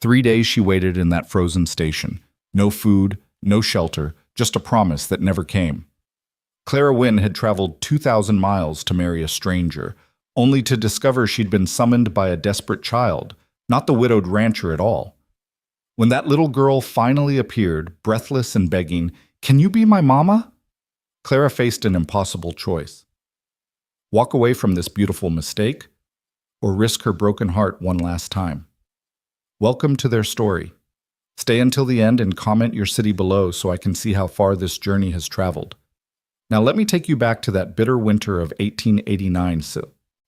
3 days she waited in that frozen station. No food, no shelter, just a promise that never came. Clara Wynne had traveled 2,000 miles to marry a stranger, only to discover she'd been summoned by a desperate child, not the widowed rancher at all. When that little girl finally appeared, breathless and begging, "Can you be my mama?" Clara faced an impossible choice. Walk away from this beautiful mistake, or risk her broken heart one last time. Welcome to their story. Stay until the end and comment your city below so I can see how far this journey has traveled. Now let me take you back to that bitter winter of 1889.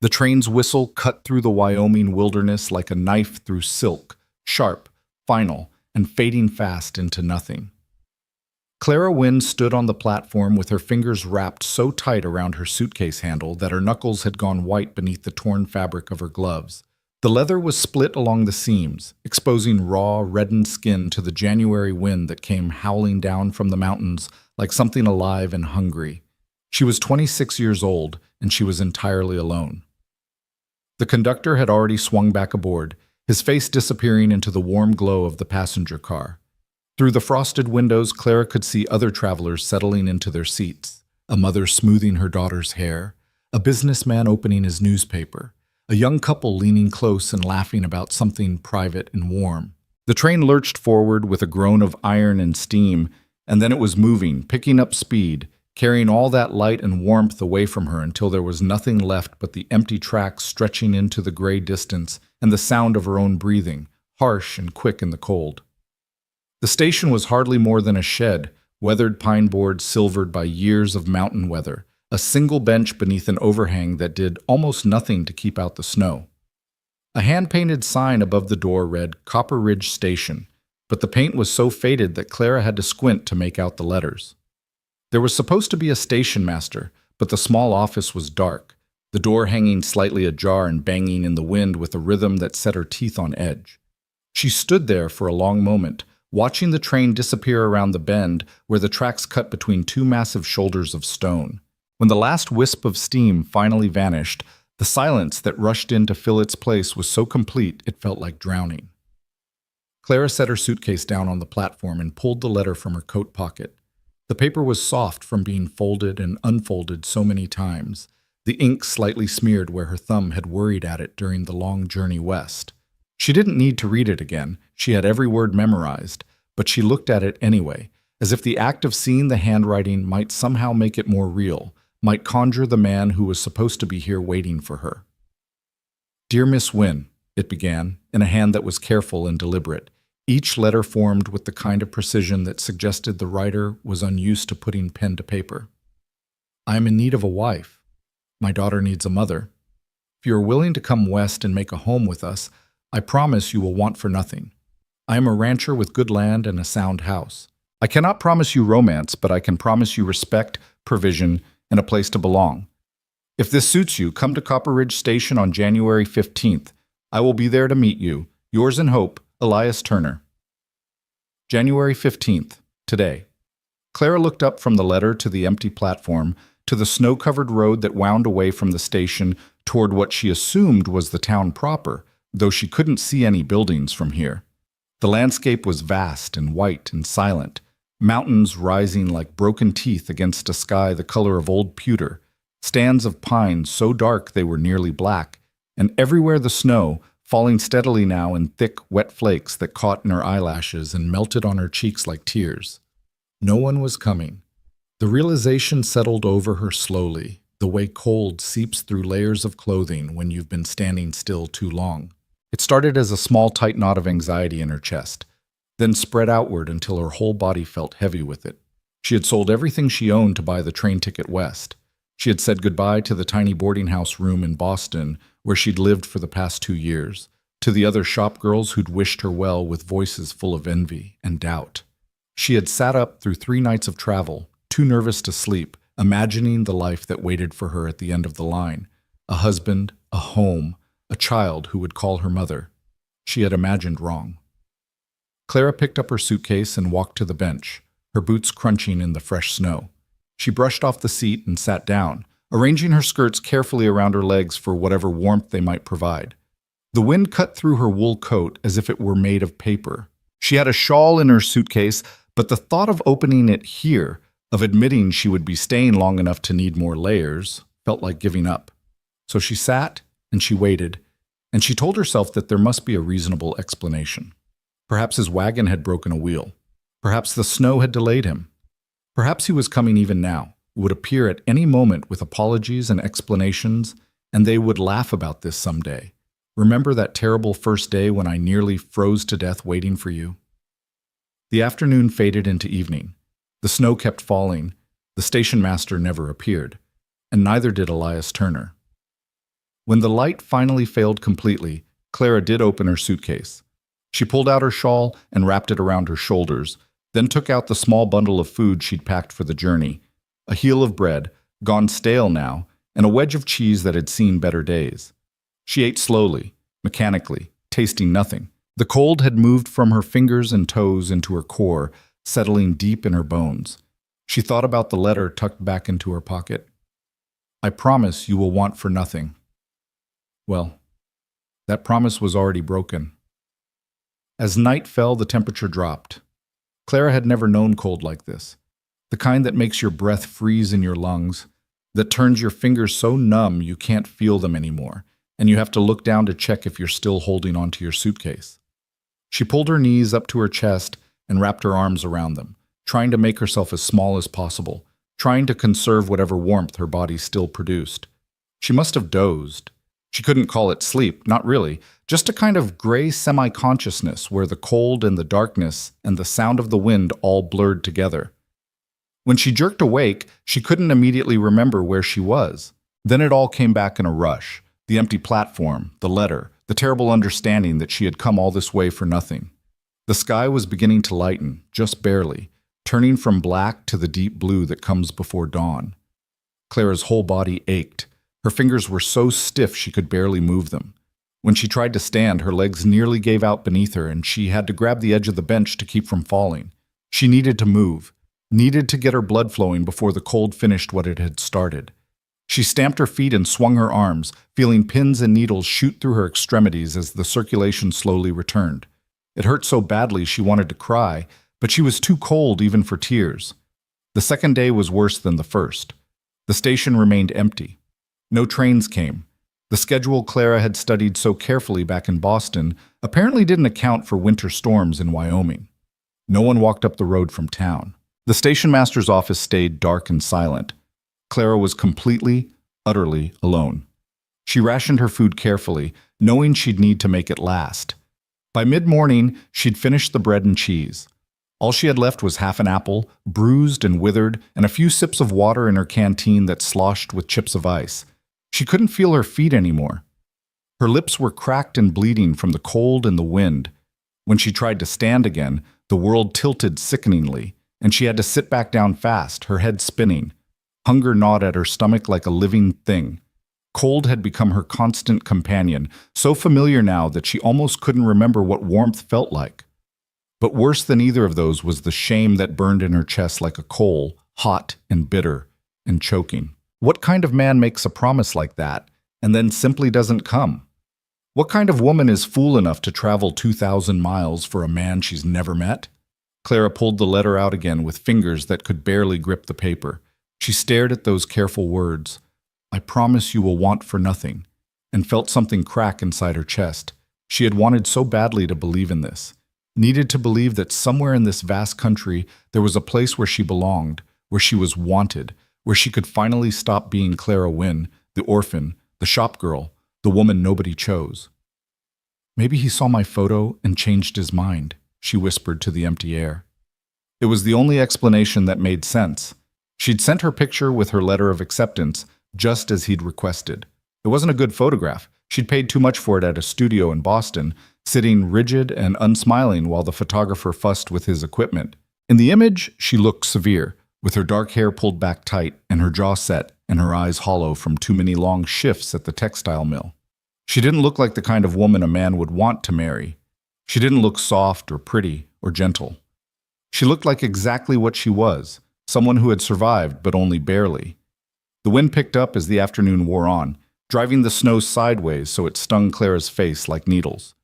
The train's whistle cut through the Wyoming wilderness like a knife through silk, sharp, final, and fading fast into nothing. Clara Wynne stood on the platform with her fingers wrapped so tight around her suitcase handle that her knuckles had gone white beneath the torn fabric of her gloves. The leather was split along the seams, exposing raw, reddened skin to the January wind that came howling down from the mountains like something alive and hungry. She was 26 years old, and she was entirely alone. The conductor had already swung back aboard, his face disappearing into the warm glow of the passenger car. Through the frosted windows, Clara could see other travelers settling into their seats, a mother smoothing her daughter's hair, a businessman opening his newspaper, a young couple leaning close and laughing about something private and warm. The train lurched forward with a groan of iron and steam, and then it was moving, picking up speed, carrying all that light and warmth away from her until there was nothing left but the empty tracks stretching into the gray distance and the sound of her own breathing, harsh and quick in the cold. The station was hardly more than a shed, weathered pine boards silvered by years of mountain weather, a single bench beneath an overhang that did almost nothing to keep out the snow. A hand-painted sign above the door read Copper Ridge Station, but the paint was so faded that Clara had to squint to make out the letters. There was supposed to be a station master, but the small office was dark, the door hanging slightly ajar and banging in the wind with a rhythm that set her teeth on edge. She stood there for a long moment, watching the train disappear around the bend where the tracks cut between two massive shoulders of stone. When the last wisp of steam finally vanished, the silence that rushed in to fill its place was so complete it felt like drowning. Clara set her suitcase down on the platform and pulled the letter from her coat pocket. The paper was soft from being folded and unfolded so many times, the ink slightly smeared where her thumb had worried at it during the long journey west. She didn't need to read it again, she had every word memorized, but she looked at it anyway, as if the act of seeing the handwriting might somehow make it more real, might conjure the man who was supposed to be here waiting for her. "Dear Miss Wynne," it began, in a hand that was careful and deliberate, each letter formed with the kind of precision that suggested the writer was unused to putting pen to paper. "I am in need of a wife. My daughter needs a mother. If you are willing to come west and make a home with us, I promise you will want for nothing. I am a rancher with good land and a sound house. I cannot promise you romance, but I can promise you respect, provision, and a place to belong. If this suits you, come to Copper Ridge Station on January 15th. I will be there to meet you. Yours in hope, Elias Turner." January 15th, today. Clara looked up from the letter to the empty platform, to the snow-covered road that wound away from the station toward what she assumed was the town proper, though she couldn't see any buildings from here. The landscape was vast and white and silent, mountains rising like broken teeth against a sky the color of old pewter, stands of pines so dark they were nearly black, and everywhere the snow, falling steadily now in thick, wet flakes that caught in her eyelashes and melted on her cheeks like tears. No one was coming. The realization settled over her slowly, the way cold seeps through layers of clothing when you've been standing still too long. It started as a small, tight knot of anxiety in her chest, then spread outward until her whole body felt heavy with it. She had sold everything she owned to buy the train ticket west. She had said goodbye to the tiny boarding house room in Boston where she'd lived for the past 2 years, to the other shop girls who'd wished her well with voices full of envy and doubt. She had sat up through 3 nights of travel, too nervous to sleep, imagining the life that waited for her at the end of the line. A husband, a home, a child who would call her mother. She had imagined wrong. Clara picked up her suitcase and walked to the bench, her boots crunching in the fresh snow. She brushed off the seat and sat down, arranging her skirts carefully around her legs for whatever warmth they might provide. The wind cut through her wool coat as if it were made of paper. She had a shawl in her suitcase, but the thought of opening it here, of admitting she would be staying long enough to need more layers, felt like giving up. So she sat and she waited, and she told herself that there must be a reasonable explanation. Perhaps his wagon had broken a wheel. Perhaps the snow had delayed him. Perhaps he was coming even now, would appear at any moment with apologies and explanations, and they would laugh about this someday. Remember that terrible first day when I nearly froze to death waiting for you? The afternoon faded into evening. The snow kept falling. The station master never appeared, and neither did Elias Turner. When the light finally failed completely, Clara did open her suitcase. She pulled out her shawl and wrapped it around her shoulders, then took out the small bundle of food she'd packed for the journey, a heel of bread, gone stale now, and a wedge of cheese that had seen better days. She ate slowly, mechanically, tasting nothing. The cold had moved from her fingers and toes into her core, settling deep in her bones. She thought about the letter tucked back into her pocket. I promise you will want for nothing. Well, that promise was already broken. As night fell, the temperature dropped. Clara had never known cold like this, the kind that makes your breath freeze in your lungs, that turns your fingers so numb you can't feel them anymore, and you have to look down to check if you're still holding onto your suitcase. She pulled her knees up to her chest and wrapped her arms around them, trying to make herself as small as possible, trying to conserve whatever warmth her body still produced. She must have dozed. She couldn't call it sleep, not really, just a kind of gray semi-consciousness where the cold and the darkness and the sound of the wind all blurred together. When she jerked awake, she couldn't immediately remember where she was. Then it all came back in a rush. The empty platform, the letter, the terrible understanding that she had come all this way for nothing. The sky was beginning to lighten, just barely, turning from black to the deep blue that comes before dawn. Clara's whole body ached. Her fingers were so stiff she could barely move them. When she tried to stand, her legs nearly gave out beneath her, and she had to grab the edge of the bench to keep from falling. She needed to move, needed to get her blood flowing before the cold finished what it had started. She stamped her feet and swung her arms, feeling pins and needles shoot through her extremities as the circulation slowly returned. It hurt so badly she wanted to cry, but she was too cold even for tears. The second day was worse than the first. The station remained empty. No trains came. The schedule Clara had studied so carefully back in Boston apparently didn't account for winter storms in Wyoming. No one walked up the road from town. The station master's office stayed dark and silent. Clara was completely, utterly alone. She rationed her food carefully, knowing she'd need to make it last. By mid-morning, she'd finished the bread and cheese. All she had left was half an apple, bruised and withered, and a few sips of water in her canteen that sloshed with chips of ice. She couldn't feel her feet anymore. Her lips were cracked and bleeding from the cold and the wind. When she tried to stand again, the world tilted sickeningly, and she had to sit back down fast, her head spinning. Hunger gnawed at her stomach like a living thing. Cold had become her constant companion, so familiar now that she almost couldn't remember what warmth felt like. But worse than either of those was the shame that burned in her chest like a coal, hot and bitter and choking. What kind of man makes a promise like that and then simply doesn't come? What kind of woman is fool enough to travel 2,000 miles for a man she's never met? Clara pulled the letter out again with fingers that could barely grip the paper. She stared at those careful words, I promise you will want for nothing, and felt something crack inside her chest. She had wanted so badly to believe in this, needed to believe that somewhere in this vast country there was a place where she belonged, where she was wanted, where she could finally stop being Clara Wynne, the orphan, the shop girl, the woman nobody chose. Maybe he saw my photo and changed his mind, she whispered to the empty air. It was the only explanation that made sense. She'd sent her picture with her letter of acceptance, just as he'd requested. It wasn't a good photograph. She'd paid too much for it at a studio in Boston, sitting rigid and unsmiling while the photographer fussed with his equipment. In the image, she looked severe, with her dark hair pulled back tight and her jaw set and her eyes hollow from too many long shifts at the textile mill. She didn't look like the kind of woman a man would want to marry. She didn't look soft or pretty or gentle. She looked like exactly what she was, someone who had survived but only barely. The wind picked up as the afternoon wore on. driving the snow sideways so it stung Clara's face like needles.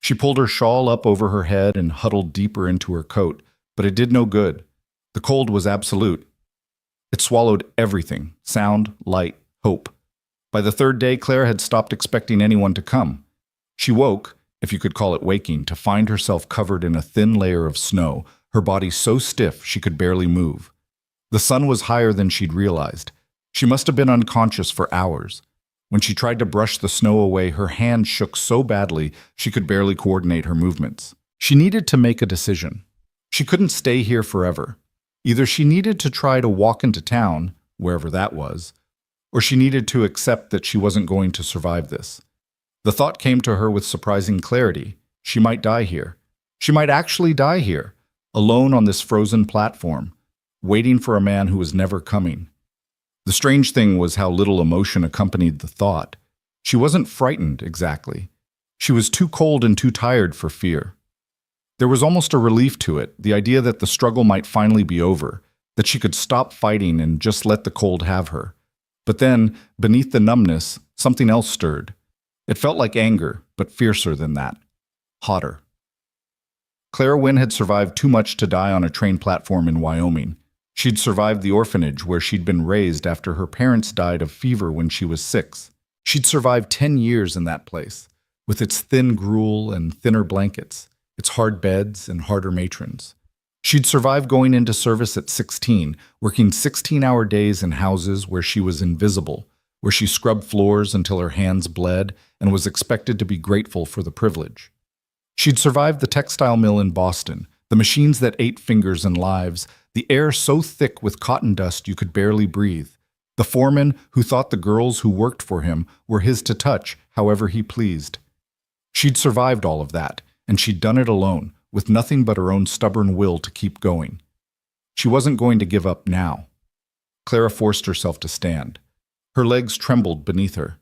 She pulled her shawl up over her head and huddled deeper into her coat, but it did no good. The cold was absolute. It swallowed everything: sound, light, hope. By the third day, Clara had stopped expecting anyone to come. She woke, if you could call it waking, to find herself covered in a thin layer of snow, her body so stiff she could barely move. The sun was higher than she'd realized. She must have been unconscious for hours. When she tried to brush the snow away, her hand shook so badly she could barely coordinate her movements. She needed to make a decision. She couldn't stay here forever. Either she needed to try to walk into town, wherever that was, or she needed to accept that she wasn't going to survive this. The thought came to her with surprising clarity. She might die here. She might actually die here, alone on this frozen platform, waiting for a man who was never coming. The strange thing was how little emotion accompanied the thought. She wasn't frightened, exactly. She was too cold and too tired for fear. There was almost a relief to it, the idea that the struggle might finally be over, that she could stop fighting and just let the cold have her. But then, beneath the numbness, something else stirred. It felt like anger, but fiercer than that. Hotter. Clara Wynne had survived too much to die on a train platform in Wyoming. She'd survived the orphanage where she'd been raised after her parents died of fever when she was 6. She'd survived 10 years in that place, with its thin gruel and thinner blankets, its hard beds and harder matrons. She'd survived going into service at 16, working 16-hour days in houses where she was invisible, where she scrubbed floors until her hands bled and was expected to be grateful for the privilege. She'd survived the textile mill in Boston, the machines that ate fingers and lives, the air so thick with cotton dust you could barely breathe, the foreman who thought the girls who worked for him were his to touch however he pleased. She'd survived all of that, and she'd done it alone, with nothing but her own stubborn will to keep going. She wasn't going to give up now. Clara forced herself to stand. Her legs trembled beneath her.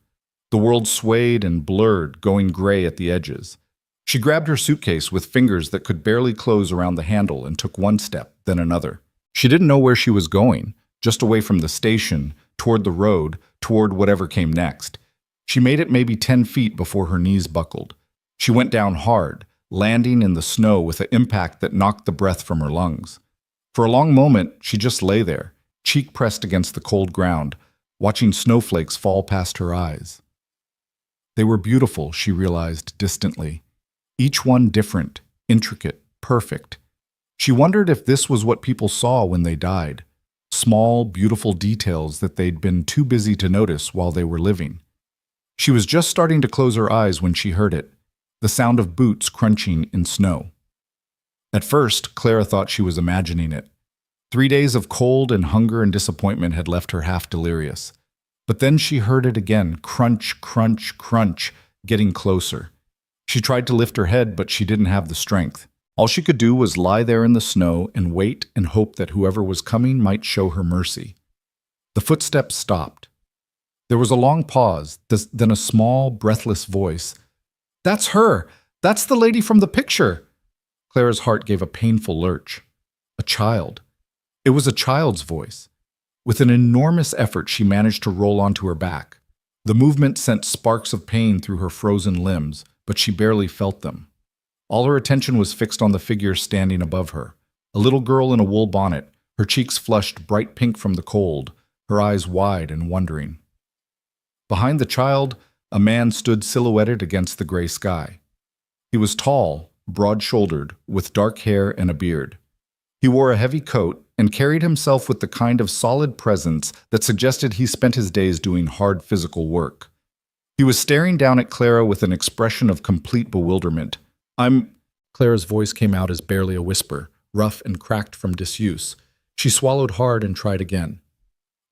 The world swayed and blurred, going gray at the edges. She grabbed her suitcase with fingers that could barely close around the handle and took one step, then another. She didn't know where she was going, just away from the station, toward the road, toward whatever came next. She made it maybe 10 feet before her knees buckled. She went down hard, landing in the snow with an impact that knocked the breath from her lungs. For a long moment, she just lay there, cheek pressed against the cold ground, watching snowflakes fall past her eyes. They were beautiful, she realized distantly. Each one different, intricate, perfect. She wondered if this was what people saw when they died. Small, beautiful details that they'd been too busy to notice while they were living. She was just starting to close her eyes when she heard it, the sound of boots crunching in snow. At first, Clara thought she was imagining it. 3 days of cold and hunger and disappointment had left her half delirious. But then she heard it again, crunch, crunch, crunch, getting closer. She tried to lift her head, but she didn't have the strength. All she could do was lie there in the snow and wait and hope that whoever was coming might show her mercy. The footsteps stopped. There was a long pause, then a small, breathless voice. "That's her! That's the lady from the picture!" Clara's heart gave a painful lurch. A child. It was a child's voice. With an enormous effort, she managed to roll onto her back. The movement sent sparks of pain through her frozen limbs, but she barely felt them. All her attention was fixed on the figure standing above her, a little girl in a wool bonnet, her cheeks flushed bright pink from the cold, her eyes wide and wondering. Behind the child, a man stood silhouetted against the gray sky. He was tall, broad-shouldered, with dark hair and a beard. He wore a heavy coat and carried himself with the kind of solid presence that suggested he spent his days doing hard physical work. He was staring down at Clara with an expression of complete bewilderment. Clara's voice came out as barely a whisper, rough and cracked from disuse. She swallowed hard and tried again.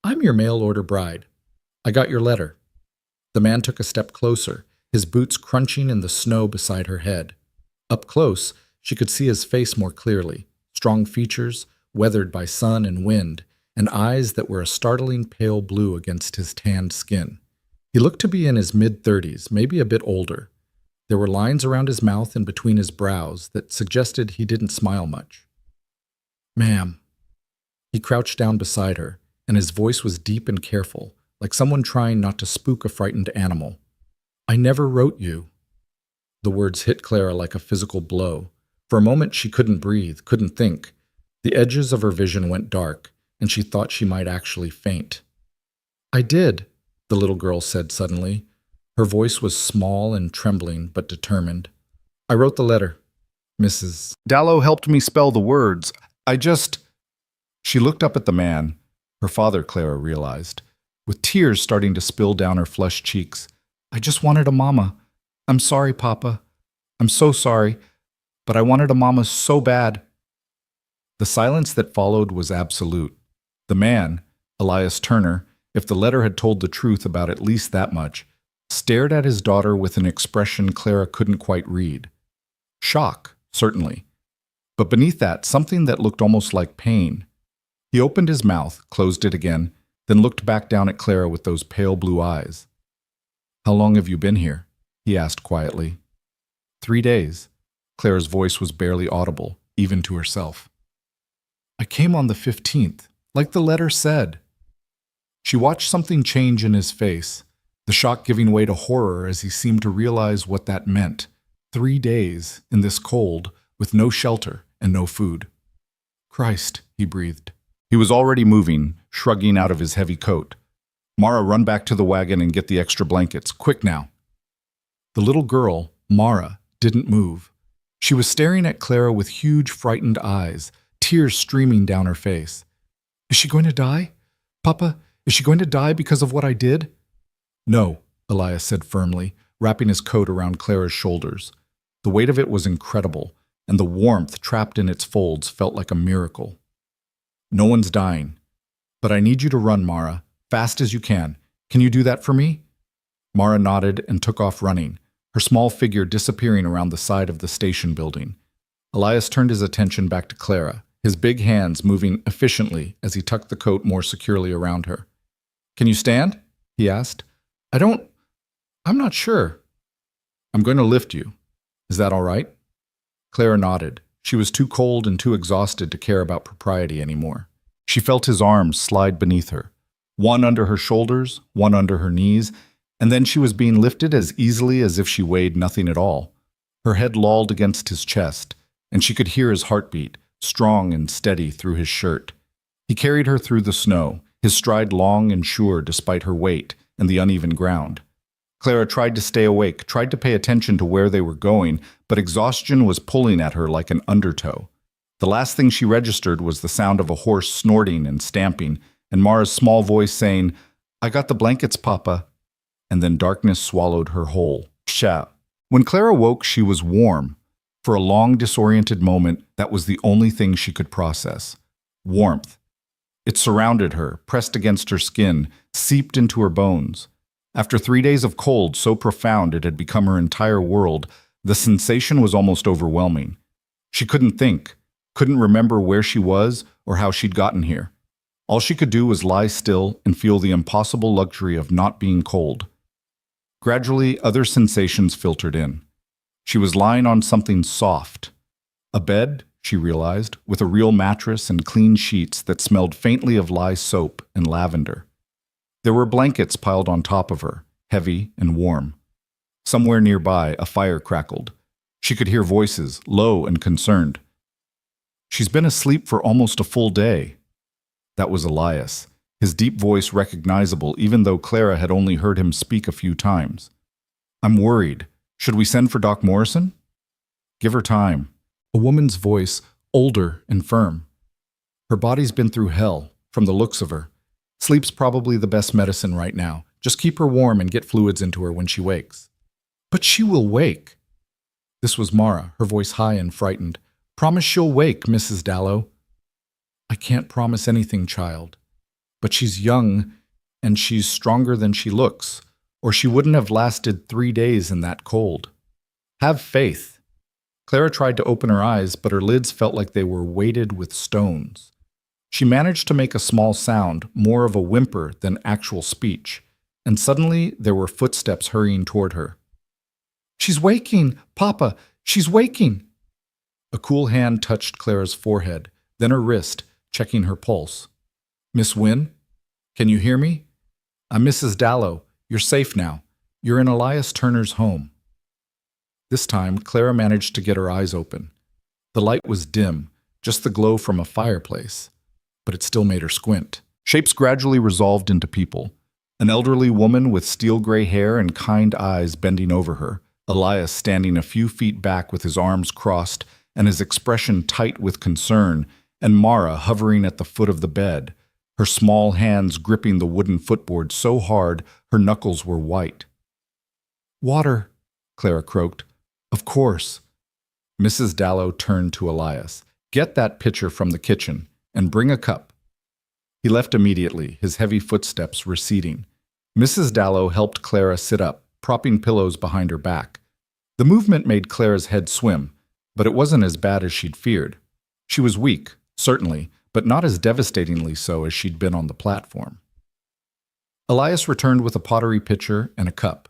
"I'm your mail-order bride. I got your letter." The man took a step closer, his boots crunching in the snow beside her head. Up close, she could see his face more clearly, strong features, weathered by sun and wind, and eyes that were a startling pale blue against his tanned skin. He looked to be in his mid-30s, maybe a bit older. There were lines around his mouth and between his brows that suggested he didn't smile much. "Ma'am." He crouched down beside her, and his voice was deep and careful, like someone trying not to spook a frightened animal. "I never wrote you." The words hit Clara like a physical blow. For a moment she couldn't breathe, couldn't think. The edges of her vision went dark, and she thought she might actually faint. "I did," the little girl said suddenly. Her voice was small and trembling, but determined. "I wrote the letter, Mrs. Dallow helped me spell the words. She looked up at the man, her father, Clara realized, with tears starting to spill down her flushed cheeks. "I just wanted a mama. I'm sorry, Papa. I'm so sorry, but I wanted a mama so bad." The silence that followed was absolute. The man, Elias Turner, if the letter had told the truth about at least that much, stared at his daughter with an expression Clara couldn't quite read. Shock, certainly. But beneath that, something that looked almost like pain. He opened his mouth, closed it again, then looked back down at Clara with those pale blue eyes. "How long have you been here?" he asked quietly. 3 days. Clara's voice was barely audible, even to herself. "I came on the 15th, like the letter said." She watched something change in his face, the shock giving way to horror as he seemed to realize what that meant. 3 days, in this cold, with no shelter and no food. "Christ," he breathed. He was already moving, shrugging out of his heavy coat. "Mara, run back to the wagon and get the extra blankets. Quick now." The little girl, Mara, didn't move. She was staring at Clara with huge, frightened eyes, tears streaming down her face. "Is she going to die? Papa, is she going to die because of what I did?" "No," Elias said firmly, wrapping his coat around Clara's shoulders. The weight of it was incredible, and the warmth trapped in its folds felt like a miracle. "No one's dying. But I need you to run, Mara, fast as you can. Can you do that for me?" Mara nodded and took off running, her small figure disappearing around the side of the station building. Elias turned his attention back to Clara, his big hands moving efficiently as he tucked the coat more securely around her. "Can you stand?" he asked. I'm not sure." "I'm going to lift you. Is that all right?" Clara nodded. She was too cold and too exhausted to care about propriety anymore. She felt his arms slide beneath her, one under her shoulders, one under her knees, and then she was being lifted as easily as if she weighed nothing at all. Her head lolled against his chest, and she could hear his heartbeat, strong and steady through his shirt. He carried her through the snow, his stride long and sure despite her weight and the uneven ground. Clara tried to stay awake, tried to pay attention to where they were going, but exhaustion was pulling at her like an undertow. The last thing she registered was the sound of a horse snorting and stamping, and Mara's small voice saying, "I got the blankets, Papa." And then darkness swallowed her whole. Psha. When Clara woke, she was warm. For a long, disoriented moment, that was the only thing she could process. Warmth. It surrounded her, pressed against her skin, seeped into her bones. After 3 days of cold so profound it had become her entire world, the sensation was almost overwhelming. She couldn't think, couldn't remember where she was or how she'd gotten here. All she could do was lie still and feel the impossible luxury of not being cold. Gradually, other sensations filtered in. She was lying on something soft. A bed, she realized, with a real mattress and clean sheets that smelled faintly of lye soap and lavender. There were blankets piled on top of her, heavy and warm. Somewhere nearby, a fire crackled. She could hear voices, low and concerned. "She's been asleep for almost a full day." That was Elias, his deep voice recognizable even though Clara had only heard him speak a few times. "I'm worried. Should we send for Doc Morrison?" "Give her time." A woman's voice, older and firm. "Her body's been through hell, from the looks of her. Sleep's probably the best medicine right now. Just keep her warm and get fluids into her when she wakes." "But she will wake." This was Mara, her voice high and frightened. "Promise she'll wake, Mrs. Dallow." "I can't promise anything, child. But she's young, and she's stronger than she looks, or she wouldn't have lasted 3 days in that cold. Have faith." Clara tried to open her eyes, but her lids felt like they were weighted with stones. She managed to make a small sound, more of a whimper than actual speech, and suddenly there were footsteps hurrying toward her. "She's waking, Papa! She's waking!" A cool hand touched Clara's forehead, then her wrist, checking her pulse. "Miss Wynne? Can you hear me?" I'm Mrs. Dallow. You're safe now. You're in Elias Turner's home." This time, Clara managed to get her eyes open. The light was dim, just the glow from a fireplace, but it still made her squint. Shapes gradually resolved into people. An elderly woman with steel-gray hair and kind eyes bending over her, Elias standing a few feet back with his arms crossed and his expression tight with concern, and Mara hovering at the foot of the bed, her small hands gripping the wooden footboard so hard her knuckles were white. "Water," Clara croaked. "Of course." Mrs. Dallow turned to Elias. "Get that pitcher from the kitchen and bring a cup." He left immediately, his heavy footsteps receding. Mrs. Dallow helped Clara sit up, propping pillows behind her back. The movement made Clara's head swim, but it wasn't as bad as she'd feared. She was weak, certainly, but not as devastatingly so as she'd been on the platform. Elias returned with a pottery pitcher and a cup.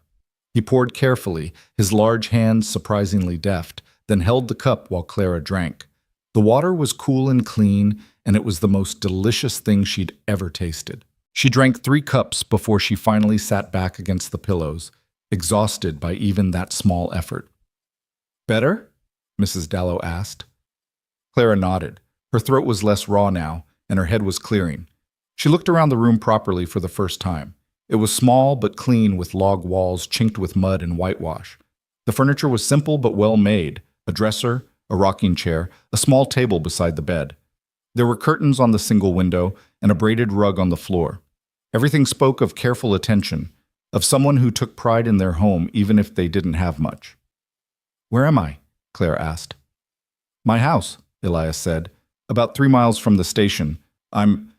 He poured carefully, his large hands surprisingly deft, then held the cup while Clara drank. The water was cool and clean, and it was the most delicious thing she'd ever tasted. She drank 3 cups before she finally sat back against the pillows, exhausted by even that small effort. "Better?" Mrs. Dallow asked. Clara nodded. Her throat was less raw now, and her head was clearing. She looked around the room properly for the first time. It was small but clean, with log walls chinked with mud and whitewash. The furniture was simple but well made: a dresser, a rocking chair, a small table beside the bed. There were curtains on the single window and a braided rug on the floor. Everything spoke of careful attention, of someone who took pride in their home even if they didn't have much. "Where am I?" Clara asked. "My house," Elias said, "about 3 miles from the station. I'm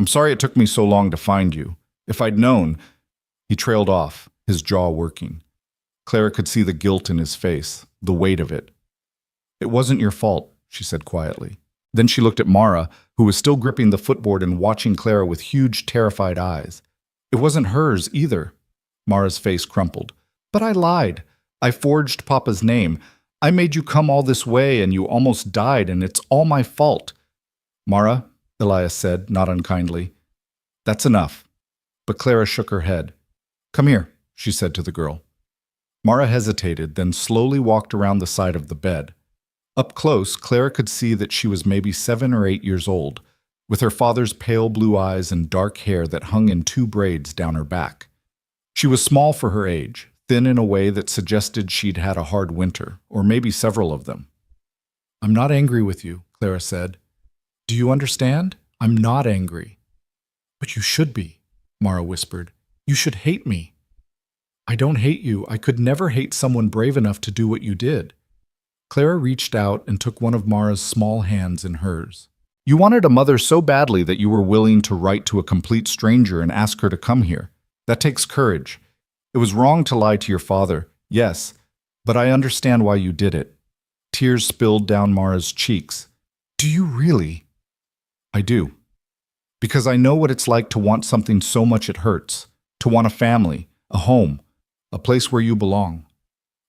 sorry it took me so long to find you. If I'd known—" He trailed off, his jaw working. Clara could see the guilt in his face, the weight of it. "It wasn't your fault," she said quietly. Then she looked at Mara, who was still gripping the footboard and watching Clara with huge, terrified eyes. "It wasn't hers, either." Mara's face crumpled. "But I lied. I forged Papa's name. I made you come all this way, and you almost died, and it's all my fault." "Mara," Elias said, not unkindly, "that's enough." But Clara shook her head. "Come here," she said to the girl. Mara hesitated, then slowly walked around the side of the bed. Up close, Clara could see that she was maybe 7 or 8 years old, with her father's pale blue eyes and dark hair that hung in 2 braids down her back. She was small for her age, thin in a way that suggested she'd had a hard winter, or maybe several of them. "I'm not angry with you," Clara said. "Do you understand? I'm not angry." "But you should be," Mara whispered. "You should hate me." "I don't hate you. I could never hate someone brave enough to do what you did." Clara reached out and took one of Mara's small hands in hers. "You wanted a mother so badly that you were willing to write to a complete stranger and ask her to come here. That takes courage. It was wrong to lie to your father, yes, but I understand why you did it." Tears spilled down Mara's cheeks. "Do you really?" "I do. Because I know what it's like to want something so much it hurts, to want a family, a home, a place where you belong."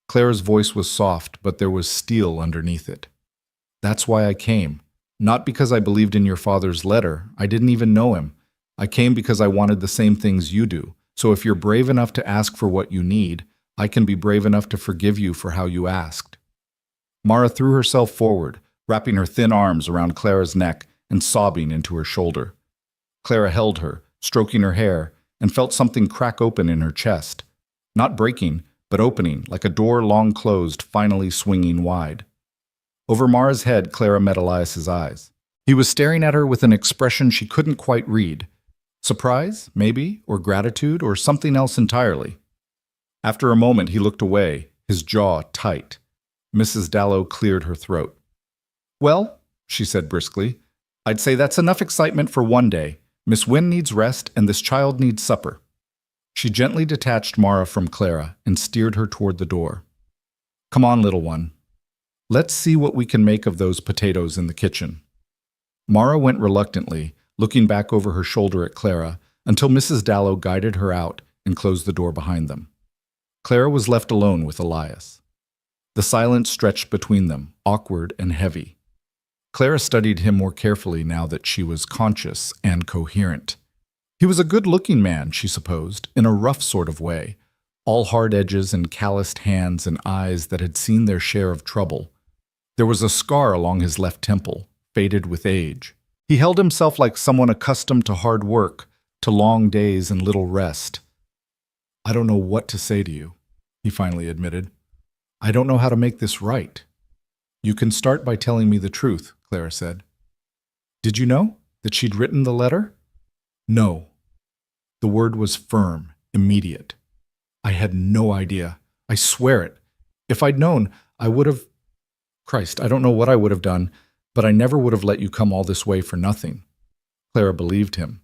Clara's voice was soft, but there was steel underneath it. "That's why I came. Not because I believed in your father's letter. I didn't even know him. I came because I wanted the same things you do. So if you're brave enough to ask for what you need, I can be brave enough to forgive you for how you asked." Mara threw herself forward, wrapping her thin arms around Clara's neck and sobbing into her shoulder. Clara held her, stroking her hair, and felt something crack open in her chest. Not breaking, but opening, like a door long closed, finally swinging wide. Over Mara's head, Clara met Elias's eyes. He was staring at her with an expression she couldn't quite read. Surprise, maybe, or gratitude, or something else entirely. After a moment, he looked away, his jaw tight. Mrs. Dallow cleared her throat. "Well," she said briskly, "I'd say that's enough excitement for one day. Miss Wynne needs rest, and this child needs supper." She gently detached Mara from Clara and steered her toward the door. "Come on, little one. Let's see what we can make of those potatoes in the kitchen." Mara went reluctantly, looking back over her shoulder at Clara, until Mrs. Dallow guided her out and closed the door behind them. Clara was left alone with Elias. The silence stretched between them, awkward and heavy. Clara studied him more carefully now that she was conscious and coherent. He was a good-looking man, she supposed, in a rough sort of way, all hard edges and calloused hands and eyes that had seen their share of trouble. There was a scar along his left temple, faded with age. He held himself like someone accustomed to hard work, to long days and little rest. "I don't know what to say to you," he finally admitted. "I don't know how to make this right." "You can start by telling me the truth," Clara said. "Did you know that she'd written the letter?" "No." The word was firm, immediate. "I had no idea. I swear it. If I'd known, I would have— Christ, I don't know what I would have done, but I never would have let you come all this way for nothing." Clara believed him.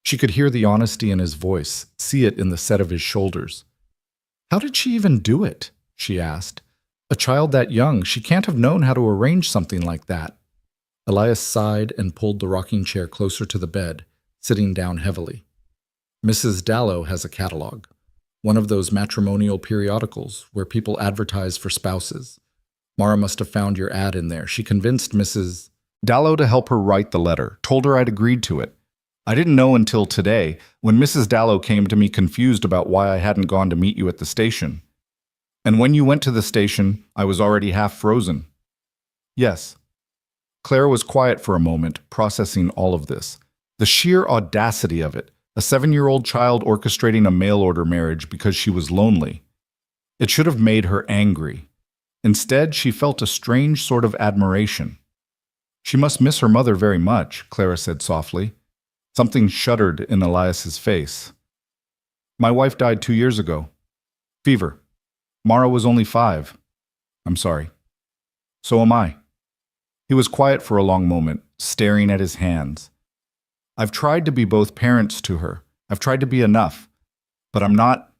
She could hear the honesty in his voice, see it in the set of his shoulders. "How did she even do it?" she asked. "A child that young, she can't have known how to arrange something like that." Elias sighed and pulled the rocking chair closer to the bed, sitting down heavily. "Mrs. Dallow has a catalog, one of those matrimonial periodicals where people advertise for spouses. Mara must have found your ad in there. She convinced Mrs. Dallow to help her write the letter, told her I'd agreed to it. I didn't know until today, when Mrs. Dallow came to me confused about why I hadn't gone to meet you at the station. And when you went to the station, I was already half frozen." "Yes." Clara was quiet for a moment, processing all of this. The sheer audacity of it, a 7-year-old child orchestrating a mail-order marriage because she was lonely. It should have made her angry. Instead, she felt a strange sort of admiration. "She must miss her mother very much," Clara said softly. Something shuddered in Elias's face. "My wife died 2 years ago. Fever. Mara was only 5. I'm sorry." "So am I." He was quiet for a long moment, staring at his hands. "I've tried to be both parents to her. I've tried to be enough. But I'm not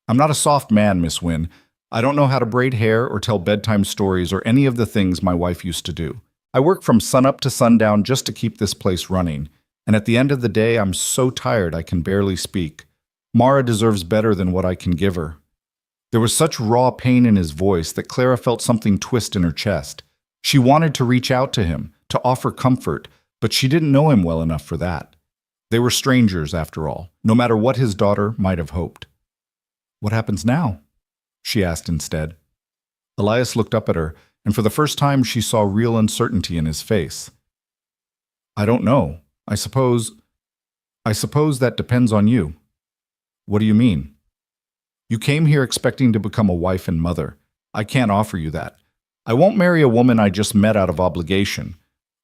a soft man, Miss Wynne. I don't know how to braid hair or tell bedtime stories or any of the things my wife used to do. I work from sunup to sundown just to keep this place running. And at the end of the day, I'm so tired I can barely speak. Mara deserves better than what I can give her." There was such raw pain in his voice that Clara felt something twist in her chest. She wanted to reach out to him, to offer comfort, but she didn't know him well enough for that. They were strangers, after all, no matter what his daughter might have hoped. "What happens now?" she asked instead. Elias looked up at her, and for the first time she saw real uncertainty in his face. "I don't know. I suppose that depends on you." "What do you mean?" "You came here expecting to become a wife and mother. I can't offer you that. I won't marry a woman I just met out of obligation.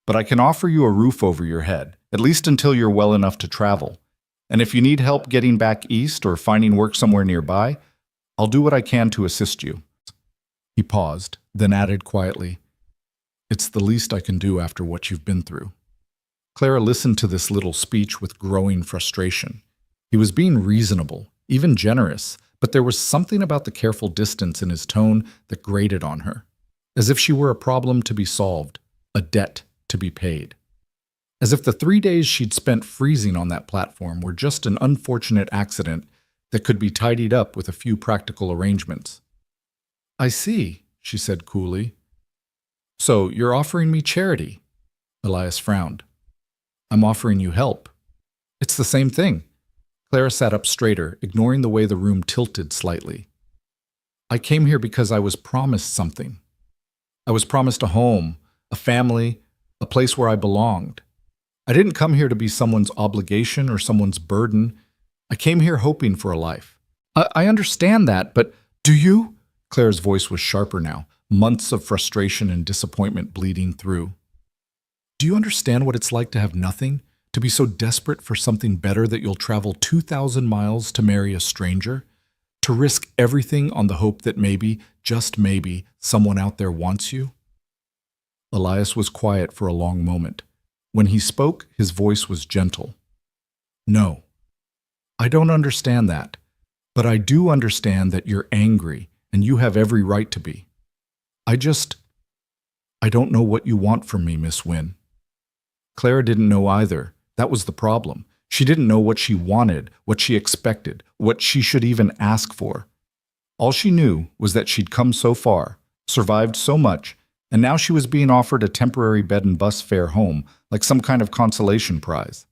But I can offer you a roof over your head, at least until you're well enough to travel. And if you need help getting back east or finding work somewhere nearby, I'll do what I can to assist you." He paused, then added quietly, "It's the least I can do after what you've been through." Clara listened to this little speech with growing frustration. He was being reasonable, even generous, but there was something about the careful distance in his tone that grated on her, as if she were a problem to be solved, a debt to be paid. As if the 3 days she'd spent freezing on that platform were just an unfortunate accident that could be tidied up with a few practical arrangements. "I see," she said coolly. "So you're offering me charity?" Elias frowned. "I'm offering you help." "It's the same thing." Clara sat up straighter, ignoring the way the room tilted slightly. "I came here because I was promised something. I was promised a home, a family, a place where I belonged. I didn't come here to be someone's obligation or someone's burden. I came here hoping for a life." I understand that, but do you?" Claire's voice was sharper now, months of frustration and disappointment bleeding through. "Do you understand what it's like to have nothing? To be so desperate for something better that you'll travel 2,000 miles to marry a stranger? To risk everything on the hope that maybe, just maybe, someone out there wants you?" Elias was quiet for a long moment. When he spoke, his voice was gentle. "No, I don't understand that, but I do understand that you're angry, and you have every right to be. I don't know what you want from me, Miss Wynne." Clara didn't know either. That was the problem. She didn't know what she wanted, what she expected, what she should even ask for. All she knew was that she'd come so far, survived so much, and now she was being offered a temporary bed and bus fare home, like some kind of consolation prize.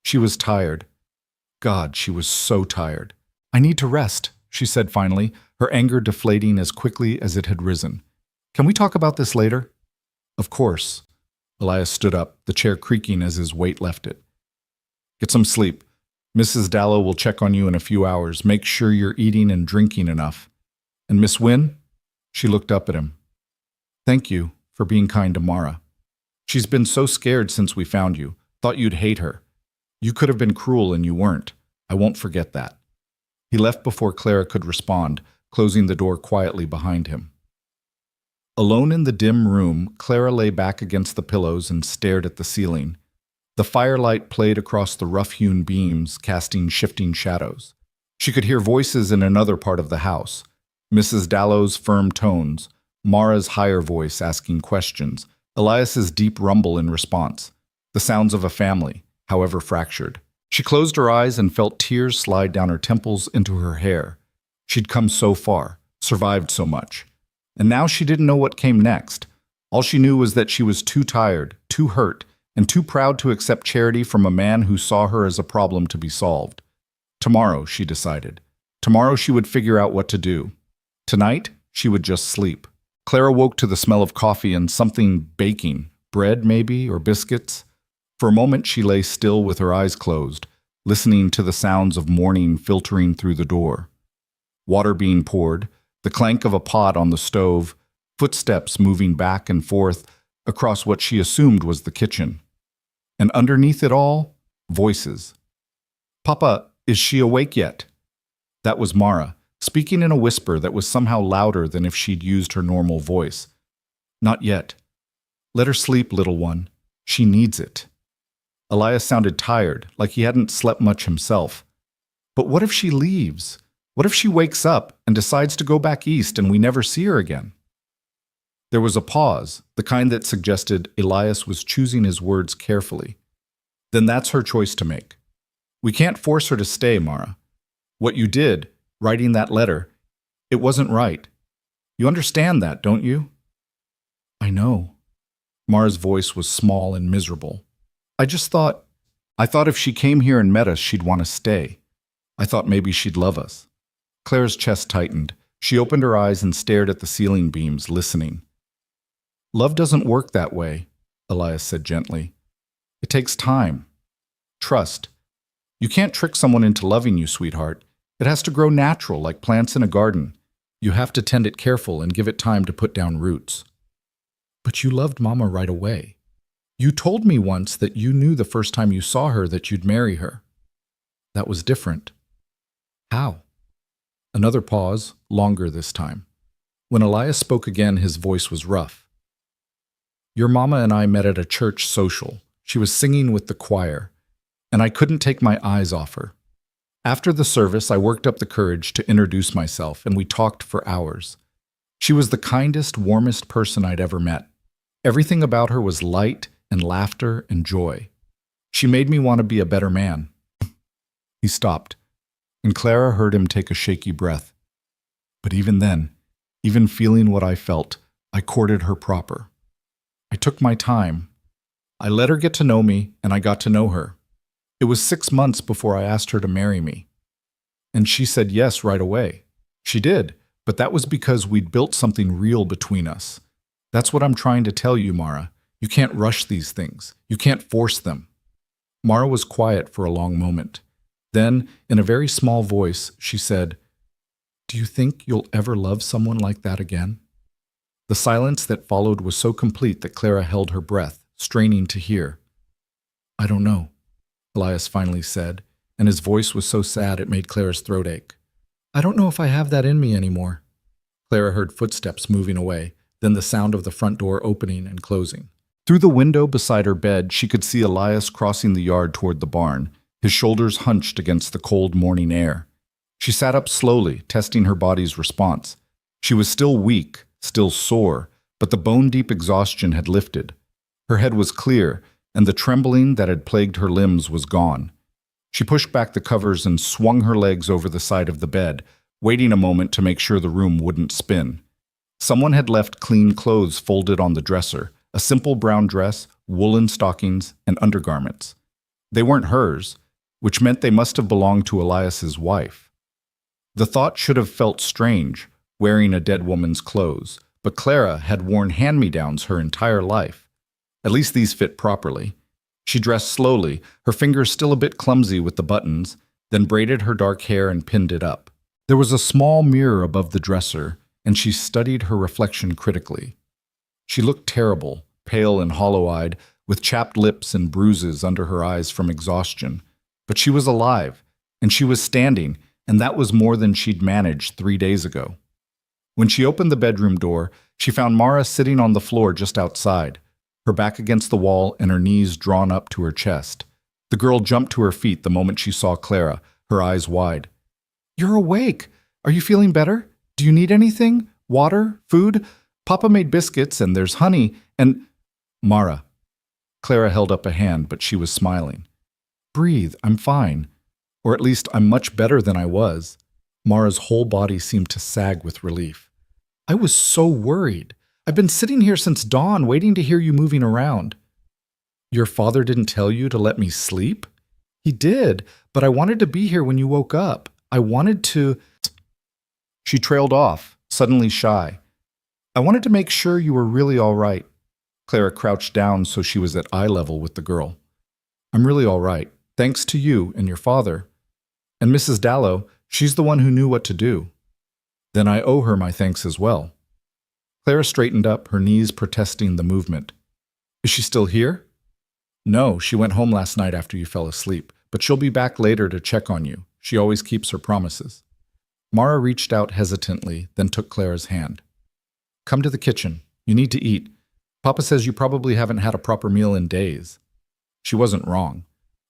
She was tired. God, she was so tired. I need to rest, she said finally, her anger deflating as quickly as it had risen. Can we talk about this later? Of course. Elias stood up, the chair creaking as his weight left it. Get some sleep. Mrs. Dallow will check on you in a few hours. Make sure you're eating and drinking enough. And Miss Wynne? She looked up at him. Thank you for being kind to Mara. She's been so scared since we found you. Thought you'd hate her. You could have been cruel and you weren't. I won't forget that. He left before Clara could respond, closing the door quietly behind him. Alone in the dim room, Clara lay back against the pillows and stared at the ceiling. The firelight played across the rough-hewn beams, casting shifting shadows. She could hear voices in another part of the house. Mrs. Dallow's firm tones, Mara's higher voice asking questions, Elias's deep rumble in response. The sounds of a family, however fractured. She closed her eyes and felt tears slide down her temples into her hair. She'd come so far, survived so much. And now she didn't know what came next. All she knew was that she was too tired, too hurt, and too proud to accept charity from a man who saw her as a problem to be solved. Tomorrow, she decided. Tomorrow she would figure out what to do. Tonight, she would just sleep. Clara woke to the smell of coffee and something baking, bread maybe, or biscuits. For a moment she lay still with her eyes closed, listening to the sounds of morning filtering through the door. Water being poured, the clank of a pot on the stove, footsteps moving back and forth across what she assumed was the kitchen. And underneath it all, voices. Papa, is she awake yet? That was Mara, speaking in a whisper that was somehow louder than if she'd used her normal voice. Not yet. Let her sleep, little one. She needs it. Elias sounded tired, like he hadn't slept much himself. But what if she leaves? What if she wakes up and decides to go back east and we never see her again? There was a pause, the kind that suggested Elias was choosing his words carefully. Then that's her choice to make. We can't force her to stay, Mara. What you did, writing that letter, it wasn't right. You understand that, don't you? I know. Mara's voice was small and miserable. I thought if she came here and met us, she'd want to stay. I thought maybe she'd love us. Claire's chest tightened. She opened her eyes and stared at the ceiling beams, listening. Love doesn't work that way, Elias said gently. It takes time. Trust. You can't trick someone into loving you, sweetheart. It has to grow natural, like plants in a garden. You have to tend it careful and give it time to put down roots. But you loved Mama right away. You told me once that you knew the first time you saw her that you'd marry her. That was different. How? Another pause, longer this time. When Elias spoke again, his voice was rough. Your mama and I met at a church social. She was singing with the choir, and I couldn't take my eyes off her. After the service, I worked up the courage to introduce myself, and we talked for hours. She was the kindest, warmest person I'd ever met. Everything about her was light and laughter and joy. She made me want to be a better man. He stopped, and Clara heard him take a shaky breath. But even then, even feeling what I felt, I courted her proper. I took my time. I let her get to know me, and I got to know her. It was 6 months before I asked her to marry me. And she said yes right away. She did, but that was because we'd built something real between us. That's what I'm trying to tell you, Mara. You can't rush these things. You can't force them. Mara was quiet for a long moment. Then, in a very small voice, she said, Do you think you'll ever love someone like that again? The silence that followed was so complete that Clara held her breath, straining to hear. I don't know, Elias finally said, and his voice was so sad it made Clara's throat ache. I don't know if I have that in me anymore. Clara heard footsteps moving away, then the sound of the front door opening and closing. Through the window beside her bed, she could see Elias crossing the yard toward the barn, his shoulders hunched against the cold morning air. She sat up slowly, testing her body's response. She was still weak, still sore, but the bone-deep exhaustion had lifted. Her head was clear, and the trembling that had plagued her limbs was gone. She pushed back the covers and swung her legs over the side of the bed, waiting a moment to make sure the room wouldn't spin. Someone had left clean clothes folded on the dresser, a simple brown dress, woolen stockings, and undergarments. They weren't hers. which meant they must have belonged to Elias's wife. The thought should have felt strange, wearing a dead woman's clothes, but Clara had worn hand-me-downs her entire life. At least these fit properly. She dressed slowly, her fingers still a bit clumsy with the buttons, then braided her dark hair and pinned it up. There was a small mirror above the dresser, and she studied her reflection critically. She looked terrible, pale and hollow-eyed, with chapped lips and bruises under her eyes from exhaustion. But she was alive, and she was standing, and that was more than she'd managed 3 days ago. When she opened the bedroom door, she found Mara sitting on the floor just outside, her back against the wall and her knees drawn up to her chest. The girl jumped to her feet the moment she saw Clara, her eyes wide. "You're awake! Are you feeling better? Do you need anything? Water? Food? Papa made biscuits, and there's honey, and—" "Mara." Clara held up a hand, but she was smiling. "Breathe, I'm fine. Or at least I'm much better than I was." Mara's whole body seemed to sag with relief. "I was so worried. I've been sitting here since dawn waiting to hear you moving around." "Your father didn't tell you to let me sleep?" "He did, but I wanted to be here when you woke up. I wanted to—" She trailed off, suddenly shy. "I wanted to make sure you were really all right." Clara crouched down so she was at eye level with the girl. "I'm really all right, thanks to you and your father. And Mrs. Dallow, she's the one who knew what to do." "Then I owe her my thanks as well." Clara straightened up, her knees protesting the movement. "Is she still here?" "No, she went home last night after you fell asleep, but she'll be back later to check on you. She always keeps her promises." Mara reached out hesitantly, then took Clara's hand. "Come to the kitchen. You need to eat. Papa says you probably haven't had a proper meal in days." She wasn't wrong.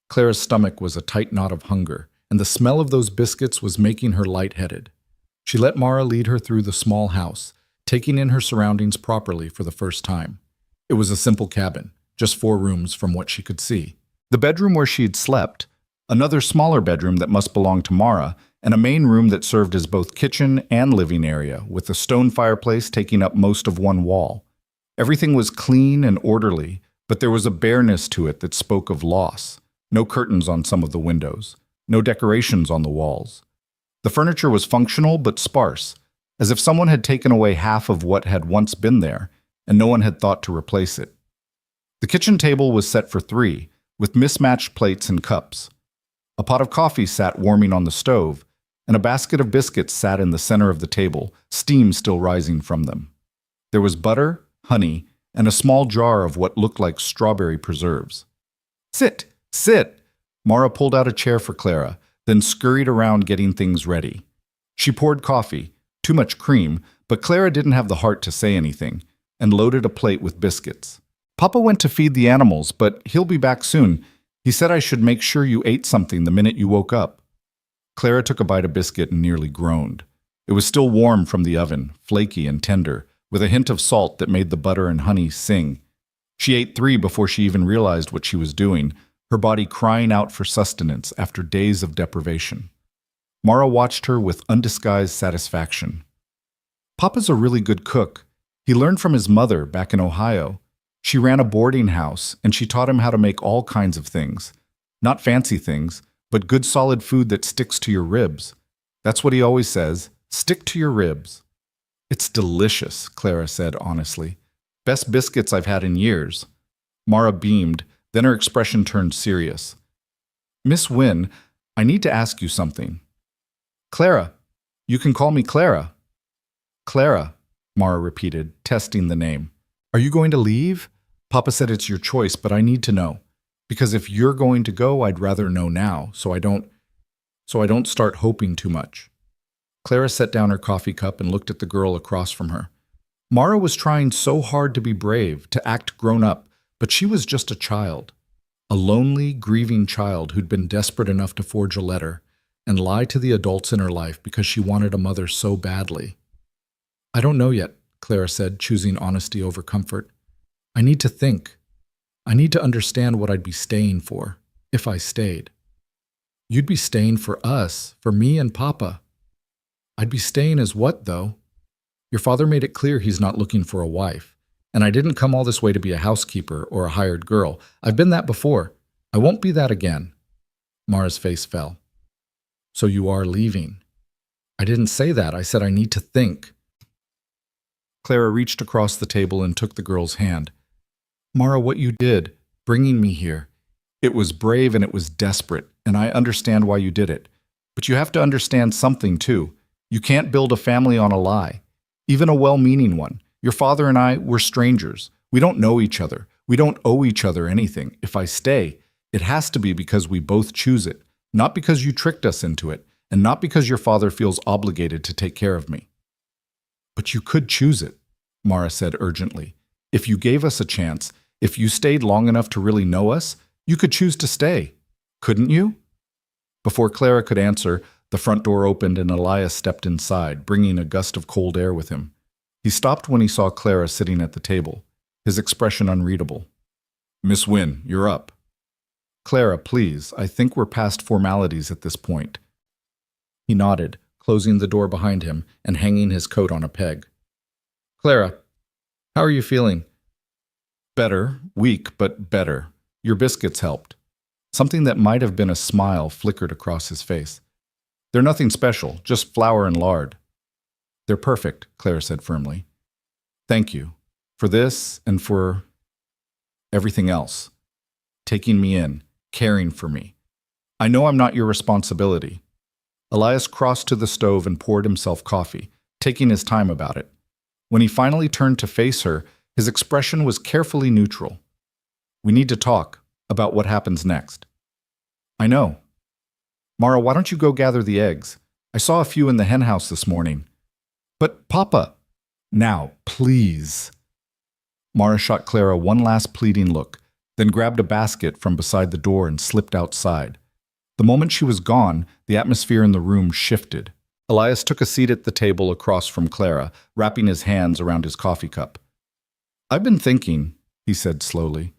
Clara's stomach was a tight knot of hunger, and the smell of those biscuits was making her lightheaded. She let Mara lead her through the small house, taking in her surroundings properly for the first time. It was a simple cabin, just 4 rooms from what she could see. The bedroom where she had slept, another smaller bedroom that must belong to Mara, and a main room that served as both kitchen and living area, with a stone fireplace taking up most of one wall. Everything was clean and orderly, but there was a bareness to it that spoke of loss. No curtains on some of the windows, no decorations on the walls. The furniture was functional but sparse, as if someone had taken away half of what had once been there, and no one had thought to replace it. The kitchen table was set for 3, with mismatched plates and cups. A pot of coffee sat warming on the stove, and a basket of biscuits sat in the center of the table, steam still rising from them. There was butter, honey, and a small jar of what looked like strawberry preserves. "Sit! Sit!" Mara pulled out a chair for Clara, then scurried around getting things ready. She poured coffee, too much cream, but Clara didn't have the heart to say anything, and loaded a plate with biscuits. "Papa went to feed the animals, but he'll be back soon. He said I should make sure you ate something the minute you woke up." Clara took a bite of biscuit and nearly groaned. It was still warm from the oven, flaky and tender, with a hint of salt that made the butter and honey sing. She ate 3 before she even realized what she was doing, her body crying out for sustenance after days of deprivation. Mara watched her with undisguised satisfaction. "Papa's a really good cook. He learned from his mother back in Ohio. She ran a boarding house, and she taught him how to make all kinds of things. Not fancy things, but good solid food that sticks to your ribs. That's what he always says, stick to your ribs." "It's delicious," Clara said honestly. "Best biscuits I've had in years." Mara beamed, then her expression turned serious. "Miss Wynne, I need to ask you something." "Clara. You can call me Clara." "Clara," Mara repeated, testing the name. "Are you going to leave? Papa said it's your choice, but I need to know. Because if you're going to go, I'd rather know now, so I don't start hoping too much." Clara set down her coffee cup and looked at the girl across from her. Mara was trying so hard to be brave, to act grown up, but she was just a child. A lonely, grieving child who'd been desperate enough to forge a letter and lie to the adults in her life because she wanted a mother so badly. "I don't know yet," Clara said, choosing honesty over comfort. "I need to think. I need to understand what I'd be staying for, if I stayed." "You'd be staying for us, for me and Papa." "I'd be staying as what, though? Your father made it clear he's not looking for a wife, and I didn't come all this way to be a housekeeper or a hired girl. I've been that before. I won't be that again." Mara's face fell. So you are leaving. I didn't say that. I said I need to think. Clara reached across the table and took the girl's hand. Mara, what you did, bringing me here, it was brave and it was desperate, and I understand why you did it. But you have to understand something, too. You can't build a family on a lie, even a well-meaning one. Your father and I, we're strangers. We don't know each other. We don't owe each other anything. If I stay, it has to be because we both choose it, not because you tricked us into it, and not because your father feels obligated to take care of me. But you could choose it, Mara said urgently. If you gave us a chance, if you stayed long enough to really know us, you could choose to stay. Couldn't you? Before Clara could answer, the front door opened and Elias stepped inside, bringing a gust of cold air with him. He stopped when he saw Clara sitting at the table, his expression unreadable. Miss Wynne, you're up. Clara, please, I think we're past formalities at this point. He nodded, closing the door behind him and hanging his coat on a peg. Clara, how are you feeling? Better, weak, but better. Your biscuits helped. Something that might have been a smile flickered across his face. They're nothing special, just flour and lard. They're perfect, Clara said firmly. Thank you. For this and for everything else. Taking me in, caring for me. I know I'm not your responsibility. Elias crossed to the stove and poured himself coffee, taking his time about it. When he finally turned to face her, his expression was carefully neutral. We need to talk about what happens next. I know. Mara, why don't you go gather the eggs? I saw a few in the henhouse this morning. But, Papa, now, please. Mara shot Clara one last pleading look, then grabbed a basket from beside the door and slipped outside. The moment she was gone, the atmosphere in the room shifted. Elias took a seat at the table across from Clara, wrapping his hands around his coffee cup. I've been thinking, he said slowly,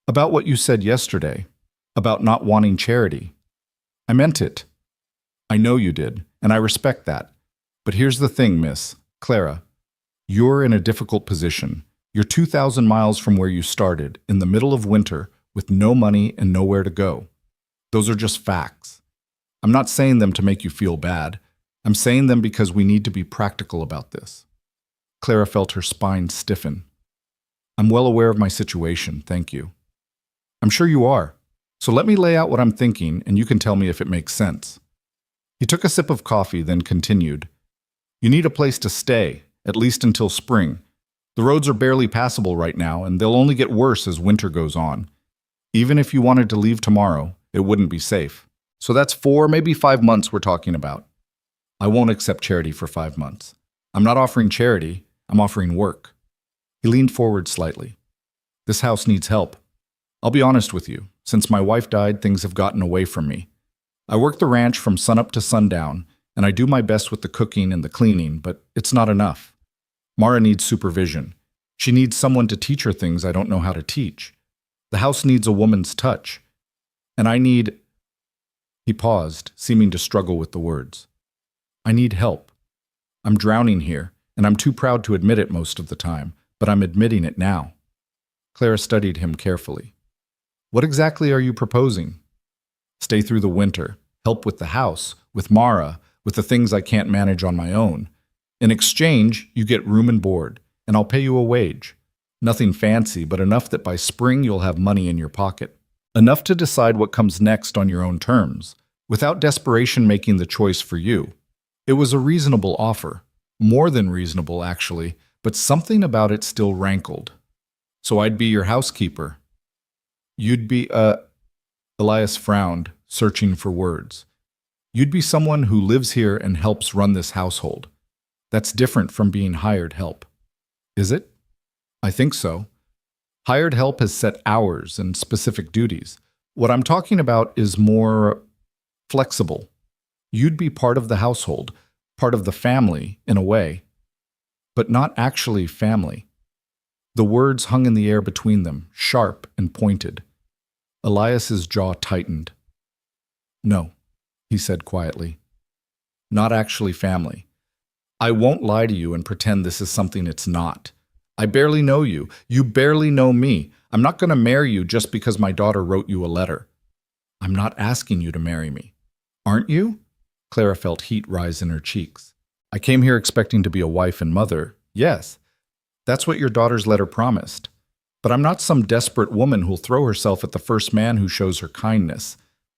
about what you said yesterday, about not wanting charity. I meant it. I know you did, and I respect that. But here's the thing, Miss Clara. You're in a difficult position. You're 2,000 miles from where you started, in the middle of winter, with no money and nowhere to go. Those are just facts. I'm not saying them to make you feel bad. I'm saying them because we need to be practical about this. Clara felt her spine stiffen. I'm well aware of my situation, thank you. I'm sure you are. So let me lay out what I'm thinking, and you can tell me if it makes sense. He took a sip of coffee, then continued. You need a place to stay, at least until spring. The roads are barely passable right now, and they'll only get worse as winter goes on. Even if you wanted to leave tomorrow, it wouldn't be safe. So that's 4, maybe 5 months we're talking about. I won't accept charity for 5 months. I'm not offering charity, I'm offering work. He leaned forward slightly. This house needs help. I'll be honest with you. Since my wife died, things have gotten away from me. I work the ranch from sunup to sundown, and I do my best with the cooking and the cleaning, but it's not enough. Mara needs supervision. She needs someone to teach her things I don't know how to teach. The house needs a woman's touch. And I need... He paused, seeming to struggle with the words. I need help. I'm drowning here, and I'm too proud to admit it most of the time, but I'm admitting it now. Clara studied him carefully. What exactly are you proposing? Stay through the winter, help with the house, with Mara, with the things I can't manage on my own. In exchange, you get room and board, and I'll pay you a wage. Nothing fancy, but enough that by spring you'll have money in your pocket. Enough to decide what comes next on your own terms, without desperation making the choice for you. It was a reasonable offer. More than reasonable, actually, but something about it still rankled. So I'd be your housekeeper. You'd be Elias frowned, searching for words. You'd be someone who lives here and helps run this household. That's different from being hired help. Is it? I think so. Hired help has set hours and specific duties. What I'm talking about is more flexible. You'd be part of the household, part of the family, in a way, but not actually family. The words hung in the air between them, sharp and pointed. Elias's jaw tightened. No, he said quietly. Not actually family. I won't lie to you and pretend this is something it's not. I barely know you. You barely know me. I'm not going to marry you just because my daughter wrote you a letter. I'm not asking you to marry me. Aren't you? Clara felt heat rise in her cheeks. I came here expecting to be a wife and mother. Yes, that's what your daughter's letter promised. But I'm not some desperate woman who'll throw herself at the first man who shows her kindness.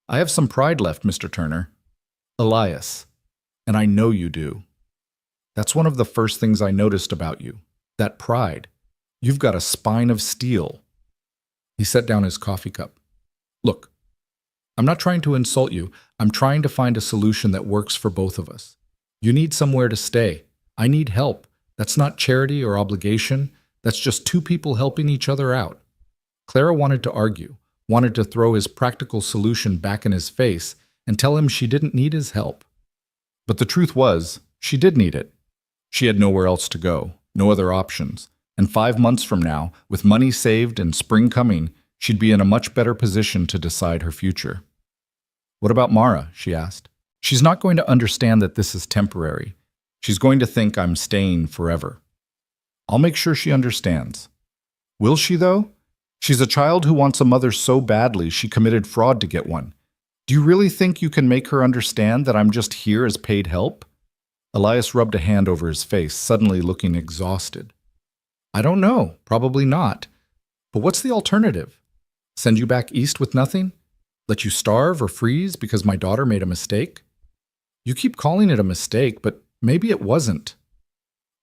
I have some pride left, Mr. Turner. Elias, and I know you do. That's one of the first things I noticed about you, that pride. You've got a spine of steel. He set down his coffee cup. Look, I'm not trying to insult you. I'm trying to find a solution that works for both of us. You need somewhere to stay. I need help. That's not charity or obligation. That's just two people helping each other out. Clara wanted to argue, wanted to throw his practical solution back in his face and tell him she didn't need his help. But the truth was, she did need it. She had nowhere else to go, no other options. And 5 months from now, with money saved and spring coming, she'd be in a much better position to decide her future. What about Mara? She asked. She's not going to understand that this is temporary. She's going to think I'm staying forever. I'll make sure she understands. Will she, though? She's a child who wants a mother so badly she committed fraud to get one. Do you really think you can make her understand that I'm just here as paid help? Elias rubbed a hand over his face, suddenly looking exhausted. I don't know. Probably not. But what's the alternative? Send you back east with nothing? Let you starve or freeze because my daughter made a mistake? You keep calling it a mistake, but maybe it wasn't.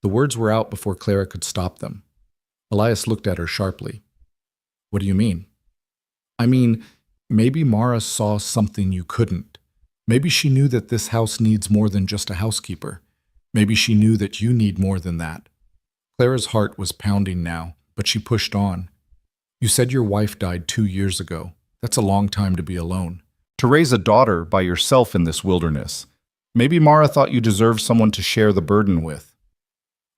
The words were out before Clara could stop them. Elias looked at her sharply. What do you mean? I mean, maybe Mara saw something you couldn't. Maybe she knew that this house needs more than just a housekeeper. Maybe she knew that you need more than that. Clara's heart was pounding now, but she pushed on. You said your wife died 2 years ago. That's a long time to be alone. To raise a daughter by yourself in this wilderness. Maybe Mara thought you deserved someone to share the burden with.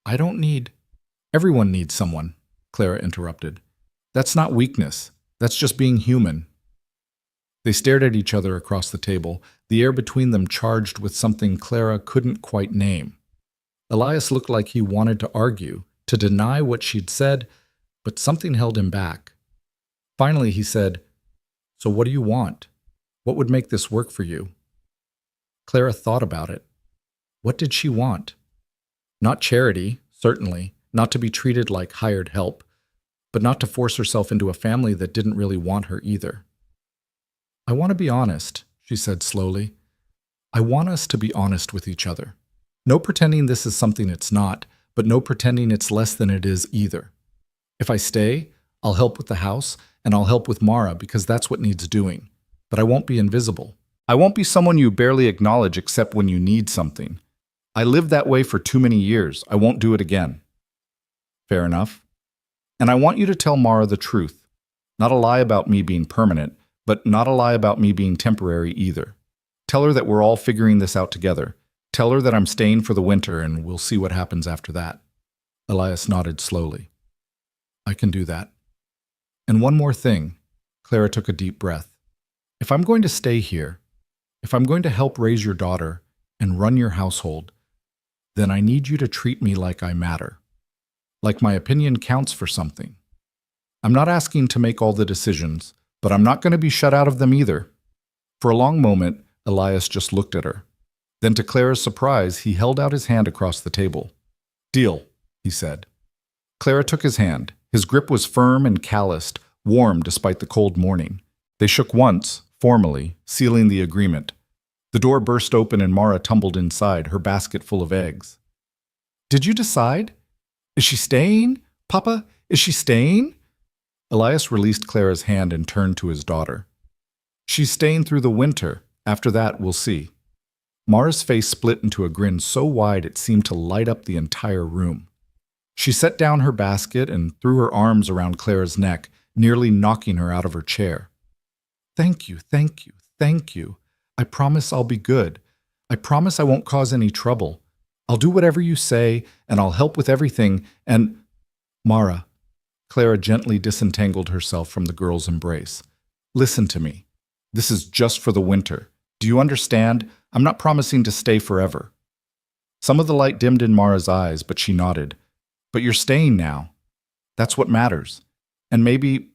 I don't need... Everyone needs someone, Clara interrupted. That's not weakness. That's just being human. They stared at each other across the table, the air between them charged with something Clara couldn't quite name. Elias looked like he wanted to argue, to deny what she'd said, but something held him back. Finally, he said, So what do you want? What would make this work for you? Clara thought about it. What did she want? Not charity, certainly, not to be treated like hired help, but not to force herself into a family that didn't really want her either. I want to be honest, she said slowly. I want us to be honest with each other. No pretending this is something it's not, but no pretending it's less than it is either. If I stay, I'll help with the house, and I'll help with Mara because that's what needs doing. But I won't be invisible. I won't be someone you barely acknowledge except when you need something. I lived that way for too many years. I won't do it again. Fair enough. And I want you to tell Mara the truth. Not a lie about me being permanent, but not a lie about me being temporary either. Tell her that we're all figuring this out together. Tell her that I'm staying for the winter and we'll see what happens after that. Elias nodded slowly. I can do that. And one more thing. Clara took a deep breath. If I'm going to stay here, if I'm going to help raise your daughter and run your household, then I need you to treat me like I matter. Like my opinion counts for something. I'm not asking to make all the decisions, but I'm not going to be shut out of them either. For a long moment, Elias just looked at her. Then to Clara's surprise, he held out his hand across the table. Deal, he said. Clara took his hand. His grip was firm and calloused, warm despite the cold morning. They shook once, formally, sealing the agreement. The door burst open and Mara tumbled inside, her basket full of eggs. Did you decide? Is she staying? Papa, is she staying? Elias released Clara's hand and turned to his daughter. She's staying through the winter. After that, we'll see. Mara's face split into a grin so wide it seemed to light up the entire room. She set down her basket and threw her arms around Clara's neck, nearly knocking her out of her chair. Thank you, thank you, thank you. I promise I'll be good. I promise I won't cause any trouble. I'll do whatever you say, and I'll help with everything, and... Mara, Clara gently disentangled herself from the girl's embrace. Listen to me. This is just for the winter. Do you understand? I'm not promising to stay forever. Some of the light dimmed in Mara's eyes, but she nodded. But you're staying now. That's what matters. And maybe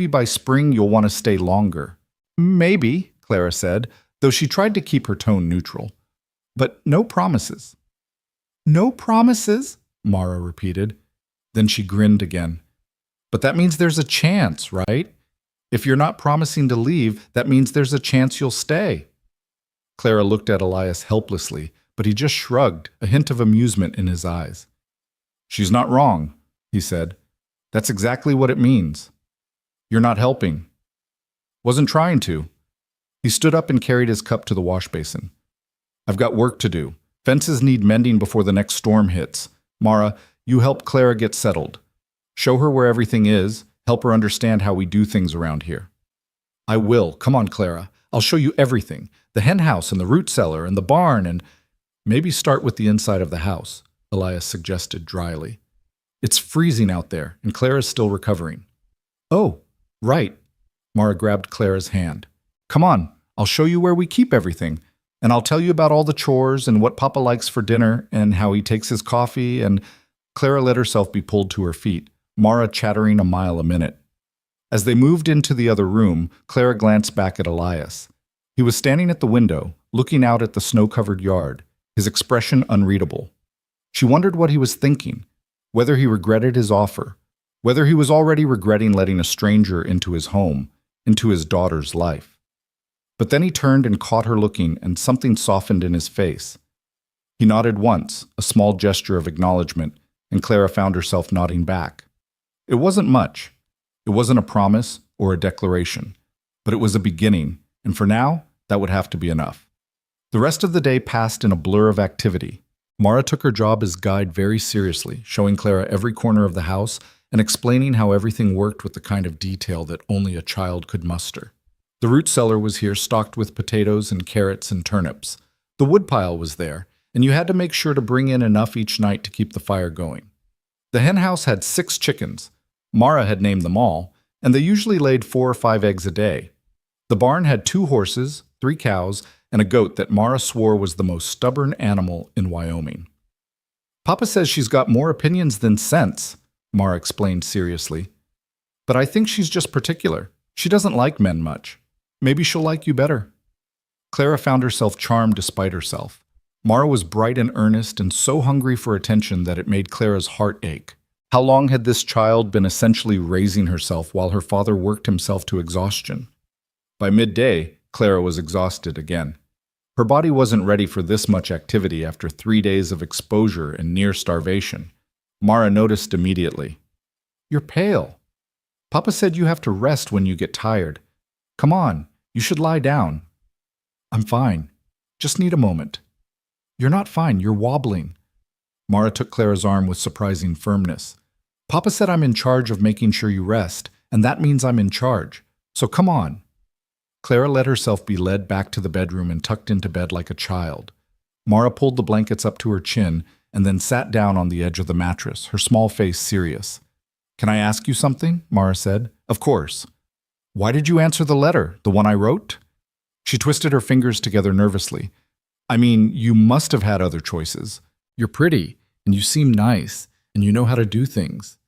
by spring you'll want to stay longer. Maybe, Clara said, though she tried to keep her tone neutral. But no promises. No promises? Mara repeated. Then she grinned again. But that means there's a chance, right? If you're not promising to leave, that means there's a chance you'll stay. Clara looked at Elias helplessly, but he just shrugged, a hint of amusement in his eyes. She's not wrong, he said. That's exactly what it means. You're not helping. Wasn't trying to. He stood up and carried his cup to the wash basin. I've got work to do. Fences need mending before the next storm hits. Mara, you help Clara get settled. Show her where everything is. Help her understand how we do things around here. I will. Come on, Clara. I'll show you everything. The hen house and the root cellar and the barn and… Maybe start with the inside of the house, Elias suggested dryly. It's freezing out there, and Clara's still recovering. Oh, right. Mara grabbed Clara's hand. Come on, I'll show you where we keep everything. And I'll tell you about all the chores and what Papa likes for dinner and how he takes his coffee and… Clara let herself be pulled to her feet, Mara chattering a mile a minute. As they moved into the other room, Clara glanced back at Elias. He was standing at the window, looking out at the snow-covered yard, his expression unreadable. She wondered what he was thinking, whether he regretted his offer, whether he was already regretting letting a stranger into his home, into his daughter's life. But then he turned and caught her looking, and something softened in his face. He nodded once, a small gesture of acknowledgement, and Clara found herself nodding back. It wasn't much. It wasn't a promise or a declaration, but it was a beginning, and for now, that would have to be enough. The rest of the day passed in a blur of activity. Mara took her job as guide very seriously, showing Clara every corner of the house and explaining how everything worked with the kind of detail that only a child could muster. The root cellar was here stocked with potatoes and carrots and turnips. The woodpile was there, and you had to make sure to bring in enough each night to keep the fire going. The hen house had 6 chickens. Mara had named them all, and they usually laid 4 or 5 eggs a day. The barn had 2 horses, 3 cows, and a goat that Mara swore was the most stubborn animal in Wyoming. Papa says she's got more opinions than sense, Mara explained seriously. But I think she's just particular. She doesn't like men much. Maybe she'll like you better. Clara found herself charmed despite herself. Mara was bright and earnest and so hungry for attention that it made Clara's heart ache. How long had this child been essentially raising herself while her father worked himself to exhaustion? By midday, Clara was exhausted again. Her body wasn't ready for this much activity after 3 days of exposure and near starvation. Mara noticed immediately. You're pale. Papa said you have to rest when you get tired. Come on, you should lie down. I'm fine. Just need a moment. You're not fine, you're wobbling. Mara took Clara's arm with surprising firmness. Papa said I'm in charge of making sure you rest, and that means I'm in charge. So come on. Clara let herself be led back to the bedroom and tucked into bed like a child. Mara pulled the blankets up to her chin and then sat down on the edge of the mattress, her small face serious. Can I ask you something? Mara said. Of course. Why did you answer the letter, the one I wrote? She twisted her fingers together nervously. I mean, you must have had other choices. You're pretty, and you seem nice, and you know how to do things.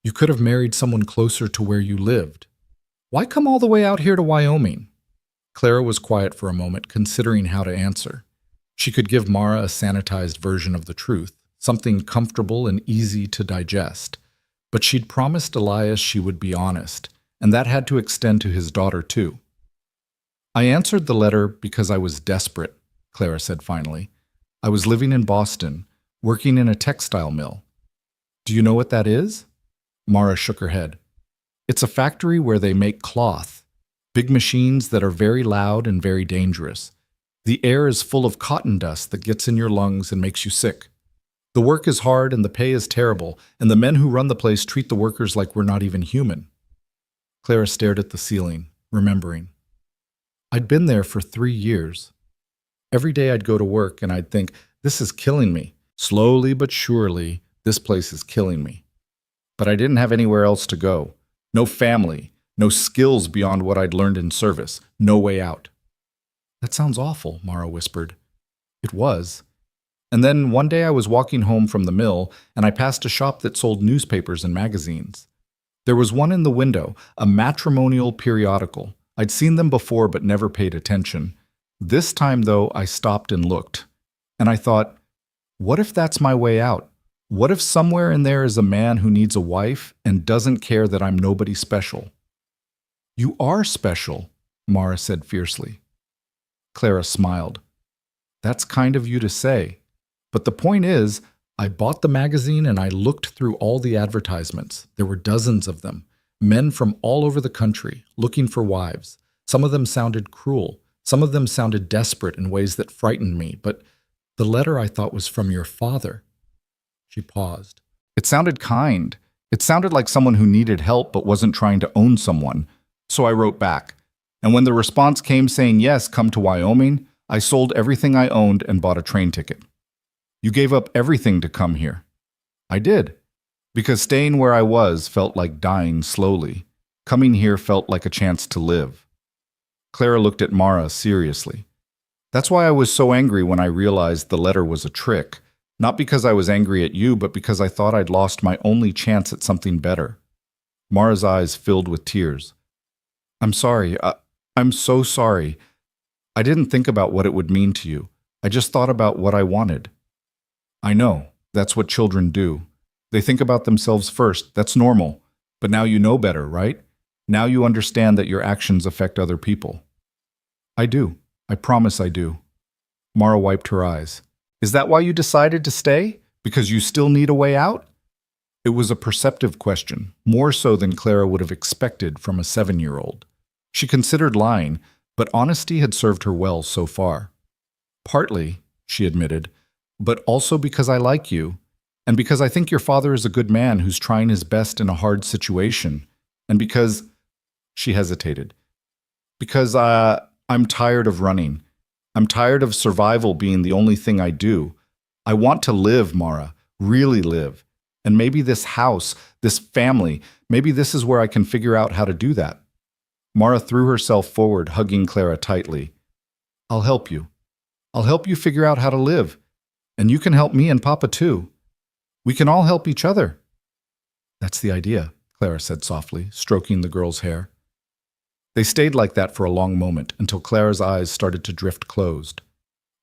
You could have married someone closer to where you lived. Why come all the way out here to Wyoming? Clara was quiet for a moment, considering how to answer. She could give Mara a sanitized version of the truth, something comfortable and easy to digest. But she'd promised Elias she would be honest, and that had to extend to his daughter too. I answered the letter because I was desperate, Clara said finally. I was living in Boston, working in a textile mill. Do you know what that is? Mara shook her head. It's a factory where they make cloth. Big machines that are very loud and very dangerous. The air is full of cotton dust that gets in your lungs and makes you sick. The work is hard and the pay is terrible, and the men who run the place treat the workers like we're not even human. Clara stared at the ceiling, remembering. I'd been there for 3 years. Every day I'd go to work and I'd think, this is killing me. Slowly but surely, this place is killing me. But I didn't have anywhere else to go. No family. No skills beyond what I'd learned in service. No way out. That sounds awful, Mara whispered. It was. And then one day I was walking home from the mill, and I passed a shop that sold newspapers and magazines. There was one in the window, a matrimonial periodical, I'd seen them before but never paid attention. This time, though, I stopped and looked. And I thought, what if that's my way out? What if somewhere in there is a man who needs a wife and doesn't care that I'm nobody special? You are special, Mara said fiercely. Clara smiled. That's kind of you to say. But the point is, I bought the magazine and I looked through all the advertisements. There were dozens of them. Men from all over the country, looking for wives. Some of them sounded cruel. Some of them sounded desperate in ways that frightened me. But the letter I thought was from your father. She paused. It sounded kind. It sounded like someone who needed help but wasn't trying to own someone. So I wrote back. And when the response came saying, yes, come to Wyoming, I sold everything I owned and bought a train ticket. You gave up everything to come here. I did. Because staying where I was felt like dying slowly. Coming here felt like a chance to live. Clara looked at Mara seriously. That's why I was so angry when I realized the letter was a trick. Not because I was angry at you, but because I thought I'd lost my only chance at something better. Mara's eyes filled with tears. I'm sorry. I'm so sorry. I didn't think about what it would mean to you. I just thought about what I wanted. I know. That's what children do. They think about themselves first. That's normal. But now you know better, right? Now you understand that your actions affect other people. I do. I promise I do. Mara wiped her eyes. Is that why you decided to stay? Because you still need a way out? It was a perceptive question, more so than Clara would have expected from a 7-year-old. She considered lying, but honesty had served her well so far. Partly, she admitted, but also because I like you, and because I think your father is a good man who's trying his best in a hard situation, and because... She hesitated. Because I'm tired of running. I'm tired of survival being the only thing I do. I want to live, Mara, really live. And maybe this house, this family, maybe this is where I can figure out how to do that. Mara threw herself forward, hugging Clara tightly. I'll help you. I'll help you figure out how to live. And you can help me and Papa too. We can all help each other. That's the idea, Clara said softly, stroking the girl's hair. They stayed like that for a long moment until Clara's eyes started to drift closed.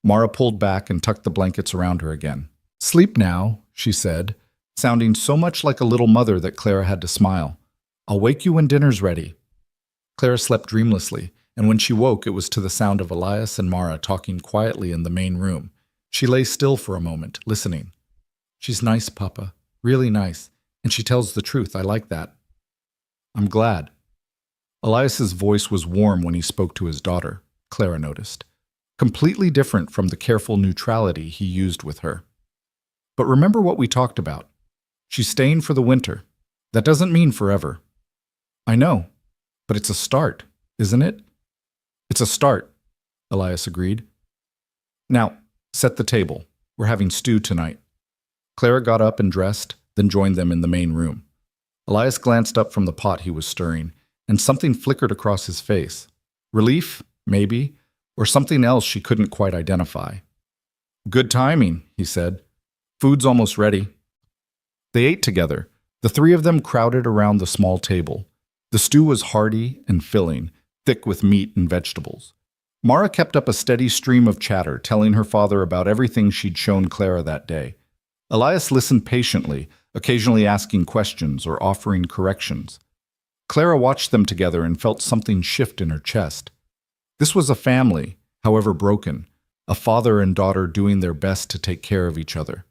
Mara pulled back and tucked the blankets around her again. Sleep now, she said, sounding so much like a little mother that Clara had to smile. I'll wake you when dinner's ready. Clara slept dreamlessly, and when she woke it was to the sound of Elias and Mara talking quietly in the main room. She lay still for a moment, listening. She's nice, Papa, really nice, and she tells the truth. I like that. I'm glad. Elias's voice was warm when he spoke to his daughter, Clara noticed, completely different from the careful neutrality he used with her. But remember what we talked about. She's staying for the winter. That doesn't mean forever. I know, but it's a start, isn't it? It's a start, Elias agreed. Now, set the table. We're having stew tonight. Clara got up and dressed, then joined them in the main room. Elias glanced up from the pot he was stirring, and something flickered across his face. Relief, maybe, or something else she couldn't quite identify. Good timing, he said. Food's almost ready. They ate together, the three of them crowded around the small table. The stew was hearty and filling, thick with meat and vegetables. Mara kept up a steady stream of chatter, telling her father about everything she'd shown Clara that day. Elias listened patiently, occasionally asking questions or offering corrections. Clara watched them together and felt something shift in her chest. This was a family, however broken, a father and daughter doing their best to take care of each other.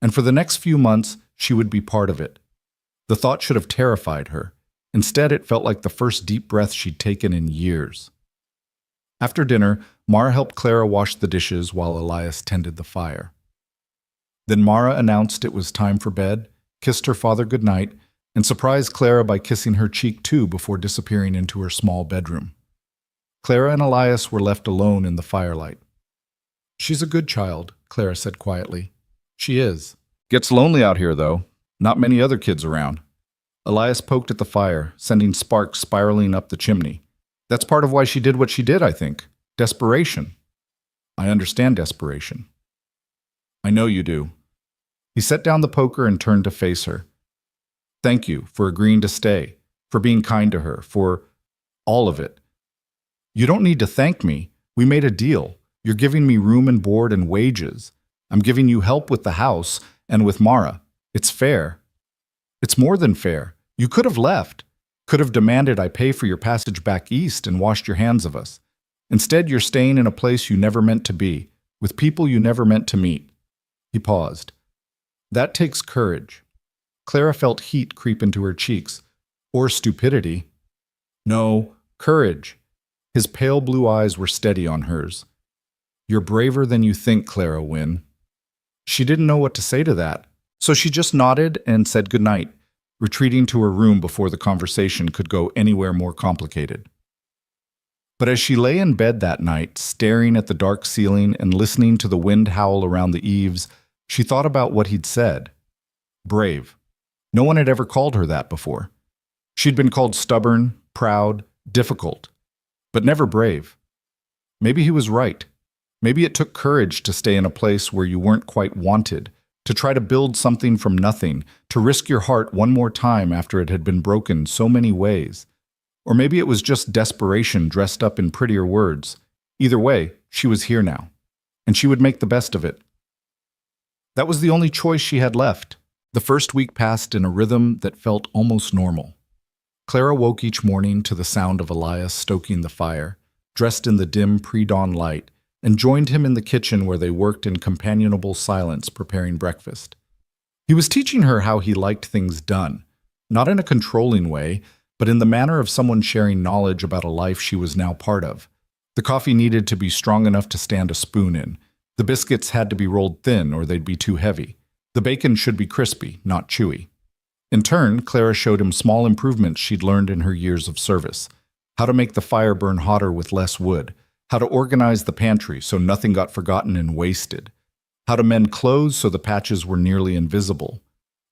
And for the next few months, she would be part of it. The thought should have terrified her. Instead, it felt like the first deep breath she'd taken in years. After dinner, Mara helped Clara wash the dishes while Elias tended the fire. Then Mara announced it was time for bed, kissed her father goodnight, and surprised Clara by kissing her cheek too before disappearing into her small bedroom. Clara and Elias were left alone in the firelight. She's a good child, Clara said quietly. She is. Gets lonely out here, though. Not many other kids around. Elias poked at the fire, sending sparks spiraling up the chimney. That's part of why she did what she did, I think. Desperation. I understand desperation. I know you do. He set down the poker and turned to face her. Thank you for agreeing to stay, for being kind to her, for all of it. You don't need to thank me. We made a deal. You're giving me room and board and wages. I'm giving you help with the house and with Mara. It's fair. It's more than fair. You could have left. Could have demanded I pay for your passage back east and washed your hands of us. Instead, you're staying in a place you never meant to be, with people you never meant to meet. He paused. That takes courage. Clara felt heat creep into her cheeks. Or stupidity. No, courage. His pale blue eyes were steady on hers. You're braver than you think, Clara Wynne. She didn't know what to say to that, so she just nodded and said goodnight, retreating to her room before the conversation could go anywhere more complicated. But as she lay in bed that night, staring at the dark ceiling and listening to the wind howl around the eaves, she thought about what he'd said. Brave. No one had ever called her that before. She'd been called stubborn, proud, difficult, but never brave. Maybe he was right. Maybe it took courage to stay in a place where you weren't quite wanted, to try to build something from nothing, to risk your heart one more time after it had been broken so many ways. Or maybe it was just desperation dressed up in prettier words. Either way, she was here now, and she would make the best of it. That was the only choice she had left. The first week passed in a rhythm that felt almost normal. Clara woke each morning to the sound of Elias stoking the fire, dressed in the dim pre-dawn light, and joined him in the kitchen where they worked in companionable silence preparing breakfast. He was teaching her how he liked things done, not in a controlling way, but in the manner of someone sharing knowledge about a life she was now part of. The coffee needed to be strong enough to stand a spoon in. The biscuits had to be rolled thin or they'd be too heavy. The bacon should be crispy, not chewy. In turn, Clara showed him small improvements she'd learned in her years of service. How to make the fire burn hotter with less wood. How to organize the pantry so nothing got forgotten and wasted. How to mend clothes so the patches were nearly invisible.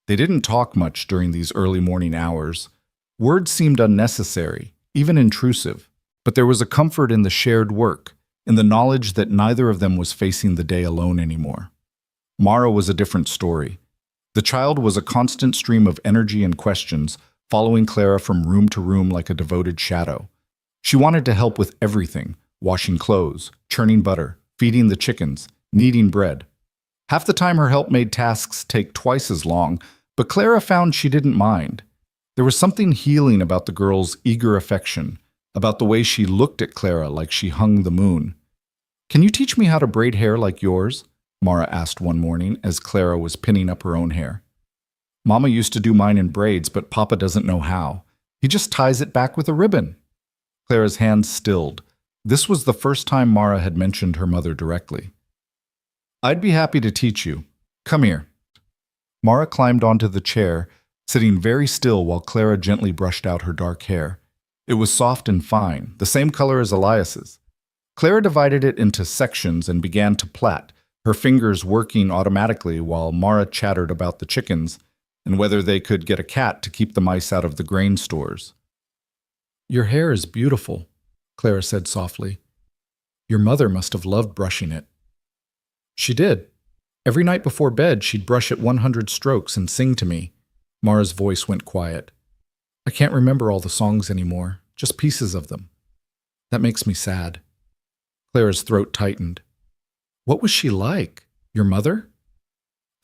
They didn't talk much during these early morning hours. Words seemed unnecessary, even intrusive, but there was a comfort in the shared work, in the knowledge that neither of them was facing the day alone anymore. Mara was a different story. The child was a constant stream of energy and questions, following Clara from room to room like a devoted shadow. She wanted to help with everything, washing clothes, churning butter, feeding the chickens, kneading bread. Half the time her help made tasks take twice as long, but Clara found she didn't mind. There was something healing about the girl's eager affection, about the way she looked at Clara like she hung the moon. "Can you teach me how to braid hair like yours?" Mara asked one morning as Clara was pinning up her own hair. "Mama used to do mine in braids, but Papa doesn't know how. He just ties it back with a ribbon." Clara's hands stilled. This was the first time Mara had mentioned her mother directly. "I'd be happy to teach you. Come here." Mara climbed onto the chair, sitting very still while Clara gently brushed out her dark hair. It was soft and fine, the same color as Elias's. Clara divided it into sections and began to plait, her fingers working automatically while Mara chattered about the chickens and whether they could get a cat to keep the mice out of the grain stores. "Your hair is beautiful," Clara said softly. "Your mother must have loved brushing it." "She did. Every night before bed, she'd brush it 100 strokes and sing to me." Mara's voice went quiet. "I can't remember all the songs anymore, just pieces of them. That makes me sad." Clara's throat tightened. "What was she like? Your mother?"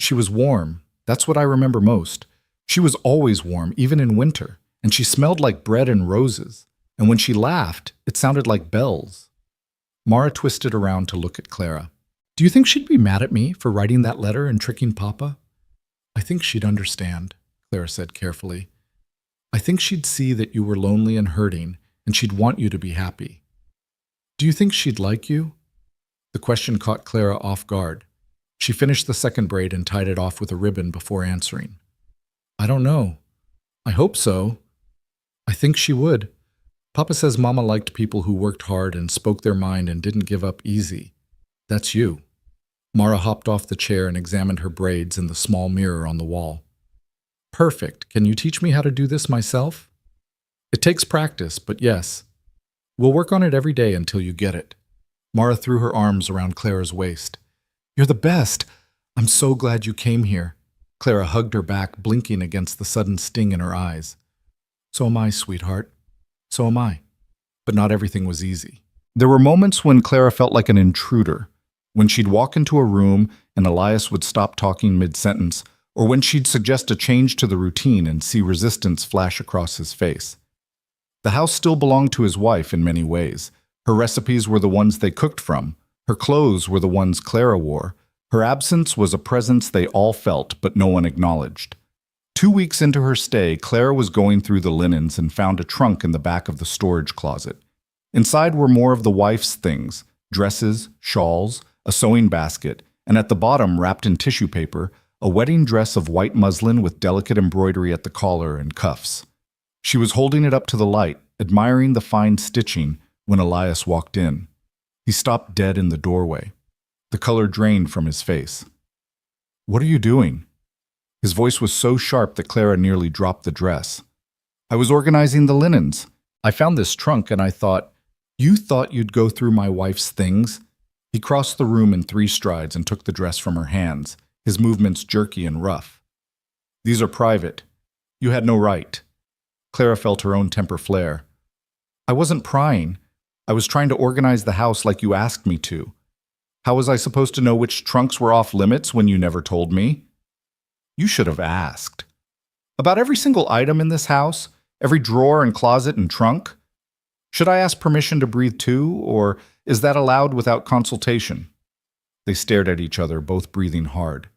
"She was warm. That's what I remember most. She was always warm, even in winter, and she smelled like bread and roses. And when she laughed, it sounded like bells." Mara twisted around to look at Clara. "Do you think she'd be mad at me for writing that letter and tricking Papa?" "I think she'd understand," Clara said carefully. "I think she'd see that you were lonely and hurting, and she'd want you to be happy." "Do you think she'd like you?" The question caught Clara off guard. She finished the second braid and tied it off with a ribbon before answering. "I don't know. I hope so. I think she would. Papa says Mama liked people who worked hard and spoke their mind and didn't give up easy. That's you." Mara hopped off the chair and examined her braids in the small mirror on the wall. "Perfect. Can you teach me how to do this myself?" "It takes practice, but yes. We'll work on it every day until you get it." Mara threw her arms around Clara's waist. "You're the best. I'm so glad you came here." Clara hugged her back, blinking against the sudden sting in her eyes. "So am I, sweetheart. So am I." But not everything was easy. There were moments when Clara felt like an intruder, when she'd walk into a room and Elias would stop talking mid-sentence, or when she'd suggest a change to the routine and see resistance flash across his face. The house still belonged to his wife in many ways. Her recipes were the ones they cooked from. Her clothes were the ones Clara wore. Her absence was a presence they all felt, but no one acknowledged. 2 weeks into her stay, Clara was going through the linens and found a trunk in the back of the storage closet. Inside were more of the wife's things, dresses, shawls, a sewing basket, and at the bottom, wrapped in tissue paper, a wedding dress of white muslin with delicate embroidery at the collar and cuffs. She was holding it up to the light, admiring the fine stitching, when Elias walked in. He stopped dead in the doorway. The color drained from his face. "What are you doing?" His voice was so sharp that Clara nearly dropped the dress. "I was organizing the linens. I found this trunk and I thought, you thought you'd go through my wife's things?" He crossed the room in 3 strides and took the dress from her hands, his movements jerky and rough. "These are private. You had no right." Clara felt her own temper flare. "I wasn't prying. I was trying to organize the house like you asked me to. How was I supposed to know which trunks were off limits when you never told me?" "You should have asked. About every single item in this house, every drawer and closet and trunk? Should I ask permission to breathe too, or is that allowed without consultation?" They stared at each other, both breathing hard.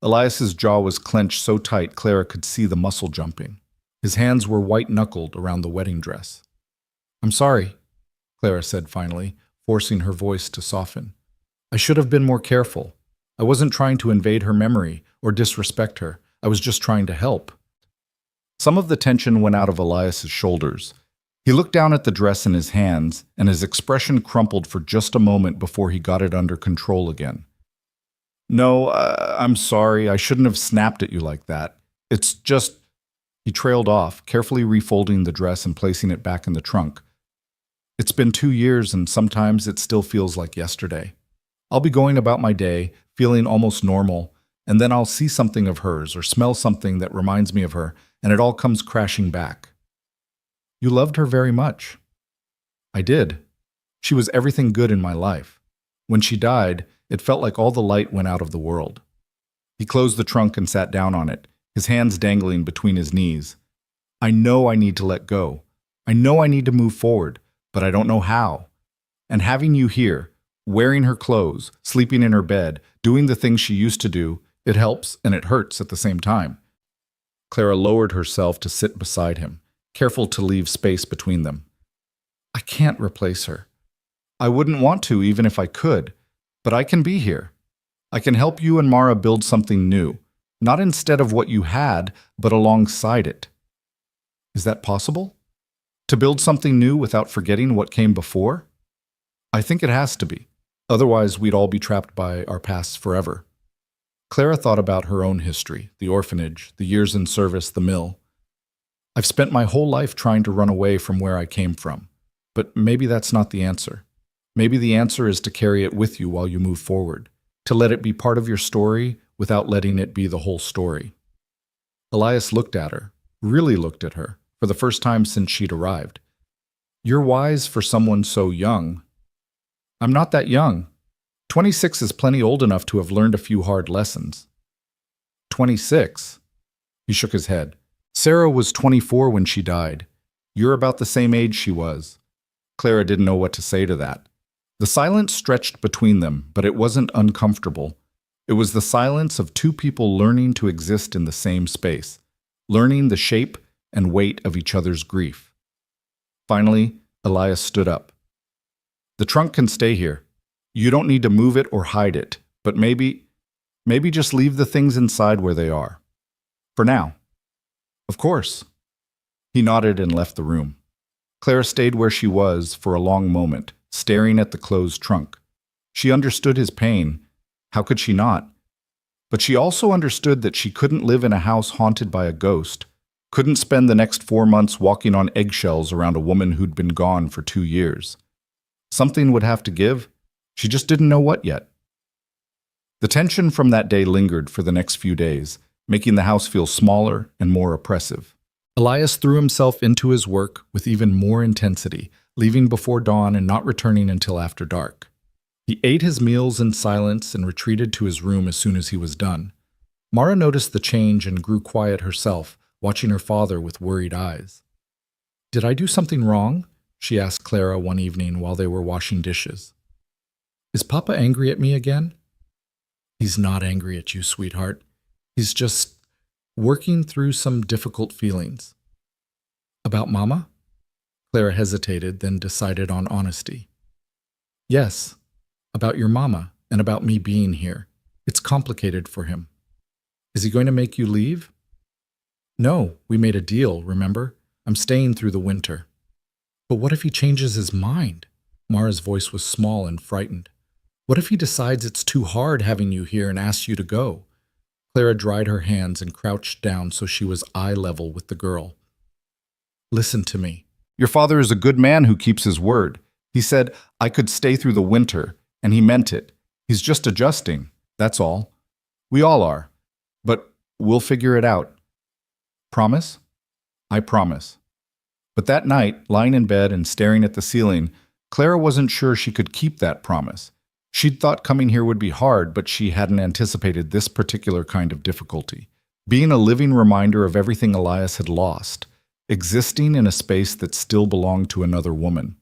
Elias's jaw was clenched so tight Clara could see the muscle jumping. His hands were white-knuckled around the wedding dress. "I'm sorry," Clara said finally, forcing her voice to soften. "I should have been more careful. I wasn't trying to invade her memory or disrespect her. I was just trying to help." Some of the tension went out of Elias's shoulders. He looked down at the dress in his hands, and his expression crumpled for just a moment before he got it under control again. "No, I'm sorry. I shouldn't have snapped at you like that. It's just—" He trailed off, carefully refolding the dress and placing it back in the trunk. "It's been 2 years, and sometimes it still feels like yesterday. I'll be going about my day, feeling almost normal, and then I'll see something of hers or smell something that reminds me of her, and it all comes crashing back." "You loved her very much." "I did. She was everything good in my life. When she died, it felt like all the light went out of the world." He closed the trunk and sat down on it, his hands dangling between his knees. "I know I need to let go. I know I need to move forward, but I don't know how. And having you here, wearing her clothes, sleeping in her bed, doing the things she used to do, it helps and it hurts at the same time." Clara lowered herself to sit beside him, careful to leave space between them. "I can't replace her. I wouldn't want to even if I could, but I can be here. I can help you and Mara build something new, not instead of what you had, but alongside it." "Is that possible? To build something new without forgetting what came before?" "I think it has to be. Otherwise, we'd all be trapped by our pasts forever." Clara thought about her own history, the orphanage, the years in service, the mill. "I've spent my whole life trying to run away from where I came from. But maybe that's not the answer. Maybe the answer is to carry it with you while you move forward, to let it be part of your story without letting it be the whole story." Elias looked at her, really looked at her, for the first time since she'd arrived. "You're wise for someone so young." "I'm not that young. 26 is plenty old enough to have learned a few hard lessons." 26? He shook his head. "Sarah was 24 when she died. You're about the same age she was." Clara didn't know what to say to that. The silence stretched between them, but it wasn't uncomfortable. It was the silence of 2 people learning to exist in the same space, learning the shape and weight of each other's grief. Finally, Elias stood up. "The trunk can stay here. You don't need to move it or hide it, but maybe just leave the things inside where they are. For now." "Of course." He nodded and left the room. Clara stayed where she was for a long moment, staring at the closed trunk. She understood his pain. How could she not? But she also understood that she couldn't live in a house haunted by a ghost, couldn't spend the next 4 months walking on eggshells around a woman who'd been gone for 2 years. Something would have to give. She just didn't know what yet. The tension from that day lingered for the next few days, making the house feel smaller and more oppressive. Elias threw himself into his work with even more intensity, leaving before dawn and not returning until after dark. He ate his meals in silence and retreated to his room as soon as he was done. Mara noticed the change and grew quiet herself, watching her father with worried eyes. "Did I do something wrong?" she asked Clara one evening while they were washing dishes. "Is Papa angry at me again?" "He's not angry at you, sweetheart. He's just working through some difficult feelings." "About Mama?" Clara hesitated, then decided on honesty. "Yes, about your Mama and about me being here. It's complicated for him." "Is he going to make you leave?" "No, we made a deal, remember? I'm staying through the winter." "But what if he changes his mind?" Mara's voice was small and frightened. "What if he decides it's too hard having you here and asks you to go?" Clara dried her hands and crouched down so she was eye level with the girl. "Listen to me. Your father is a good man who keeps his word. He said I could stay through the winter, and he meant it. He's just adjusting, that's all. We all are. But we'll figure it out. Promise?" "I promise." But that night, lying in bed and staring at the ceiling, Clara wasn't sure she could keep that promise. She'd thought coming here would be hard, but she hadn't anticipated this particular kind of difficulty. Being a living reminder of everything Elias had lost, existing in a space that still belonged to another woman.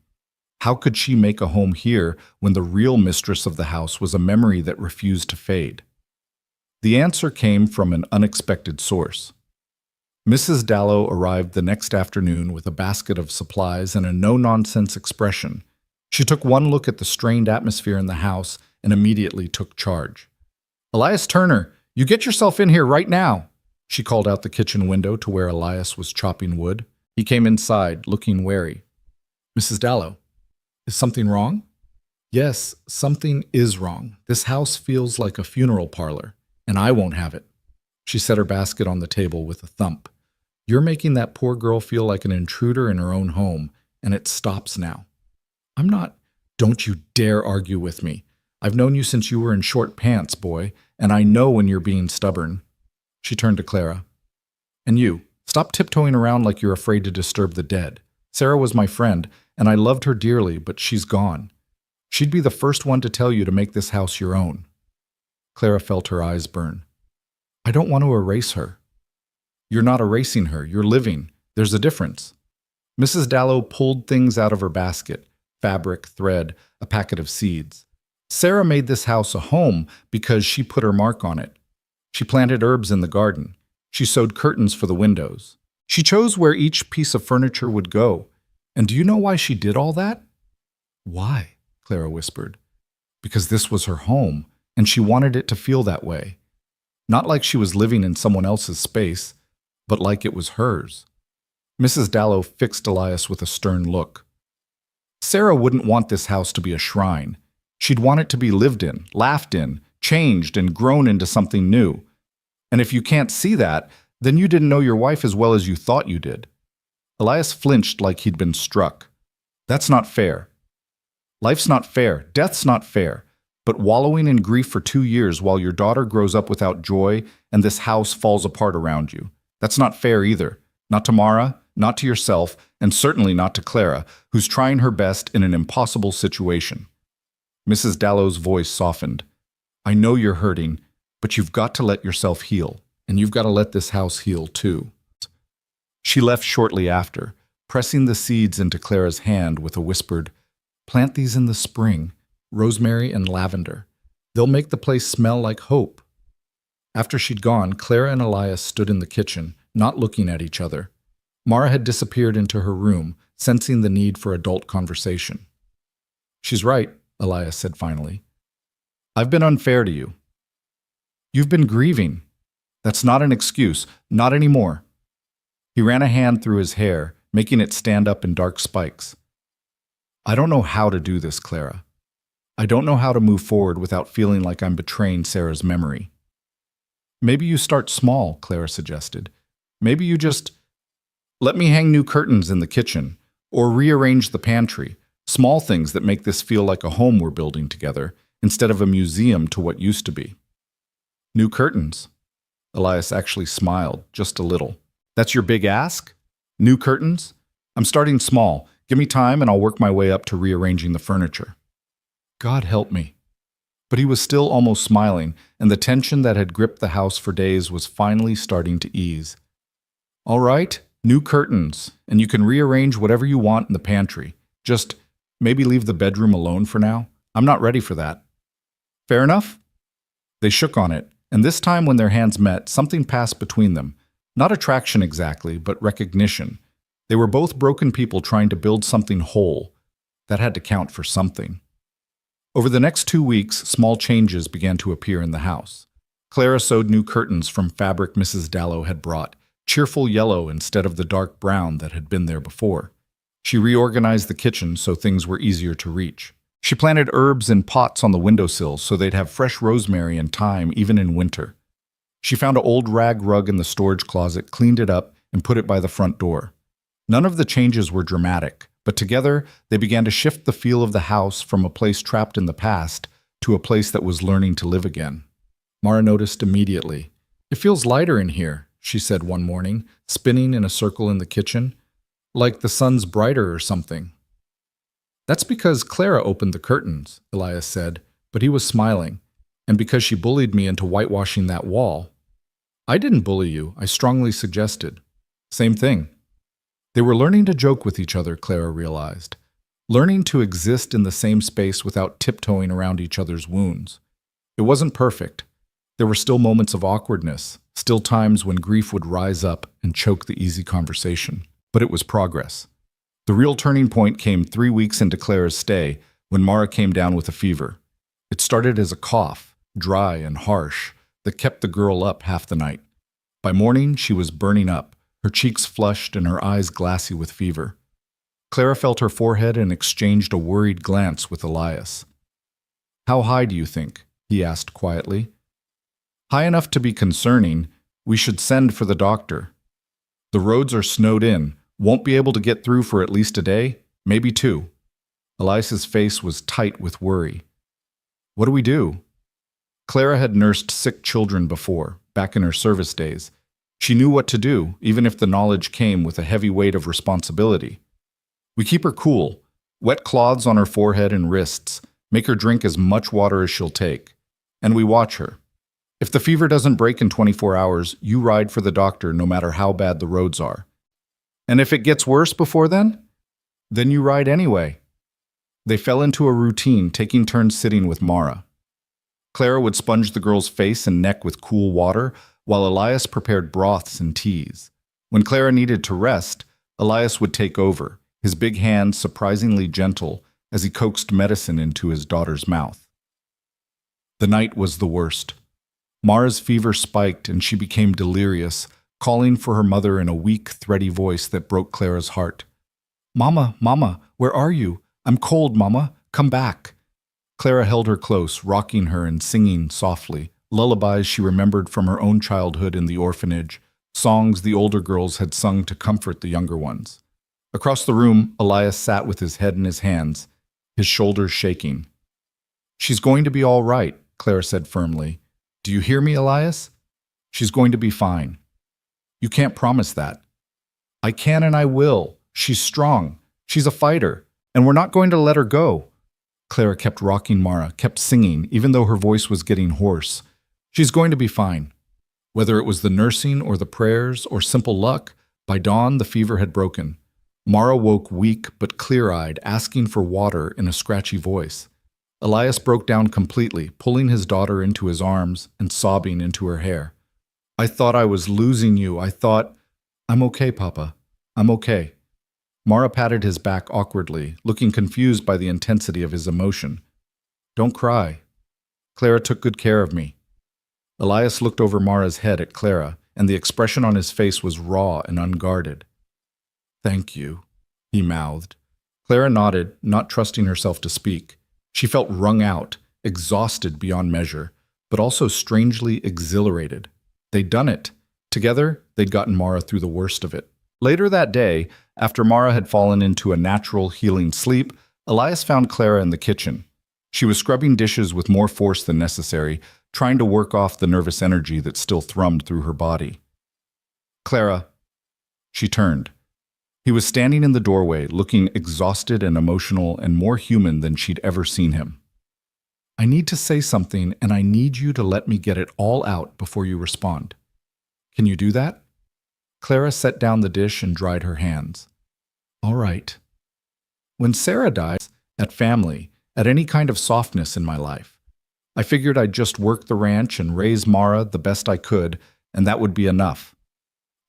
How could she make a home here when the real mistress of the house was a memory that refused to fade? The answer came from an unexpected source. Mrs. Dallow arrived the next afternoon with a basket of supplies and a no-nonsense expression. She took one look at the strained atmosphere in the house and immediately took charge. "Elias Turner, you get yourself in here right now," she called out the kitchen window to where Elias was chopping wood. He came inside, looking wary. "Mrs. Dallow, is something wrong?" "Yes, something is wrong. This house feels like a funeral parlor, and I won't have it." She set her basket on the table with a thump. "You're making that poor girl feel like an intruder in her own home, and it stops now." "I'm not—" "Don't you dare argue with me. I've known you since you were in short pants, boy, and I know when you're being stubborn." She turned to Clara. "And you, stop tiptoeing around like you're afraid to disturb the dead. Sarah was my friend, and I loved her dearly, but she's gone. She'd be the first one to tell you to make this house your own." Clara felt her eyes burn. "I don't want to erase her." "You're not erasing her, you're living. There's a difference." Mrs. Dallow pulled things out of her basket: fabric, thread, a packet of seeds. "Sarah made this house a home because she put her mark on it. She planted herbs in the garden. She sewed curtains for the windows. She chose where each piece of furniture would go. And do you know why she did all that?" "Why?" Clara whispered. "Because this was her home, and she wanted it to feel that way. Not like she was living in someone else's space, but like it was hers." Mrs. Dallow fixed Elias with a stern look. "Sarah wouldn't want this house to be a shrine. She'd want it to be lived in, laughed in, changed, and grown into something new. And if you can't see that, then you didn't know your wife as well as you thought you did." Elias flinched like he'd been struck. "That's not fair. Life's not fair. Death's not fair. But wallowing in grief for 2 years while your daughter grows up without joy and this house falls apart around you. That's not fair either. Not to Mara, not to yourself, and certainly not to Clara, who's trying her best in an impossible situation." Mrs. Dallow's voice softened. "I know you're hurting, but you've got to let yourself heal, and you've got to let this house heal too." She left shortly after, pressing the seeds into Clara's hand with a whispered, "Plant these in the spring, rosemary and lavender. They'll make the place smell like hope." After she'd gone, Clara and Elias stood in the kitchen, not looking at each other. Mara had disappeared into her room, sensing the need for adult conversation. "She's right," Elias said finally. "I've been unfair to you. You've been grieving. That's not an excuse, not anymore." He ran a hand through his hair, making it stand up in dark spikes. "I don't know how to do this, Clara. I don't know how to move forward without feeling like I'm betraying Sarah's memory." "Maybe you start small," Clara suggested. "Maybe you just let me hang new curtains in the kitchen, or rearrange the pantry, small things that make this feel like a home we're building together, instead of a museum to what used to be." "New curtains?" Elias actually smiled, just a little. "That's your big ask?" New curtains? I'm starting small. Give me time and I'll work my way up to rearranging the furniture. God help me. But he was still almost smiling, and the tension that had gripped the house for days was finally starting to ease. All right, new curtains, and you can rearrange whatever you want in the pantry. Just maybe leave the bedroom alone for now. I'm not ready for that. Fair enough? They shook on it, and this time when their hands met, something passed between them. Not attraction exactly, but recognition. They were both broken people trying to build something whole. That had to count for something. Over the next 2 weeks, small changes began to appear in the house. Clara sewed new curtains from fabric Mrs. Dallow had brought, cheerful yellow instead of the dark brown that had been there before. She reorganized the kitchen so things were easier to reach. She planted herbs in pots on the windowsill so they'd have fresh rosemary and thyme even in winter. She found an old rag rug in the storage closet, cleaned it up, and put it by the front door. None of the changes were dramatic, but together they began to shift the feel of the house from a place trapped in the past to a place that was learning to live again. Mara noticed immediately. It feels lighter in here, she said one morning, spinning in a circle in the kitchen, like the sun's brighter or something. That's because Clara opened the curtains, Elias said, but he was smiling, and because she bullied me into whitewashing that wall. I didn't bully you, I strongly suggested. Same thing. They were learning to joke with each other, Clara realized. Learning to exist in the same space without tiptoeing around each other's wounds. It wasn't perfect. There were still moments of awkwardness, still times when grief would rise up and choke the easy conversation. But it was progress. The real turning point came 3 weeks into Clara's stay, when Mara came down with a fever. It started as a cough, dry and harsh, that kept the girl up half the night. By morning, she was burning up, her cheeks flushed and her eyes glassy with fever. Clara felt her forehead and exchanged a worried glance with Elias. "How high do you think?" he asked quietly. "High enough to be concerning. We should send for the doctor. The roads are snowed in. Won't be able to get through for at least a day, maybe 2. Elias's face was tight with worry. "What do we do?" Clara had nursed sick children before, back in her service days. She knew what to do, even if the knowledge came with a heavy weight of responsibility. "We keep her cool, wet cloths on her forehead and wrists, make her drink as much water as she'll take. And we watch her. If the fever doesn't break in 24 hours, you ride for the doctor no matter how bad the roads are. And if it gets worse before then you ride anyway." They fell into a routine, taking turns sitting with Mara. Clara would sponge the girl's face and neck with cool water, while Elias prepared broths and teas. When Clara needed to rest, Elias would take over, his big hands surprisingly gentle as he coaxed medicine into his daughter's mouth. The night was the worst. Mara's fever spiked and she became delirious, calling for her mother in a weak, thready voice that broke Clara's heart. "Mama, Mama, where are you? I'm cold, Mama. Come back." Clara held her close, rocking her and singing softly, lullabies she remembered from her own childhood in the orphanage, songs the older girls had sung to comfort the younger ones. Across the room, Elias sat with his head in his hands, his shoulders shaking. "She's going to be all right," Clara said firmly. "Do you hear me, Elias? She's going to be fine." "You can't promise that." "I can and I will. She's strong. She's a fighter. And we're not going to let her go." Clara kept rocking Mara, kept singing, even though her voice was getting hoarse. "She's going to be fine." Whether it was the nursing or the prayers or simple luck, by dawn the fever had broken. Mara woke weak but clear-eyed, asking for water in a scratchy voice. Elias broke down completely, pulling his daughter into his arms and sobbing into her hair. "I thought I was losing you. I thought—" "I'm okay, Papa. I'm okay." Mara patted his back awkwardly, looking confused by the intensity of his emotion. "Don't cry. Clara took good care of me." Elias looked over Mara's head at Clara, and the expression on his face was raw and unguarded. "Thank you," he mouthed. Clara nodded, not trusting herself to speak. She felt wrung out, exhausted beyond measure, but also strangely exhilarated. They'd done it. Together, they'd gotten Mara through the worst of it. Later that day, after Mara had fallen into a natural, healing sleep, Elias found Clara in the kitchen. She was scrubbing dishes with more force than necessary, trying to work off the nervous energy that still thrummed through her body. "Clara." She turned. He was standing in the doorway, looking exhausted and emotional and more human than she'd ever seen him. I need to say something, and I need you to let me get it all out before you respond. Can you do that? Clara set down the dish and dried her hands. All right. When Sarah dies, at family, at any kind of softness in my life, I figured I'd just work the ranch and raise Mara the best I could, and that would be enough.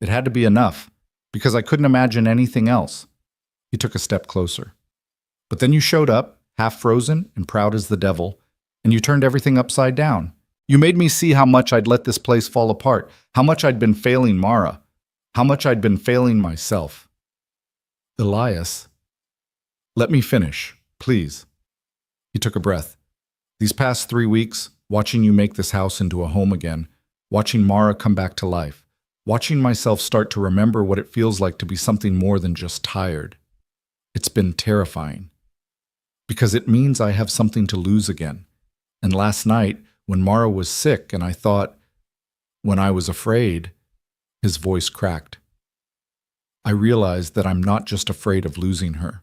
It had to be enough, because I couldn't imagine anything else. He took a step closer. But then you showed up, half frozen and proud as the devil, and you turned everything upside down. You made me see how much I'd let this place fall apart, how much I'd been failing Mara, how much I'd been failing myself. Elias, let me finish, please. He took a breath. These past 3 weeks, watching you make this house into a home again, watching Mara come back to life, watching myself start to remember what it feels like to be something more than just tired. It's been terrifying. Because it means I have something to lose again. And last night, when Mara was sick and I thought, when I was afraid, his voice cracked. I realized that I'm not just afraid of losing her.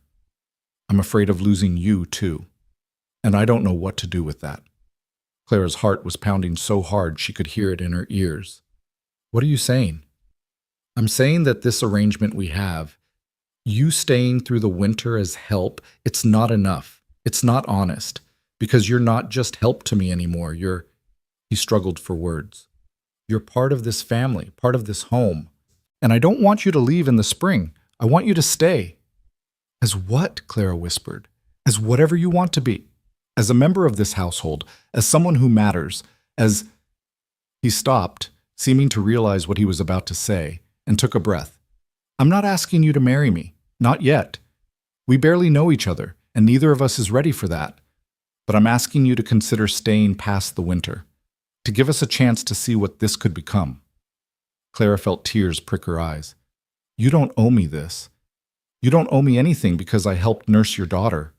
I'm afraid of losing you, too. And I don't know what to do with that. Clara's heart was pounding so hard she could hear it in her ears. What are you saying? I'm saying that this arrangement we have, you staying through the winter as help, it's not enough. It's not honest. Because you're not just help to me anymore. He struggled for words. You're part of this family, part of this home. And I don't want you to leave in the spring. I want you to stay. As what? Clara whispered. As whatever you want to be. As a member of this household, as someone who matters, as... He stopped, seeming to realize what he was about to say, and took a breath. I'm not asking you to marry me. Not yet. We barely know each other, and neither of us is ready for that. But I'm asking you to consider staying past the winter, to give us a chance to see what this could become. Clara felt tears prick her eyes. You don't owe me this. You don't owe me anything because I helped nurse your daughter.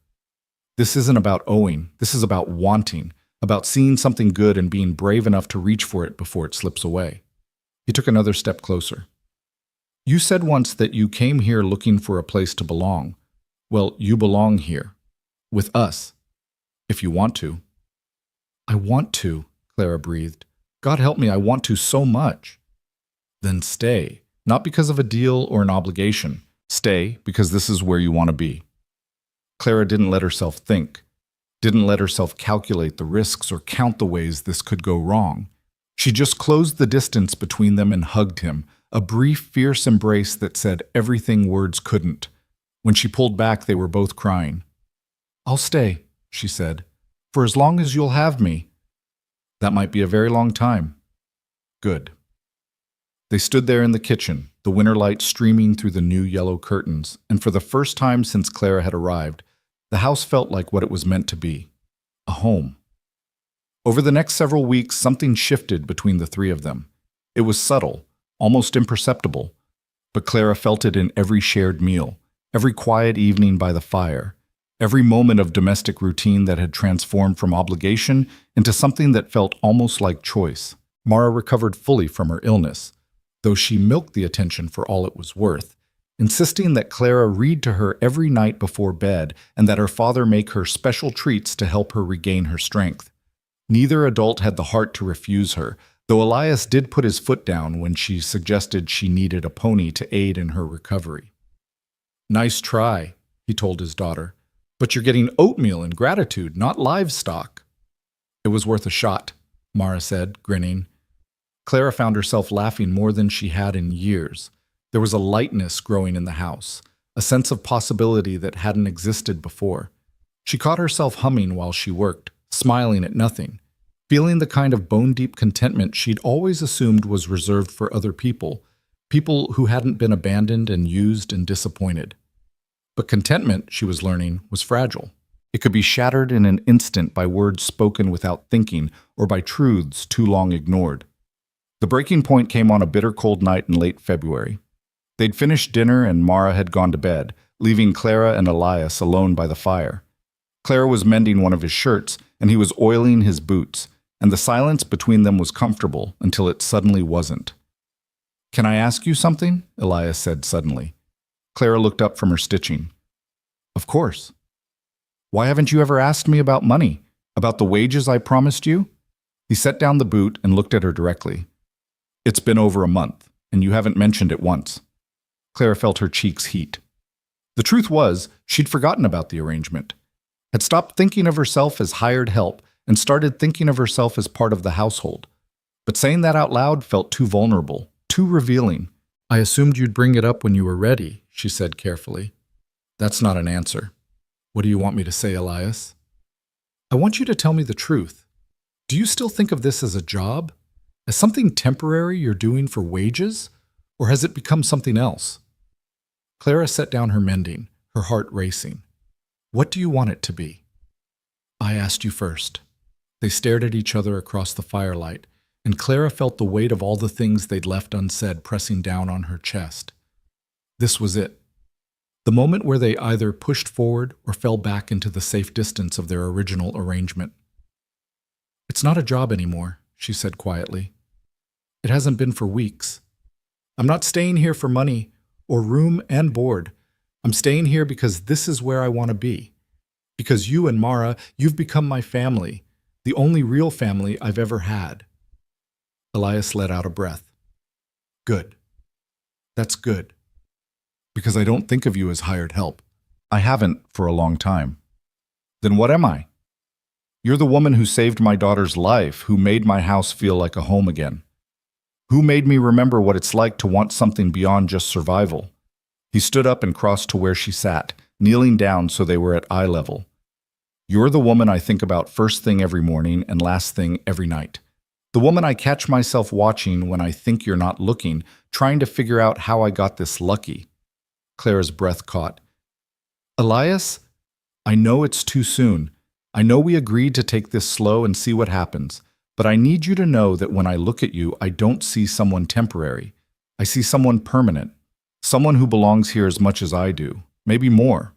This isn't about owing. This is about wanting, about seeing something good and being brave enough to reach for it before it slips away. He took another step closer. You said once that you came here looking for a place to belong. Well, you belong here. With us. If you want to. I want to, Clara breathed. God help me, I want to so much. Then stay, not because of a deal or an obligation. Stay because this is where you want to be. Clara didn't let herself think, didn't let herself calculate the risks or count the ways this could go wrong. She just closed the distance between them and hugged him, a brief, fierce embrace that said everything words couldn't. When she pulled back, they were both crying. I'll stay, she said, for as long as you'll have me. That might be a very long time. Good. They stood there in the kitchen, the winter light streaming through the new yellow curtains, and for the first time since Clara had arrived, the house felt like what it was meant to be, a home. Over the next several weeks, something shifted between the three of them. It was subtle, almost imperceptible, but Clara felt it in every shared meal, every quiet evening by the fire, every moment of domestic routine that had transformed from obligation into something that felt almost like choice. Mara recovered fully from her illness, though she milked the attention for all it was worth, insisting that Clara read to her every night before bed and that her father make her special treats to help her regain her strength. Neither adult had the heart to refuse her, though Elias did put his foot down when she suggested she needed a pony to aid in her recovery. Nice try, he told his daughter, but you're getting oatmeal in gratitude, not livestock. It was worth a shot, Mara said, grinning. Clara found herself laughing more than she had in years. There was a lightness growing in the house, a sense of possibility that hadn't existed before. She caught herself humming while she worked, smiling at nothing, feeling the kind of bone-deep contentment she'd always assumed was reserved for other people, people who hadn't been abandoned and used and disappointed. But contentment, she was learning, was fragile. It could be shattered in an instant by words spoken without thinking or by truths too long ignored. The breaking point came on a bitter cold night in late February. They'd finished dinner and Mara had gone to bed, leaving Clara and Elias alone by the fire. Clara was mending one of his shirts, and he was oiling his boots, and the silence between them was comfortable until it suddenly wasn't. Can I ask you something? Elias said suddenly. Clara looked up from her stitching. Of course. Why haven't you ever asked me about money? About the wages I promised you? He set down the boot and looked at her directly. It's been over a month, and you haven't mentioned it once. Clara felt her cheeks heat. The truth was, she'd forgotten about the arrangement, had stopped thinking of herself as hired help and started thinking of herself as part of the household. But saying that out loud felt too vulnerable, too revealing. I assumed you'd bring it up when you were ready, she said carefully. That's not an answer. What do you want me to say, Elias? I want you to tell me the truth. Do you still think of this as a job? As something temporary you're doing for wages? Or has it become something else? Clara set down her mending, her heart racing. What do you want it to be? I asked you first. They stared at each other across the firelight, and Clara felt the weight of all the things they'd left unsaid pressing down on her chest. This was it. The moment where they either pushed forward or fell back into the safe distance of their original arrangement. It's not a job anymore, she said quietly. It hasn't been for weeks. I'm not staying here for money or room and board. I'm staying here because this is where I want to be. Because you and Mara, you've become my family, the only real family I've ever had. Elias let out a breath. Good. That's good. Because I don't think of you as hired help. I haven't for a long time. Then what am I? You're the woman who saved my daughter's life, who made my house feel like a home again. Who made me remember what it's like to want something beyond just survival. He stood up and crossed to where she sat, kneeling down so they were at eye level. You're the woman I think about first thing every morning and last thing every night. The woman I catch myself watching when I think you're not looking, trying to figure out how I got this lucky. Clara's breath caught. Elias, I know it's too soon. I know we agreed to take this slow and see what happens, but I need you to know that when I look at you, I don't see someone temporary. I see someone permanent, someone who belongs here as much as I do, maybe more.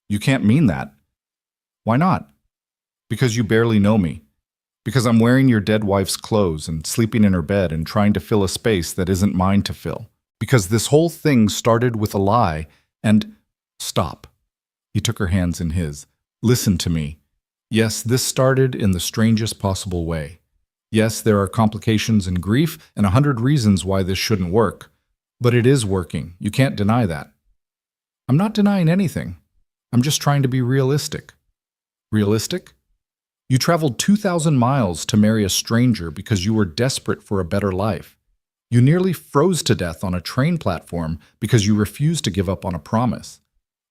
You can't mean that. Why not? Because you barely know me. Because I'm wearing your dead wife's clothes and sleeping in her bed and trying to fill a space that isn't mine to fill. Because this whole thing started with a lie and… Stop. He took her hands in his. Listen to me. Yes, this started in the strangest possible way. Yes, there are complications and grief and 100 reasons why this shouldn't work. But it is working. You can't deny that. I'm not denying anything. I'm just trying to be realistic. Realistic? You traveled 2,000 miles to marry a stranger because you were desperate for a better life. You nearly froze to death on a train platform because you refused to give up on a promise.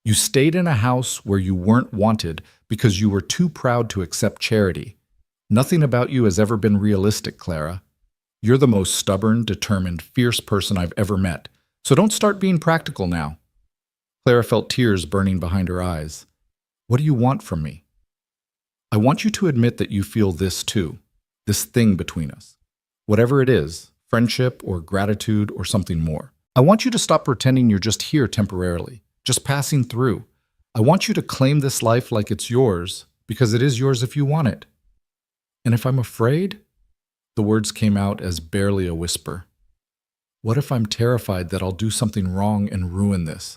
You stayed in a house where you weren't wanted because you were too proud to accept charity. Nothing about you has ever been realistic, Clara. You're the most stubborn, determined, fierce person I've ever met, so don't start being practical now. Clara felt tears burning behind her eyes. What do you want from me? I want you to admit that you feel this too, this thing between us. Whatever it is, friendship or gratitude or something more. I want you to stop pretending you're just here temporarily, just passing through. I want you to claim this life like it's yours, because it is yours if you want it. And if I'm afraid? The words came out as barely a whisper. What if I'm terrified that I'll do something wrong and ruin this?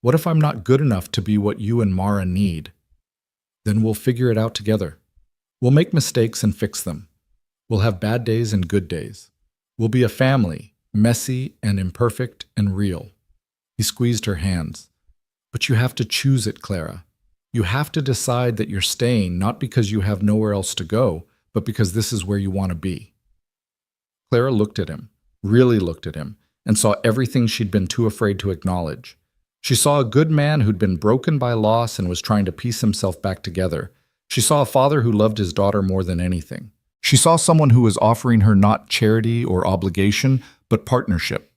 What if I'm not good enough to be what you and Mara need? Then we'll figure it out together. We'll make mistakes and fix them. We'll have bad days and good days. We'll be a family, messy and imperfect and real. He squeezed her hands. But you have to choose it, Clara. You have to decide that you're staying not because you have nowhere else to go, but because this is where you want to be. Clara looked at him, really looked at him, and saw everything she'd been too afraid to acknowledge. She saw a good man who'd been broken by loss and was trying to piece himself back together. She saw a father who loved his daughter more than anything. She saw someone who was offering her not charity or obligation, but partnership,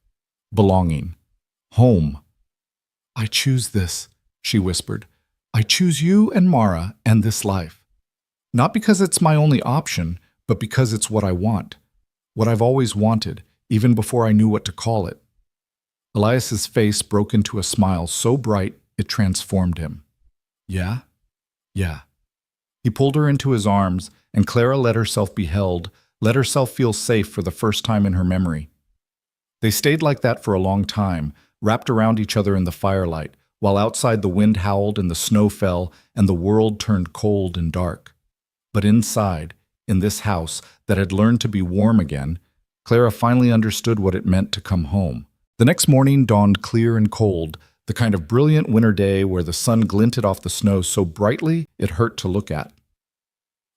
belonging, home. I choose this, she whispered. I choose you and Mara and this life. Not because it's my only option, but because it's what I want. What I've always wanted, even before I knew what to call it. Elias's face broke into a smile so bright it transformed him. Yeah? Yeah. He pulled her into his arms, and Clara let herself be held, let herself feel safe for the first time in her memory. They stayed like that for a long time, wrapped around each other in the firelight, while outside the wind howled and the snow fell and the world turned cold and dark. But inside, in this house that had learned to be warm again, Clara finally understood what it meant to come home. The next morning dawned clear and cold, the kind of brilliant winter day where the sun glinted off the snow so brightly it hurt to look at.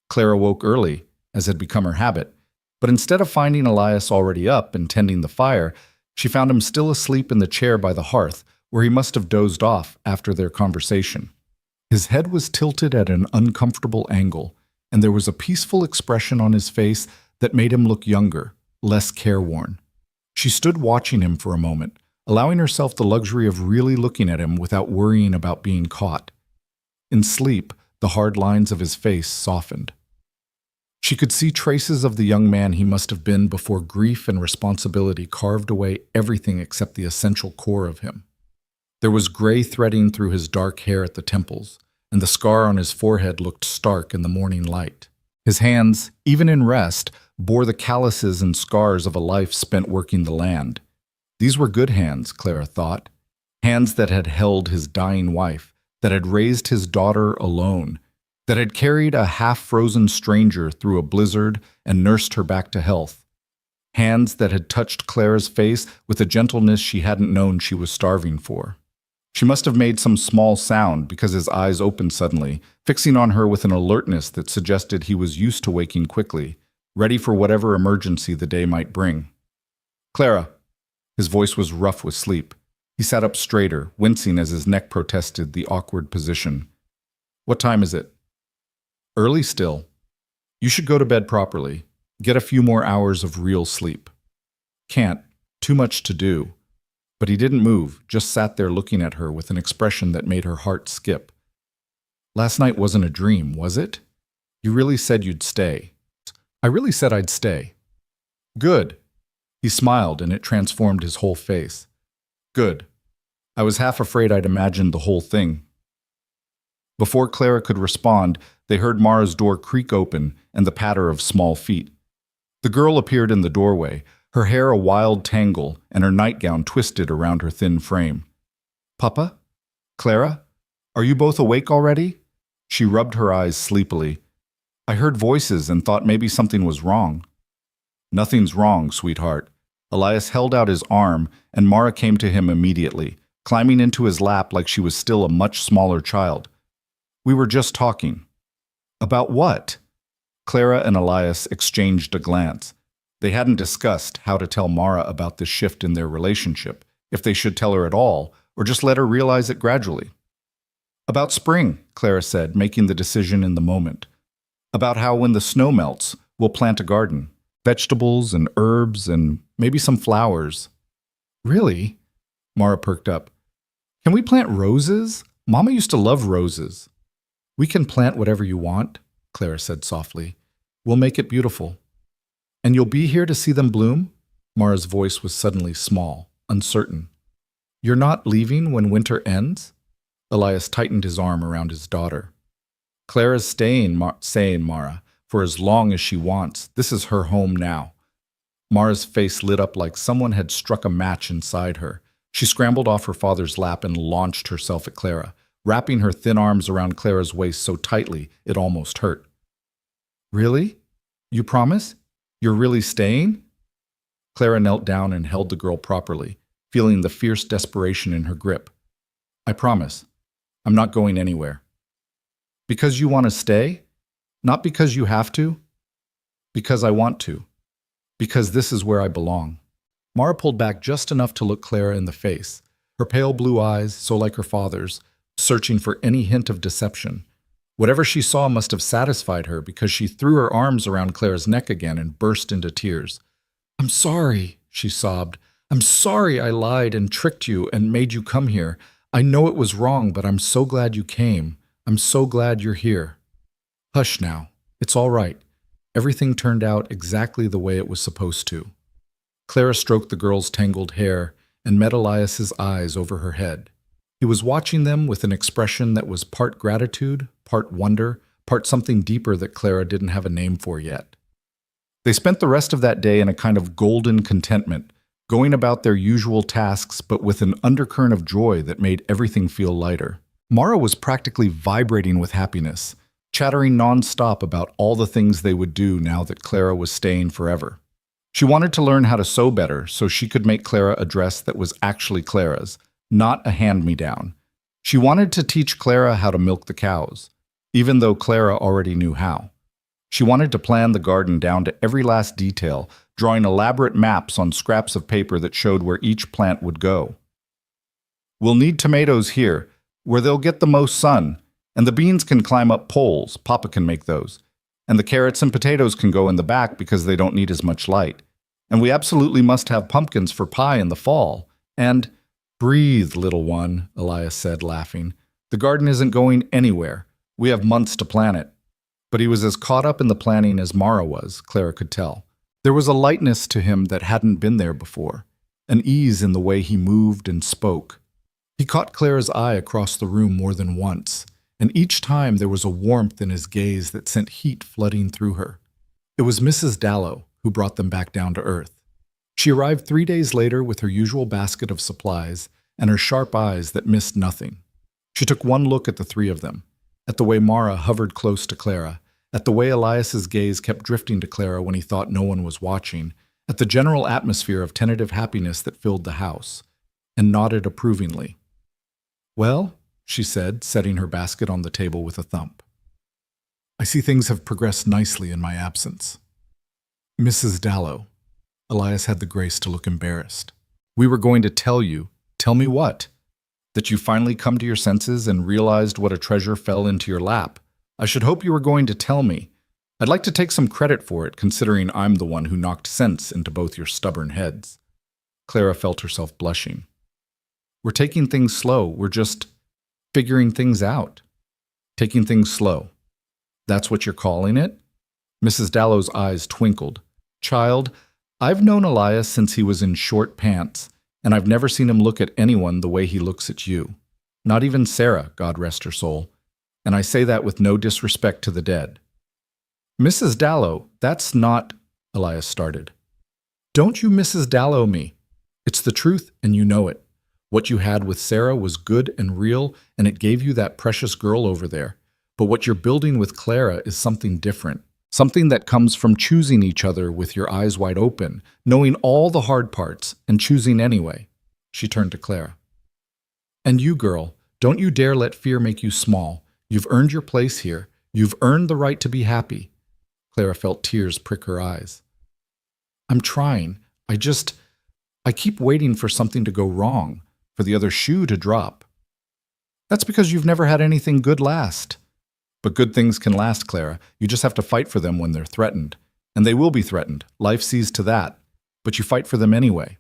Clara woke early, as had become her habit, but instead of finding Elias already up and tending the fire, she found him still asleep in the chair by the hearth, where he must have dozed off after their conversation. His head was tilted at an uncomfortable angle, and there was a peaceful expression on his face that made him look younger, less careworn. She stood watching him for a moment, allowing herself the luxury of really looking at him without worrying about being caught. In sleep, the hard lines of his face softened. She could see traces of the young man he must have been before grief and responsibility carved away everything except the essential core of him. There was gray threading through his dark hair at the temples, and the scar on his forehead looked stark in the morning light. His hands, even in rest, bore the calluses and scars of a life spent working the land. These were good hands, Clara thought. Hands that had held his dying wife, that had raised his daughter alone, that had carried a half-frozen stranger through a blizzard and nursed her back to health. Hands that had touched Clara's face with a gentleness she hadn't known she was starving for. She must have made some small sound because his eyes opened suddenly, fixing on her with an alertness that suggested he was used to waking quickly, ready for whatever emergency the day might bring. "Clara." His voice was rough with sleep. He sat up straighter, wincing as his neck protested the awkward position. "What time is it?" "Early still. You should go to bed properly. Get a few more hours of real sleep." "Can't. Too much to do." But he didn't move, just sat there looking at her with an expression that made her heart skip. "Last night wasn't a dream, was it? You really said you'd stay." "I really said I'd stay." "Good." He smiled, and it transformed his whole face. "Good. I was half afraid I'd imagined the whole thing." Before Clara could respond, they heard Mara's door creak open and the patter of small feet. The girl appeared in the doorway, her hair a wild tangle and her nightgown twisted around her thin frame. "Papa? Clara? Are you both awake already?" She rubbed her eyes sleepily. "I heard voices and thought maybe something was wrong." "Nothing's wrong, sweetheart." Elias held out his arm, and Mara came to him immediately, climbing into his lap like she was still a much smaller child. "We were just talking." "About what?" Clara and Elias exchanged a glance. They hadn't discussed how to tell Mara about this shift in their relationship, if they should tell her at all, or just let her realize it gradually. "About spring," Clara said, making the decision in the moment. "About how when the snow melts, we'll plant a garden. Vegetables and herbs and maybe some flowers." "Really?" Mara perked up. "Can we plant roses? Mama used to love roses." "We can plant whatever you want," Clara said softly. "We'll make it beautiful." "And you'll be here to see them bloom?" Mara's voice was suddenly small, uncertain. "You're not leaving when winter ends?" Elias tightened his arm around his daughter. "Clara's staying, saying Mara, for as long as she wants. This is her home now." Mara's face lit up like someone had struck a match inside her. She scrambled off her father's lap and launched herself at Clara, wrapping her thin arms around Clara's waist so tightly it almost hurt. "Really? You promise? You're really staying?" Clara knelt down and held the girl properly, feeling the fierce desperation in her grip. "I promise. I'm not going anywhere." "Because you want to stay? Not because you have to?" "Because I want to. Because this is where I belong." Mara pulled back just enough to look Clara in the face, her pale blue eyes, so like her father's, searching for any hint of deception. Whatever she saw must have satisfied her because she threw her arms around Clara's neck again and burst into tears. "I'm sorry," she sobbed. "I'm sorry I lied and tricked you and made you come here. I know it was wrong, but I'm so glad you came. I'm so glad you're here." "Hush now. It's all right. Everything turned out exactly the way it was supposed to." Clara stroked the girl's tangled hair and met Elias's eyes over her head. He was watching them with an expression that was part gratitude, part wonder, part something deeper that Clara didn't have a name for yet. They spent the rest of that day in a kind of golden contentment, going about their usual tasks but with an undercurrent of joy that made everything feel lighter. Mara was practically vibrating with happiness, chattering non-stop about all the things they would do now that Clara was staying forever. She wanted to learn how to sew better so she could make Clara a dress that was actually Clara's, not a hand-me-down. She wanted to teach Clara how to milk the cows, even though Clara already knew how. She wanted to plan the garden down to every last detail, drawing elaborate maps on scraps of paper that showed where each plant would go. "We'll need tomatoes here, where they'll get the most sun, and the beans can climb up poles, Papa can make those, and the carrots and potatoes can go in the back because they don't need as much light. And we absolutely must have pumpkins for pie in the fall, and—" "Breathe, little one," Elias said, laughing. "The garden isn't going anywhere. We have months to plan it." But he was as caught up in the planning as Mara was, Clara could tell. There was a lightness to him that hadn't been there before, an ease in the way he moved and spoke. He caught Clara's eye across the room more than once, and each time there was a warmth in his gaze that sent heat flooding through her. It was Mrs. Dallow who brought them back down to earth. She arrived 3 days later with her usual basket of supplies and her sharp eyes that missed nothing. She took one look at the three of them, at the way Mara hovered close to Clara, at the way Elias's gaze kept drifting to Clara when he thought no one was watching, at the general atmosphere of tentative happiness that filled the house, and nodded approvingly. "Well," she said, setting her basket on the table with a thump, "I see things have progressed nicely in my absence." "Mrs. Dallow," Elias had the grace to look embarrassed. "We were going to tell you." "Tell me what?" "That you finally come to your senses and realized what a treasure fell into your lap. I should hope you were going to tell me. I'd like to take some credit for it, considering I'm the one who knocked sense into both your stubborn heads." Clara felt herself blushing. "We're taking things slow. We're just figuring things out." "Taking things slow. That's what you're calling it?" Mrs. Dallow's eyes twinkled. "Child, I've known Elias since he was in short pants, and I've never seen him look at anyone the way he looks at you. Not even Sarah, God rest her soul. And I say that with no disrespect to the dead." "Mrs. Dallow, that's not—" Elias started. "Don't you Mrs. Dallow me. It's the truth, and you know it. What you had with Sarah was good and real, and it gave you that precious girl over there. But what you're building with Clara is something different. Something that comes from choosing each other with your eyes wide open, knowing all the hard parts, and choosing anyway." She turned to Clara. "And you, girl, don't you dare let fear make you small. You've earned your place here. You've earned the right to be happy." Clara felt tears prick her eyes. "I'm trying. I keep waiting for something to go wrong, for the other shoe to drop." "That's because you've never had anything good last." "But good things can last, Clara. You just have to fight for them when they're threatened. And they will be threatened. Life sees to that. But you fight for them anyway."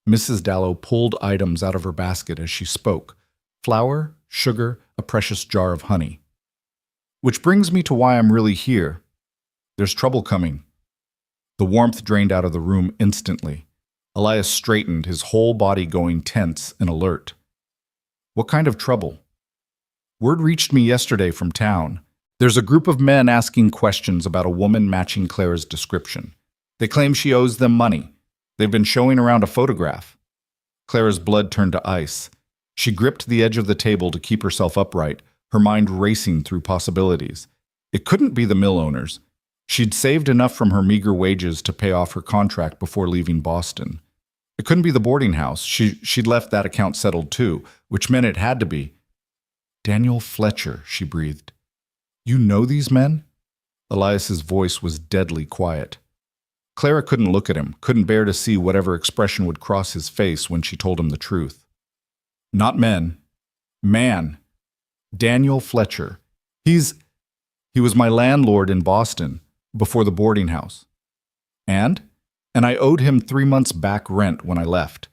Mrs. Dallow pulled items out of her basket as she spoke. Flour, sugar, a precious jar of honey. "Which brings me to why I'm really here. There's trouble coming." The warmth drained out of the room instantly. Elias straightened, his whole body going tense and alert. "What kind of trouble?" "Word reached me yesterday from town. There's a group of men asking questions about a woman matching Clara's description. They claim she owes them money. They've been showing around a photograph." Clara's blood turned to ice. She gripped the edge of the table to keep herself upright, her mind racing through possibilities. It couldn't be the mill owners. She'd saved enough from her meager wages to pay off her contract before leaving Boston. It couldn't be the boarding house. She'd left that account settled too, which meant it had to be. "Daniel Fletcher," she breathed. "You know these men?" Elias's voice was deadly quiet. Clara couldn't look at him, couldn't bear to see whatever expression would cross his face when she told him the truth. "Not men. Man. Daniel Fletcher. He was my landlord in Boston, before the boarding house. And I owed him 3 months back rent when I left.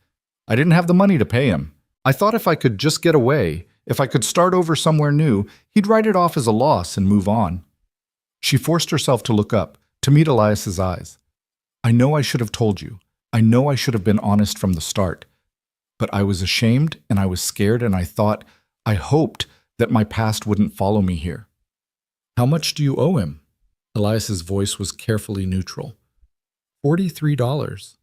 I didn't have the money to pay him. I thought if I could just get away, if I could start over somewhere new, he'd write it off as a loss and move on." She forced herself to look up, to meet Elias's eyes. "I know I should have told you. I know I should have been honest from the start. But I was ashamed and I was scared and I hoped that my past wouldn't follow me here." "How much do you owe him?" Elias's voice was carefully neutral. $43.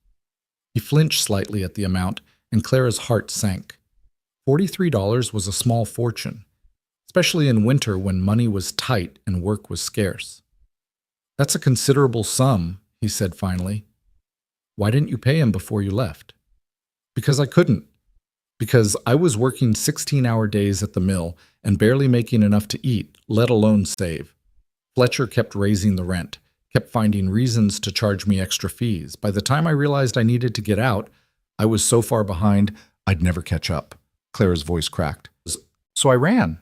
He flinched slightly at the amount, and Clara's heart sank. $43 was a small fortune, especially in winter when money was tight and work was scarce. "That's a considerable sum," he said finally. "Why didn't you pay him before you left?" "Because I couldn't. Because I was working 16-hour days at the mill and barely making enough to eat, let alone save. Fletcher kept raising the rent, kept finding reasons to charge me extra fees. By the time I realized I needed to get out, I was so far behind, I'd never catch up." Clara's voice cracked. "So I ran.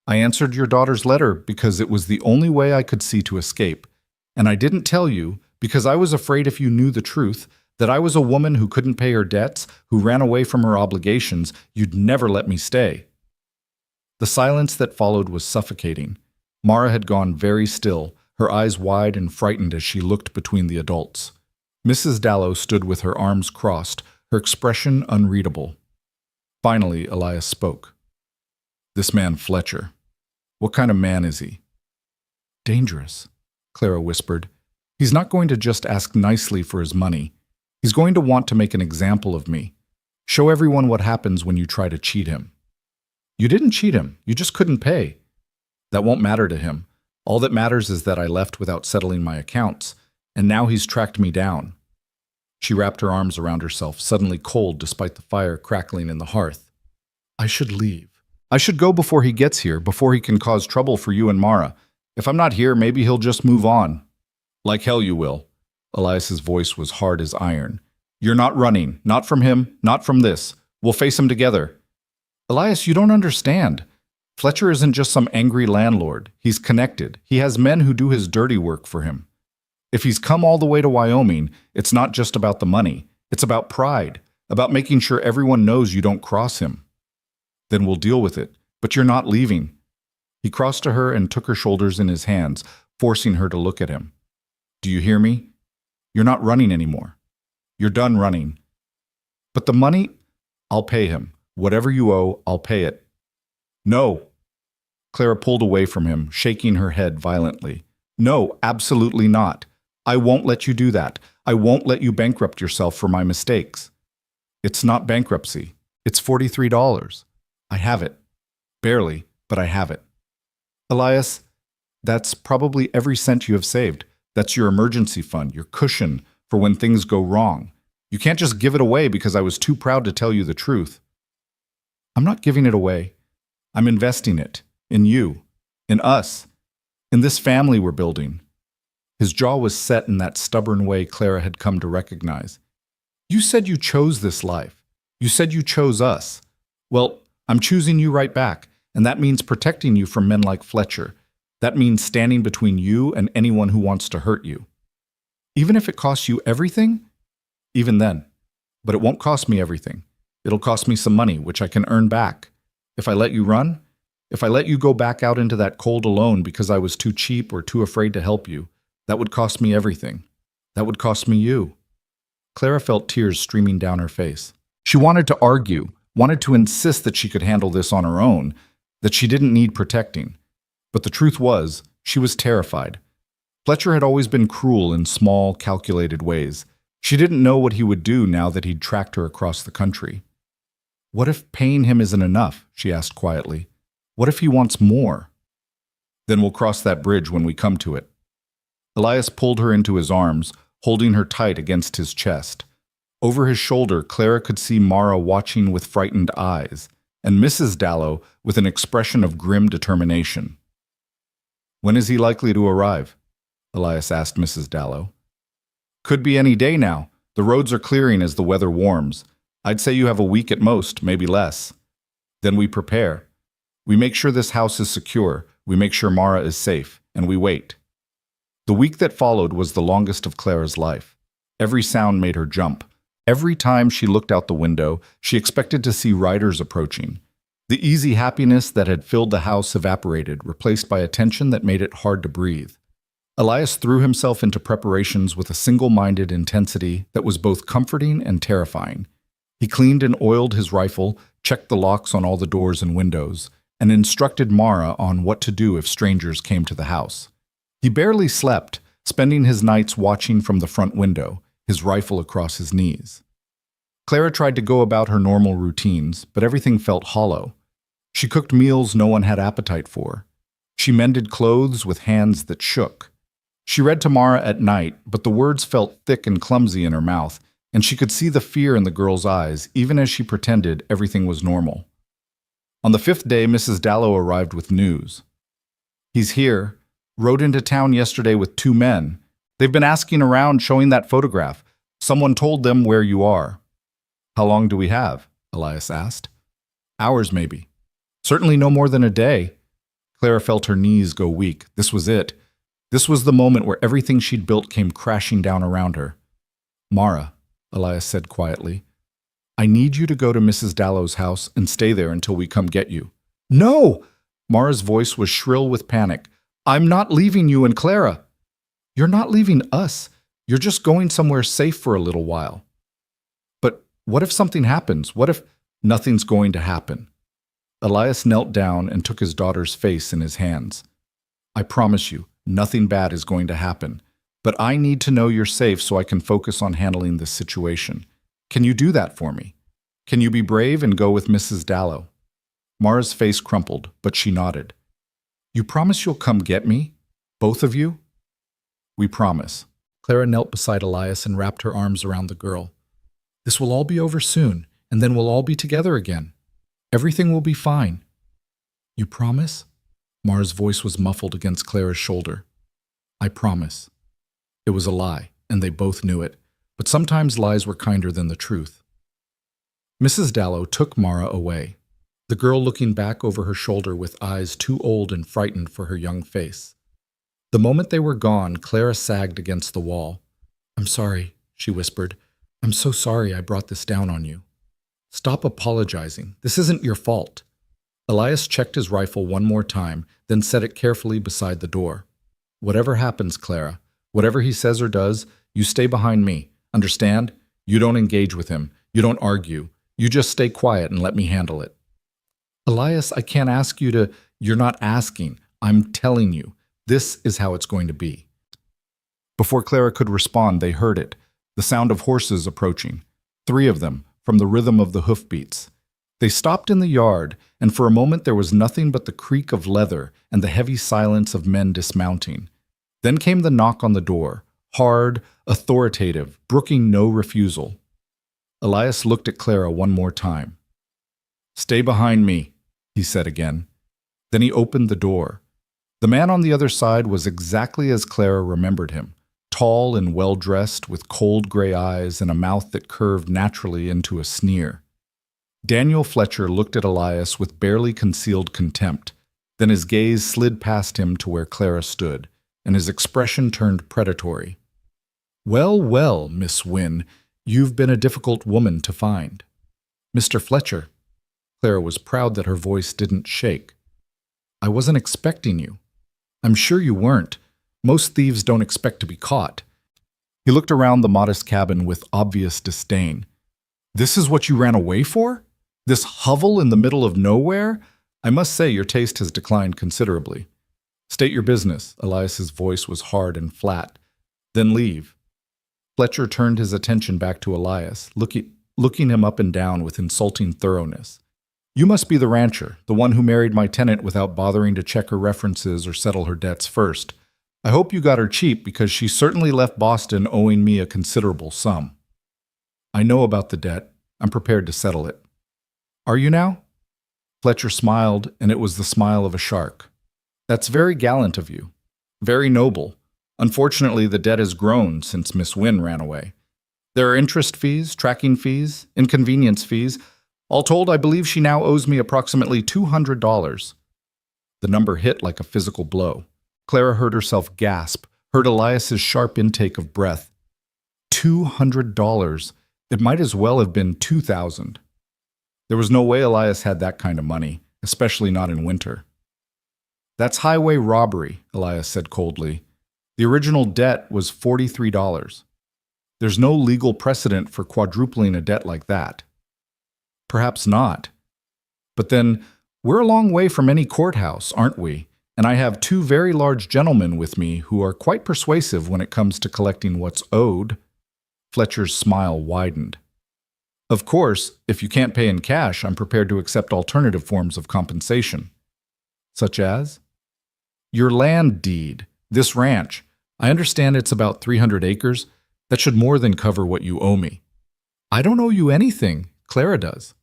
I answered your daughter's letter because it was the only way I could see to escape. And I didn't tell you because I was afraid if you knew the truth, that I was a woman who couldn't pay her debts, who ran away from her obligations, you'd never let me stay." The silence that followed was suffocating. Mara had gone very still, her eyes wide and frightened as she looked between the adults. Mrs. Dallow stood with her arms crossed, her expression unreadable. Finally, Elias spoke. "This man Fletcher, what kind of man is he?" "Dangerous," Clara whispered. "He's not going to just ask nicely for his money. He's going to want to make an example of me. Show everyone what happens when you try to cheat him." "You didn't cheat him. You just couldn't pay." "That won't matter to him. All that matters is that I left without settling my accounts, and now he's tracked me down." She wrapped her arms around herself, suddenly cold despite the fire crackling in the hearth. "I should leave. I should go before he gets here, before he can cause trouble for you and Mara. If I'm not here, maybe he'll just move on." "Like hell you will." Elias's voice was hard as iron. "You're not running. Not from him. Not from this. We'll face him together." "Elias, you don't understand. Fletcher isn't just some angry landlord. He's connected. He has men who do his dirty work for him. If he's come all the way to Wyoming, it's not just about the money. It's about pride, about making sure everyone knows you don't cross him." "Then we'll deal with it. But you're not leaving." He crossed to her and took her shoulders in his hands, forcing her to look at him. "Do you hear me? You're not running anymore. You're done running. But the money, I'll pay him. Whatever you owe, I'll pay it." "No." Clara pulled away from him, shaking her head violently. "No, absolutely not. I won't let you do that. I won't let you bankrupt yourself for my mistakes." "It's not bankruptcy. It's $43. I have it. Barely, but I have it." "Elias, that's probably every cent you have saved. That's your emergency fund, your cushion for when things go wrong. You can't just give it away because I was too proud to tell you the truth." "I'm not giving it away. I'm investing it. In you. In us. In this family we're building." His jaw was set in that stubborn way Clara had come to recognize. "You said you chose this life. You said you chose us. Well, I'm choosing you right back, and that means protecting you from men like Fletcher. That means standing between you and anyone who wants to hurt you. Even if it costs you everything? Even then. But it won't cost me everything. It'll cost me some money, which I can earn back. If I let you run, if I let you go back out into that cold alone because I was too cheap or too afraid to help you, that would cost me everything. That would cost me you." Clara felt tears streaming down her face. She wanted to argue, wanted to insist that she could handle this on her own, that she didn't need protecting. But the truth was, she was terrified. Fletcher had always been cruel in small, calculated ways. She didn't know what he would do now that he'd tracked her across the country. "What if paying him isn't enough?" she asked quietly. "What if he wants more?" "Then we'll cross that bridge when we come to it." Elias pulled her into his arms, holding her tight against his chest. Over his shoulder, Clara could see Mara watching with frightened eyes, and Mrs. Dallow with an expression of grim determination. "When is he likely to arrive?" Elias asked Mrs. Dallow. "Could be any day now. The roads are clearing as the weather warms. I'd say you have a week at most, maybe less. Then we prepare. We make sure this house is secure, we make sure Mara is safe, and we wait." The week that followed was the longest of Clara's life. Every sound made her jump. Every time she looked out the window, she expected to see riders approaching. The easy happiness that had filled the house evaporated, replaced by a tension that made it hard to breathe. Elias threw himself into preparations with a single-minded intensity that was both comforting and terrifying. He cleaned and oiled his rifle, checked the locks on all the doors and windows, and instructed Mara on what to do if strangers came to the house. He barely slept, spending his nights watching from the front window, his rifle across his knees. Clara tried to go about her normal routines, but everything felt hollow. She cooked meals no one had appetite for. She mended clothes with hands that shook. She read to Mara at night, but the words felt thick and clumsy in her mouth, and she could see the fear in the girl's eyes, even as she pretended everything was normal. On the 5th day, Mrs. Dallow arrived with news. "He's here. Rode into town yesterday with 2 men. They've been asking around, showing that photograph. Someone told them where you are." "How long do we have?" Elias asked. "Hours, maybe. Certainly no more than a day." Clara felt her knees go weak. This was it. This was the moment where everything she'd built came crashing down around her. "Mara," Elias said quietly, "I need you to go to Mrs. Dallow's house and stay there until we come get you." "No!" Mara's voice was shrill with panic. "I'm not leaving you and Clara." "You're not leaving us. You're just going somewhere safe for a little while." "But what if something happens? What if—" "Nothing's going to happen." Elias knelt down and took his daughter's face in his hands. "I promise you, nothing bad is going to happen. But I need to know you're safe so I can focus on handling this situation. Can you do that for me? Can you be brave and go with Mrs. Dallow?" Mara's face crumpled, but she nodded. "You promise you'll come get me? Both of you?" "We promise." Clara knelt beside Elias and wrapped her arms around the girl. "This will all be over soon, and then we'll all be together again. Everything will be fine." "You promise?" Mara's voice was muffled against Clara's shoulder. "I promise." It was a lie, and they both knew it, but sometimes lies were kinder than the truth. Mrs. Dallow took Mara away, the girl looking back over her shoulder with eyes too old and frightened for her young face. The moment they were gone, Clara sagged against the wall. "I'm sorry," she whispered. "I'm so sorry I brought this down on you." "Stop apologizing. This isn't your fault." Elias checked his rifle one more time, then set it carefully beside the door. "Whatever happens, Clara, whatever he says or does, you stay behind me. Understand? You don't engage with him. You don't argue. You just stay quiet and let me handle it." "Elias, I can't ask you to—" "You're not asking. I'm telling you. This is how it's going to be." Before Clara could respond, they heard it, the sound of horses approaching. 3 of them, from the rhythm of the hoofbeats. They stopped in the yard, and for a moment there was nothing but the creak of leather and the heavy silence of men dismounting. Then came the knock on the door, hard, authoritative, brooking no refusal. Elias looked at Clara one more time. "Stay behind me," he said again. Then he opened the door. The man on the other side was exactly as Clara remembered him, tall and well-dressed, with cold gray eyes and a mouth that curved naturally into a sneer. Daniel Fletcher looked at Elias with barely concealed contempt. Then his gaze slid past him to where Clara stood, and his expression turned predatory. "Well, well, Miss Wynne, you've been a difficult woman to find." "Mr. Fletcher." Clara was proud that her voice didn't shake. "I wasn't expecting you." "I'm sure you weren't. Most thieves don't expect to be caught." He looked around the modest cabin with obvious disdain. "This is what you ran away for? This hovel in the middle of nowhere? I must say your taste has declined considerably." "State your business." Elias's voice was hard and flat. "Then leave." Fletcher turned his attention back to Elias, looking him up and down with insulting thoroughness. "You must be the rancher, the one who married my tenant without bothering to check her references or settle her debts first. I hope you got her cheap, because she certainly left Boston owing me a considerable sum." "I know about the debt. I'm prepared to settle it." "Are you now?" Fletcher smiled, and it was the smile of a shark. "That's very gallant of you. Very noble. Unfortunately, the debt has grown since Miss Wynne ran away. There are interest fees, tracking fees, inconvenience fees. All told, I believe she now owes me approximately $200. The number hit like a physical blow. Clara heard herself gasp, heard Elias's sharp intake of breath. $200. It might as well have been 2,000. There was no way Elias had that kind of money, especially not in winter. "That's highway robbery," Elias said coldly. "The original debt was $43. There's no legal precedent for quadrupling a debt like that." "Perhaps not. But then, we're a long way from any courthouse, aren't we? And I have 2 very large gentlemen with me who are quite persuasive when it comes to collecting what's owed." Fletcher's smile widened. Of course, if you can't pay in cash, I'm prepared to accept alternative forms of compensation. Such as? Your land deed, this ranch. I understand it's about 300 acres. That should more than cover what you owe me. I don't owe you anything. Clara does.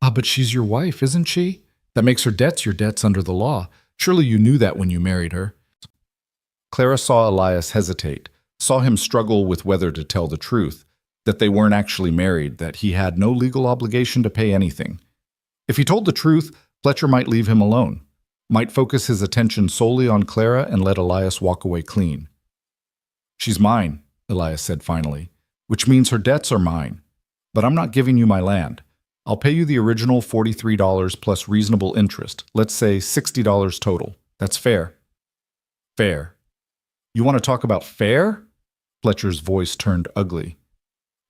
Ah, but she's your wife, isn't she? That makes her debts your debts under the law. Surely you knew that when you married her. Clara saw Elias hesitate, saw him struggle with whether to tell the truth, that they weren't actually married, that he had no legal obligation to pay anything. If he told the truth, Fletcher might leave him alone, might focus his attention solely on Clara and let Elias walk away clean. She's mine, Elias said finally, which means her debts are mine. But I'm not giving you my land. I'll pay you the original $43 plus reasonable interest, let's say $60 total. That's fair. Fair. You want to talk about fair? Fletcher's voice turned ugly.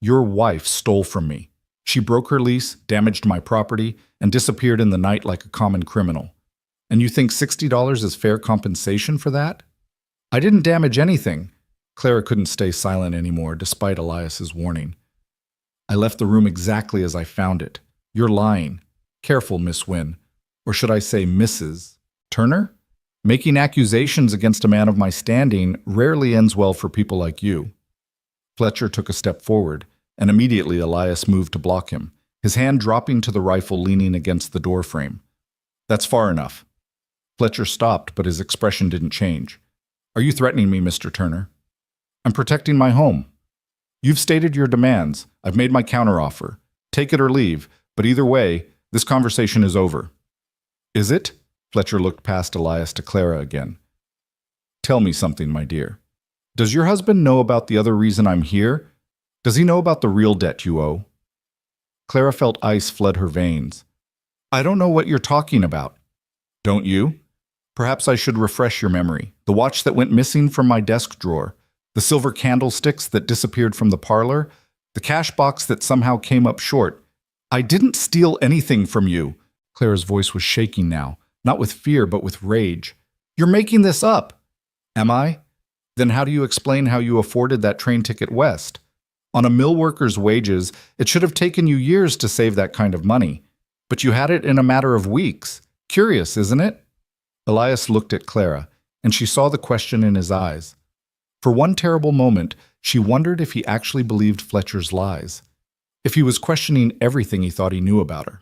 Your wife stole from me. She broke her lease, damaged my property, and disappeared in the night like a common criminal. And you think $60 is fair compensation for that? I didn't damage anything. Clara couldn't stay silent anymore, despite Elias's warning. I left the room exactly as I found it. You're lying. Careful, Miss Wynne. Or should I say Mrs. Turner? Making accusations against a man of my standing rarely ends well for people like you. Fletcher took a step forward, and immediately Elias moved to block him, his hand dropping to the rifle leaning against the doorframe. That's far enough. Fletcher stopped, but his expression didn't change. Are you threatening me, Mr. Turner? I'm protecting my home. You've stated your demands. I've made my counteroffer. Take it or leave, but either way, this conversation is over. Is it? Fletcher looked past Elias to Clara again. Tell me something, my dear. Does your husband know about the other reason I'm here? Does he know about the real debt you owe? Clara felt ice flood her veins. I don't know what you're talking about. Don't you? Perhaps I should refresh your memory. The watch that went missing from my desk drawer, the silver candlesticks that disappeared from the parlor, the cash box that somehow came up short. I didn't steal anything from you. Clara's voice was shaking now, not with fear but with rage. You're making this up. Am I? Then how do you explain how you afforded that train ticket west? On a mill worker's wages, it should have taken you years to save that kind of money. But you had it in a matter of weeks. Curious, isn't it? Elias looked at Clara, and she saw the question in his eyes. For one terrible moment, she wondered if he actually believed Fletcher's lies, if he was questioning everything he thought he knew about her.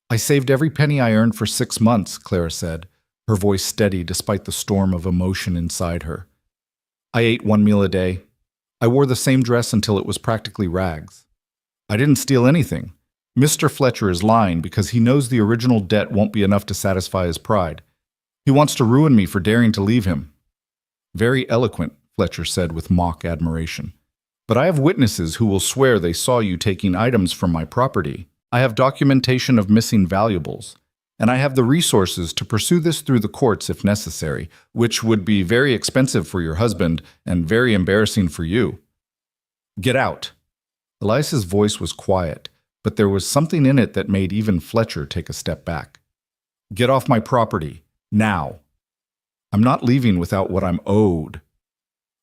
I saved every penny I earned for 6 months, Clara said, her voice steady despite the storm of emotion inside her. I ate 1 meal a day. I wore the same dress until it was practically rags. I didn't steal anything. Mr. Fletcher is lying because he knows the original debt won't be enough to satisfy his pride. He wants to ruin me for daring to leave him. Very eloquent, Fletcher said with mock admiration. But I have witnesses who will swear they saw you taking items from my property. I have documentation of missing valuables. And I have the resources to pursue this through the courts if necessary, which would be very expensive for your husband and very embarrassing for you. Get out. Elias's voice was quiet, but there was something in it that made even Fletcher take a step back. Get off my property, now. I'm not leaving without what I'm owed.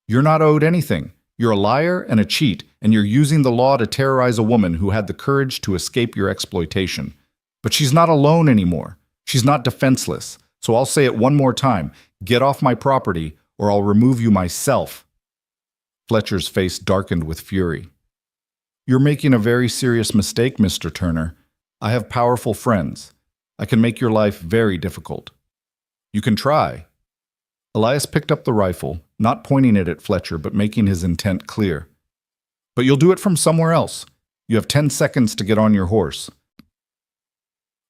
You're not owed anything. You're a liar and a cheat, and you're using the law to terrorize a woman who had the courage to escape your exploitation. But she's not alone anymore. She's not defenseless. So I'll say it one more time. Get off my property, or I'll remove you myself. Fletcher's face darkened with fury. You're making a very serious mistake, Mr. Turner. I have powerful friends. I can make your life very difficult. You can try. Elias picked up the rifle, not pointing it at Fletcher, but making his intent clear. But you'll do it from somewhere else. You have 10 seconds to get on your horse.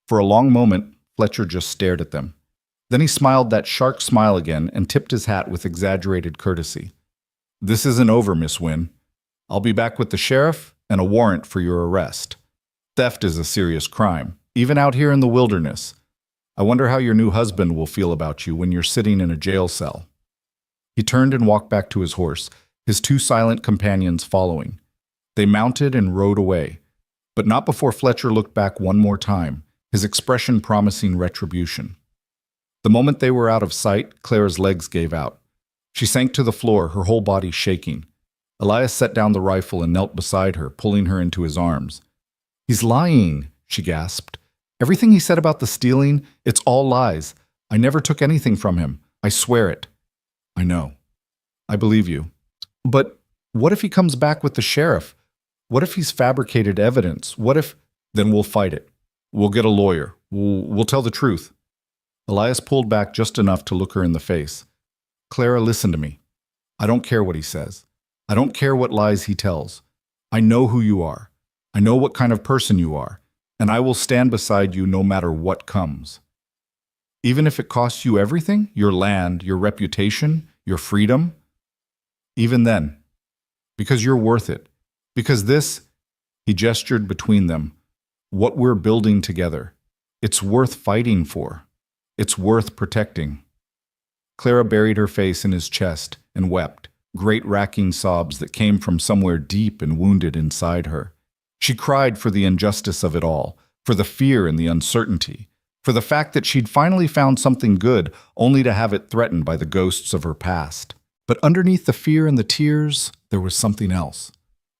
For a long moment, Fletcher just stared at them. Then he smiled that shark smile again and tipped his hat with exaggerated courtesy. This isn't over, Miss Wynne. I'll be back with the sheriff and a warrant for your arrest. Theft is a serious crime, even out here in the wilderness. I wonder how your new husband will feel about you when you're sitting in a jail cell. He turned and walked back to his horse, his 2 silent companions following. They mounted and rode away, but not before Fletcher looked back one more time, his expression promising retribution. The moment they were out of sight, Clara's legs gave out. She sank to the floor, her whole body shaking. Elias set down the rifle and knelt beside her, pulling her into his arms. He's lying, she gasped. Everything he said about the stealing, it's all lies. I never took anything from him. I swear it. I know. I believe you. But what if he comes back with the sheriff? What if he's fabricated evidence? What if... Then we'll fight it. We'll get a lawyer. We'll tell the truth. Elias pulled back just enough to look her in the face. Clara, listen to me. I don't care what he says. I don't care what lies he tells. I know who you are. I know what kind of person you are. And I will stand beside you no matter what comes. Even if it costs you everything, your land, your reputation, your freedom, even then, because you're worth it. Because this, he gestured between them, what we're building together, it's worth fighting for. It's worth protecting. Clara buried her face in his chest and wept, great racking sobs that came from somewhere deep and wounded inside her. She cried for the injustice of it all, for the fear and the uncertainty, for the fact that she'd finally found something good only to have it threatened by the ghosts of her past. But underneath the fear and the tears, there was something else,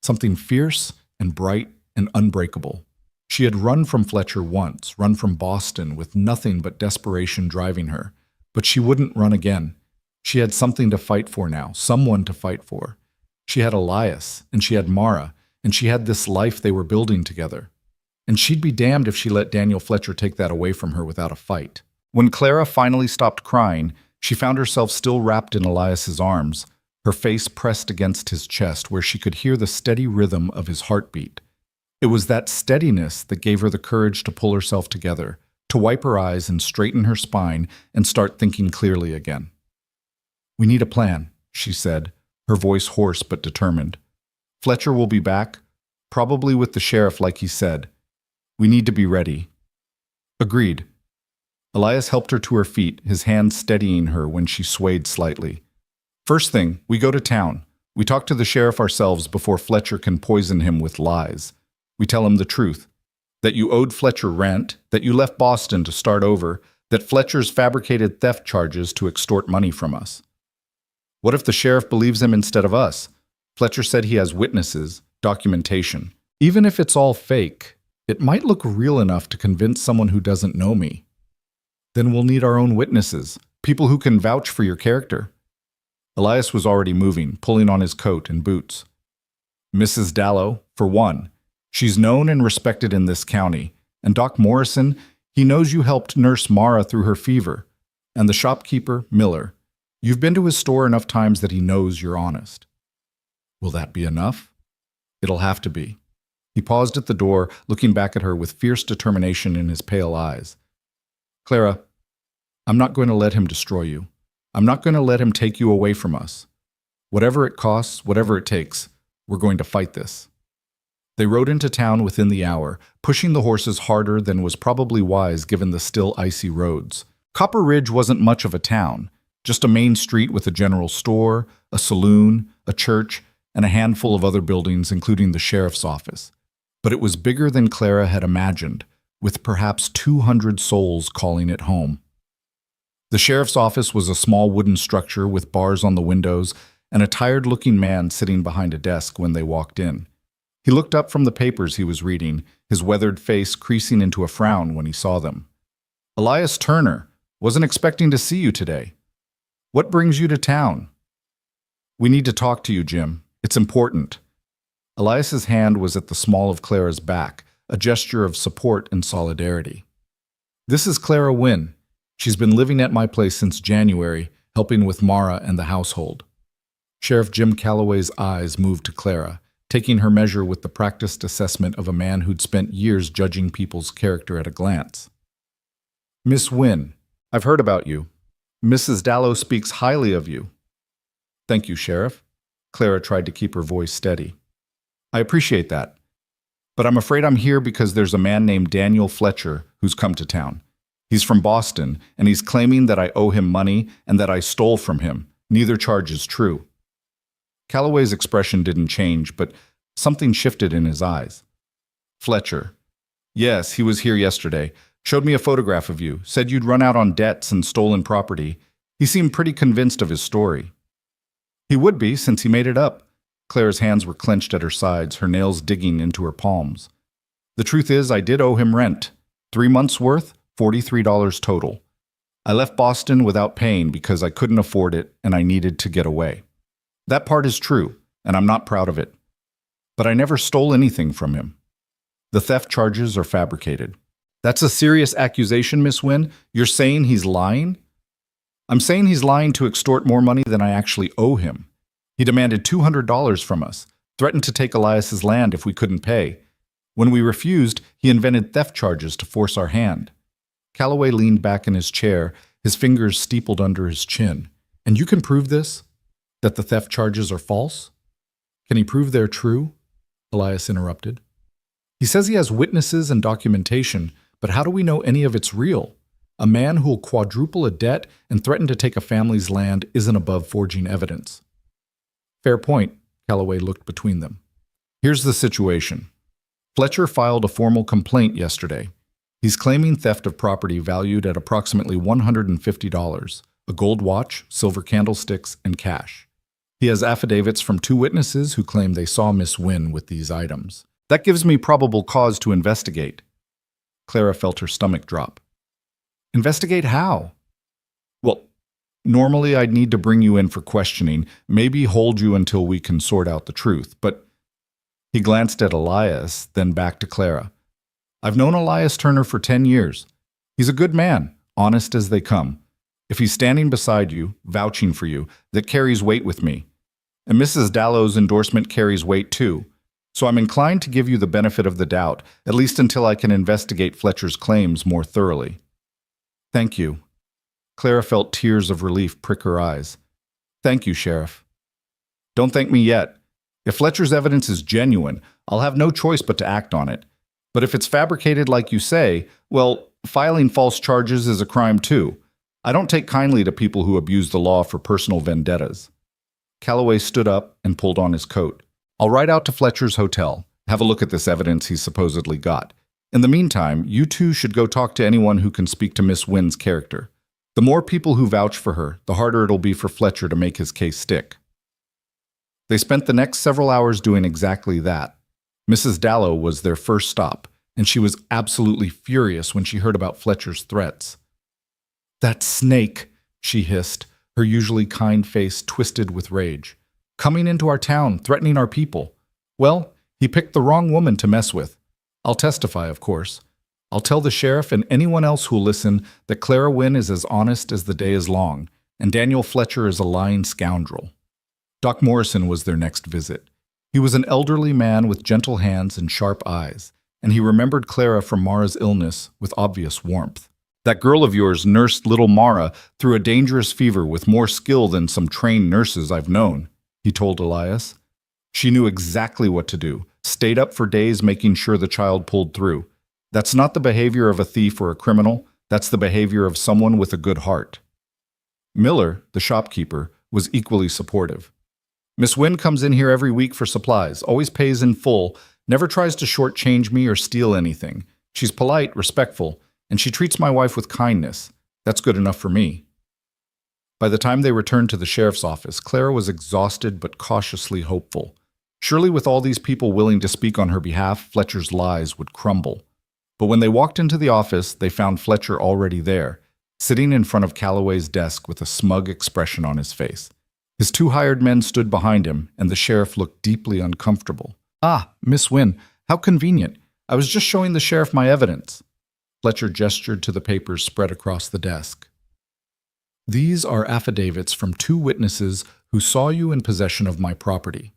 something fierce and bright and unbreakable. She had run from Fletcher once, run from Boston with nothing but desperation driving her, but she wouldn't run again. She had something to fight for now, someone to fight for. She had Elias, and she had Mara, and she had this life they were building together. And she'd be damned if she let Daniel Fletcher take that away from her without a fight. When Clara finally stopped crying, she found herself still wrapped in Elias's arms, her face pressed against his chest where she could hear the steady rhythm of his heartbeat. It was that steadiness that gave her the courage to pull herself together, to wipe her eyes and straighten her spine and start thinking clearly again. We need a plan, she said, her voice hoarse but determined. Fletcher will be back, probably with the sheriff like he said. We need to be ready. Agreed. Elias helped her to her feet, his hand steadying her when she swayed slightly. First thing, we go to town. We talk to the sheriff ourselves before Fletcher can poison him with lies. We tell him the truth, that you owed Fletcher rent, that you left Boston to start over, that Fletcher's fabricated theft charges to extort money from us. What if the sheriff believes him instead of us? Fletcher said he has witnesses, documentation. Even if it's all fake, it might look real enough to convince someone who doesn't know me. Then we'll need our own witnesses, people who can vouch for your character. Elias was already moving, pulling on his coat and boots. Mrs. Dallow, for one. She's known and respected in this county. And Doc Morrison, he knows you helped nurse Mara through her fever. And the shopkeeper, Miller. You've been to his store enough times that he knows you're honest. Will that be enough? It'll have to be. He paused at the door, looking back at her with fierce determination in his pale eyes. Clara, I'm not going to let him destroy you. I'm not going to let him take you away from us. Whatever it costs, whatever it takes, we're going to fight this. They rode into town within the hour, pushing the horses harder than was probably wise given the still icy roads. Copper Ridge wasn't much of a town, just a main street with a general store, a saloon, a church, and a handful of other buildings, including the sheriff's office. But it was bigger than Clara had imagined, with perhaps 200 souls calling it home. The sheriff's office was a small wooden structure with bars on the windows and a tired-looking man sitting behind a desk when they walked in. He looked up from the papers he was reading, his weathered face creasing into a frown when he saw them. Elias Turner, wasn't expecting to see you today. What brings you to town? We need to talk to you, Jim. It's important. Elias's hand was at the small of Clara's back, a gesture of support and solidarity. This is Clara Wynne. She's been living at my place since January, helping with Mara and the household. Sheriff Jim Calloway's eyes moved to Clara, taking her measure with the practiced assessment of a man who'd spent years judging people's character at a glance. Miss Wynne, I've heard about you. Mrs. Dallow speaks highly of you. Thank you, Sheriff. Clara tried to keep her voice steady. I appreciate that. But I'm afraid I'm here because there's a man named Daniel Fletcher who's come to town. He's from Boston, and he's claiming that I owe him money and that I stole from him. Neither charge is true. Calloway's expression didn't change, but something shifted in his eyes. Fletcher. Yes, he was here yesterday. Showed me a photograph of you. Said you'd run out on debts and stolen property. He seemed pretty convinced of his story. He would be, since he made it up. Clara's hands were clenched at her sides, her nails digging into her palms. The truth is, I did owe him rent. 3 months' worth, $43 total. I left Boston without paying because I couldn't afford it and I needed to get away. That part is true, and I'm not proud of it. But I never stole anything from him. The theft charges are fabricated. That's a serious accusation, Miss Wynne? You're saying he's lying? I'm saying he's lying to extort more money than I actually owe him. He demanded $200 from us, threatened to take Elias's land if we couldn't pay. When we refused, he invented theft charges to force our hand. Calloway leaned back in his chair, his fingers steepled under his chin. And you can prove this? That the theft charges are false? Can he prove they're true? Elias interrupted. He says he has witnesses and documentation, but how do we know any of it's real? A man who'll quadruple a debt and threaten to take a family's land isn't above forging evidence. Fair point, Calloway looked between them. Here's the situation. Fletcher filed a formal complaint yesterday. He's claiming theft of property valued at approximately $150, a gold watch, silver candlesticks, and cash. He has affidavits from 2 witnesses who claim they saw Miss Wynne with these items. That gives me probable cause to investigate. Clara felt her stomach drop. Investigate how? Well, normally I'd need to bring you in for questioning, maybe hold you until we can sort out the truth, but he glanced at Elias, then back to Clara. I've known Elias Turner for 10 years. He's a good man, honest as they come. If he's standing beside you, vouching for you, that carries weight with me. And Mrs. Dallow's endorsement carries weight too. So I'm inclined to give you the benefit of the doubt, at least until I can investigate Fletcher's claims more thoroughly. Thank you. Clara felt tears of relief prick her eyes. Thank you, Sheriff. Don't thank me yet. If Fletcher's evidence is genuine, I'll have no choice but to act on it. But if it's fabricated like you say, well, filing false charges is a crime too. I don't take kindly to people who abuse the law for personal vendettas. Calloway stood up and pulled on his coat. I'll ride out to Fletcher's hotel, have a look at this evidence he supposedly got. In the meantime, you two should go talk to anyone who can speak to Miss Wynne's character. The more people who vouch for her, the harder it'll be for Fletcher to make his case stick. They spent the next several hours doing exactly that. Mrs. Dallow was their first stop, and she was absolutely furious when she heard about Fletcher's threats. That snake, she hissed, her usually kind face twisted with rage. Coming into our town, threatening our people. Well, he picked the wrong woman to mess with. I'll testify, of course. I'll tell the sheriff and anyone else who'll listen that Clara Wynne is as honest as the day is long, and Daniel Fletcher is a lying scoundrel. Doc Morrison was their next visit. He was an elderly man with gentle hands and sharp eyes, and he remembered Clara from Mara's illness with obvious warmth. That girl of yours nursed little Mara through a dangerous fever with more skill than some trained nurses I've known, he told Elias. She knew exactly what to do, stayed up for days making sure the child pulled through. That's not the behavior of a thief or a criminal, that's the behavior of someone with a good heart. Miller, the shopkeeper, was equally supportive. Miss Wynne comes in here every week for supplies, always pays in full, never tries to shortchange me or steal anything. She's polite, respectful, and she treats my wife with kindness. That's good enough for me. By the time they returned to the sheriff's office, Clara was exhausted but cautiously hopeful. Surely with all these people willing to speak on her behalf, Fletcher's lies would crumble. But when they walked into the office, they found Fletcher already there, sitting in front of Calloway's desk with a smug expression on his face. His 2 hired men stood behind him, and the sheriff looked deeply uncomfortable. Ah, Miss Wynne, how convenient. I was just showing the sheriff my evidence. Fletcher gestured to the papers spread across the desk. These are affidavits from 2 witnesses who saw you in possession of my property.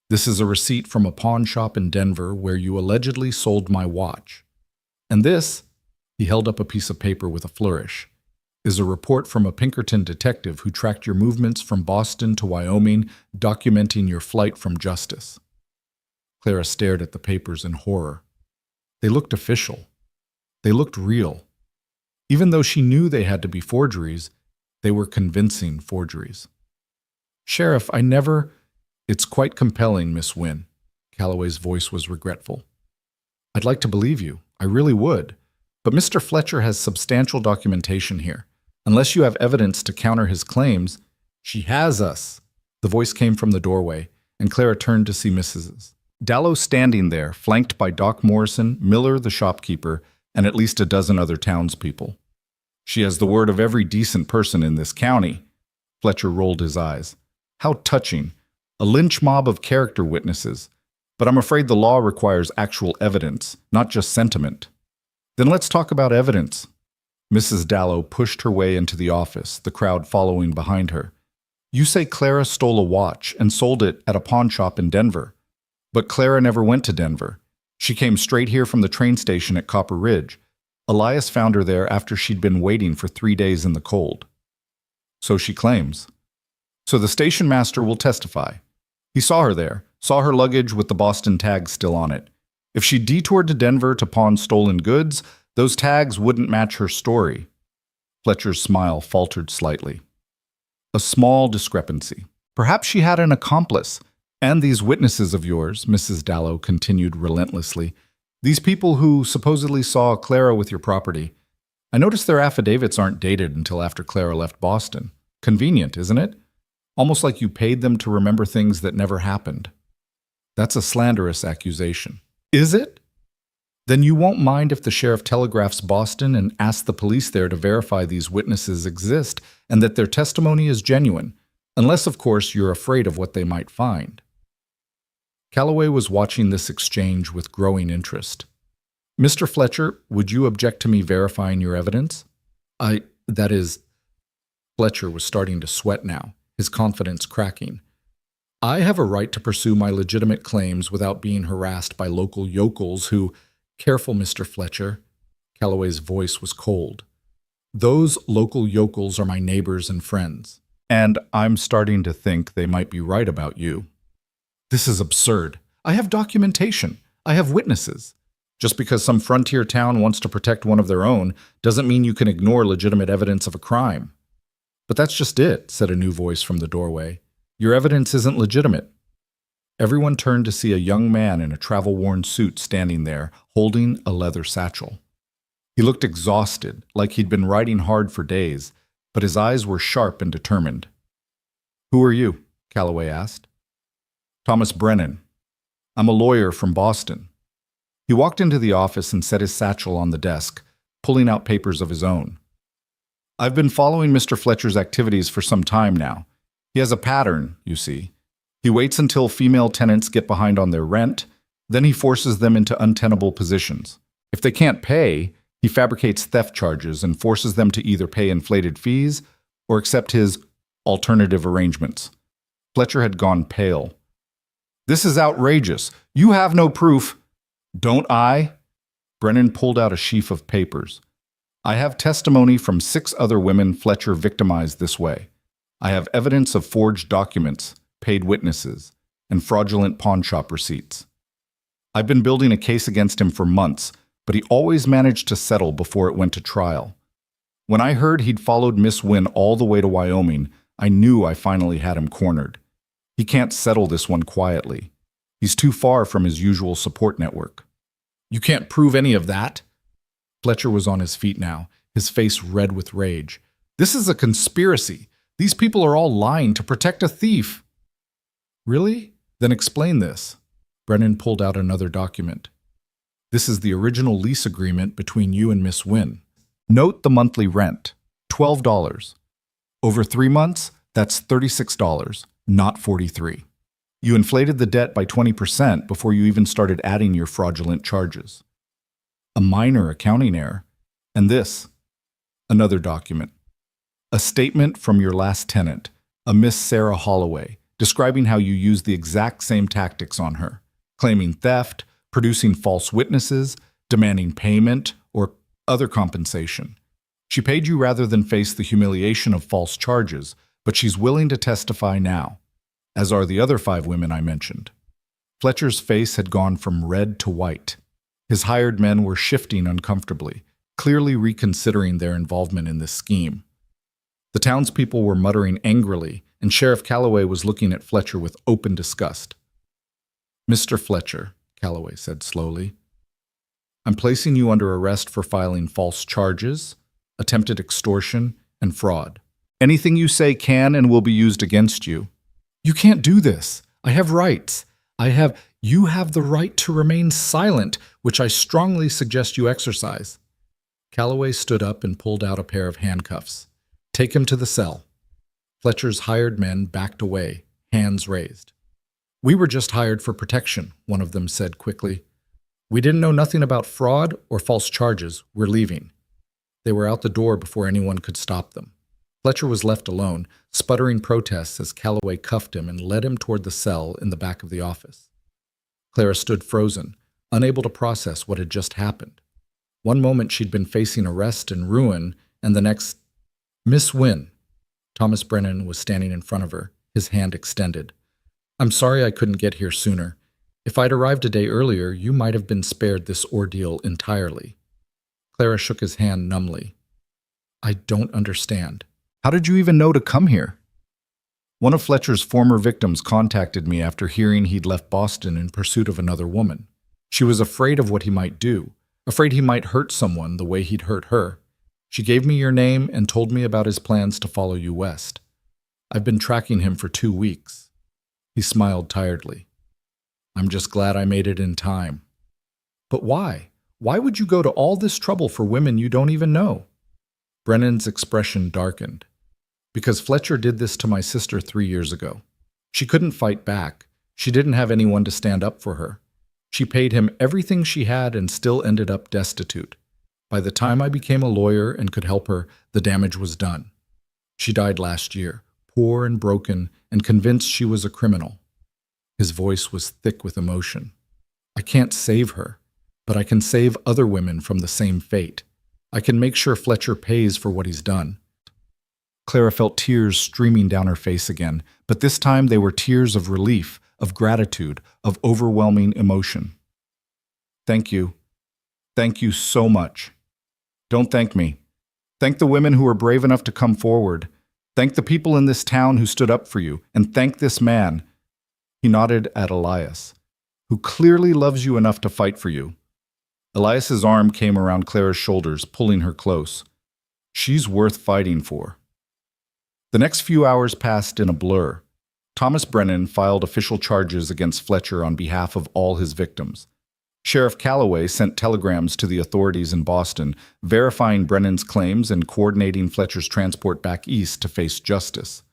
This is a receipt from a pawn shop in Denver where you allegedly sold my watch. And this, he held up a piece of paper with a flourish, is a report from a Pinkerton detective who tracked your movements from Boston to Wyoming, documenting your flight from justice. Clara stared at the papers in horror. They looked official. They looked real. Even though she knew they had to be forgeries, they were convincing forgeries. Sheriff, I never... It's quite compelling, Miss Wynne. Calloway's voice was regretful. I'd like to believe you. I really would. But Mr. Fletcher has substantial documentation here. Unless you have evidence to counter his claims, she has us. The voice came from the doorway, and Clara turned to see Mrs. Dallow standing there, flanked by Doc Morrison, Miller the shopkeeper, and at least a dozen other townspeople. She has the word of every decent person in this county. Fletcher rolled his eyes. How touching. A lynch mob of character witnesses. But I'm afraid the law requires actual evidence, not just sentiment. Then let's talk about evidence. Mrs. Dallow pushed her way into the office, the crowd following behind her. You say Clara stole a watch and sold it at a pawn shop in Denver. But Clara never went to Denver. She came straight here from the train station at Copper Ridge. Elias found her there after she'd been waiting for 3 days in the cold. So she claims. So the station master will testify. He saw her there, saw her luggage with the Boston tag still on it. If she detoured to Denver to pawn stolen goods, those tags wouldn't match her story. Fletcher's smile faltered slightly. A small discrepancy. Perhaps she had an accomplice. And these witnesses of yours, Mrs. Dallow continued relentlessly, these people who supposedly saw Clara with your property, I noticed their affidavits aren't dated until after Clara left Boston. Convenient, isn't it? Almost like you paid them to remember things that never happened. That's a slanderous accusation. Is it? Then you won't mind if the sheriff telegraphs Boston and asks the police there to verify these witnesses exist and that their testimony is genuine, unless, of course, you're afraid of what they might find. Calloway was watching this exchange with growing interest. Mr. Fletcher, would you object to me verifying your evidence? Fletcher was starting to sweat now, his confidence cracking. I have a right to pursue my legitimate claims without being harassed by local yokels who, careful, Mr. Fletcher. Calloway's voice was cold. Those local yokels are my neighbors and friends, and I'm starting to think they might be right about you. This is absurd. I have documentation. I have witnesses. Just because some frontier town wants to protect one of their own doesn't mean you can ignore legitimate evidence of a crime. But that's just it, said a new voice from the doorway. Your evidence isn't legitimate. Everyone turned to see a young man in a travel-worn suit standing there, holding a leather satchel. He looked exhausted, like he'd been riding hard for days, but his eyes were sharp and determined. Who are you? Calloway asked. Thomas Brennan. I'm a lawyer from Boston. He walked into the office and set his satchel on the desk, pulling out papers of his own. I've been following Mr. Fletcher's activities for some time now. He has a pattern, you see. He waits until female tenants get behind on their rent, then he forces them into untenable positions. If they can't pay, he fabricates theft charges and forces them to either pay inflated fees or accept his alternative arrangements. Fletcher had gone pale. This is outrageous. You have no proof. Don't I? Brennan pulled out a sheaf of papers. I have testimony from 6 other women Fletcher victimized this way. I have evidence of forged documents, paid witnesses, and fraudulent pawnshop receipts. I've been building a case against him for months, but he always managed to settle before it went to trial. When I heard he'd followed Miss Wynne all the way to Wyoming, I knew I finally had him cornered. He can't settle this one quietly. He's too far from his usual support network. You can't prove any of that. Fletcher was on his feet now, his face red with rage. This is a conspiracy. These people are all lying to protect a thief. Really? Then explain this. Brennan pulled out another document. This is the original lease agreement between you and Miss Wynne. Note the monthly rent, $12. Over 3 months, that's $36, not $43. You inflated the debt by 20% before you even started adding your fraudulent charges. A minor accounting error. And this, another document. A statement from your last tenant, a Miss Sarah Holloway, describing how you used the exact same tactics on her, claiming theft, producing false witnesses, demanding payment, or other compensation. She paid you rather than face the humiliation of false charges, but she's willing to testify now, as are the other 5 women I mentioned. Fletcher's face had gone from red to white. His hired men were shifting uncomfortably, clearly reconsidering their involvement in this scheme. The townspeople were muttering angrily, and Sheriff Calloway was looking at Fletcher with open disgust. Mr. Fletcher, Calloway said slowly, I'm placing you under arrest for filing false charges, attempted extortion, and fraud. Anything you say can and will be used against you. You can't do this. I have rights. You have the right to remain silent, which I strongly suggest you exercise. Calloway stood up and pulled out a pair of handcuffs. Take him to the cell. Fletcher's hired men backed away, hands raised. We were just hired for protection, one of them said quickly. We didn't know nothing about fraud or false charges. We're leaving. They were out the door before anyone could stop them. Fletcher was left alone, sputtering protests as Calloway cuffed him and led him toward the cell in the back of the office. Clara stood frozen, unable to process what had just happened. One moment she'd been facing arrest and ruin, and the next, Miss Wynne. Thomas Brennan was standing in front of her, his hand extended. I'm sorry I couldn't get here sooner. If I'd arrived a day earlier, you might have been spared this ordeal entirely. Clara shook his hand numbly. I don't understand. How did you even know to come here? One of Fletcher's former victims contacted me after hearing he'd left Boston in pursuit of another woman. She was afraid of what he might do, afraid he might hurt someone the way he'd hurt her. She gave me your name and told me about his plans to follow you west. I've been tracking him for 2 weeks. He smiled tiredly. I'm just glad I made it in time. But why? Why would you go to all this trouble for women you don't even know? Brennan's expression darkened. Because Fletcher did this to my sister 3 years ago. She couldn't fight back. She didn't have anyone to stand up for her. She paid him everything she had and still ended up destitute. By the time I became a lawyer and could help her, the damage was done. She died last year, poor and broken, and convinced she was a criminal. His voice was thick with emotion. I can't save her, but I can save other women from the same fate. I can make sure Fletcher pays for what he's done. Clara felt tears streaming down her face again, but this time they were tears of relief, of gratitude, of overwhelming emotion. Thank you. Thank you so much. Don't thank me. Thank the women who were brave enough to come forward. Thank the people in this town who stood up for you, and thank this man. He nodded at Elias, who clearly loves you enough to fight for you. Elias's arm came around Clara's shoulders, pulling her close. She's worth fighting for. The next few hours passed in a blur. Thomas Brennan filed official charges against Fletcher on behalf of all his victims. Sheriff Calloway sent telegrams to the authorities in Boston, verifying Brennan's claims and coordinating Fletcher's transport back east to face justice.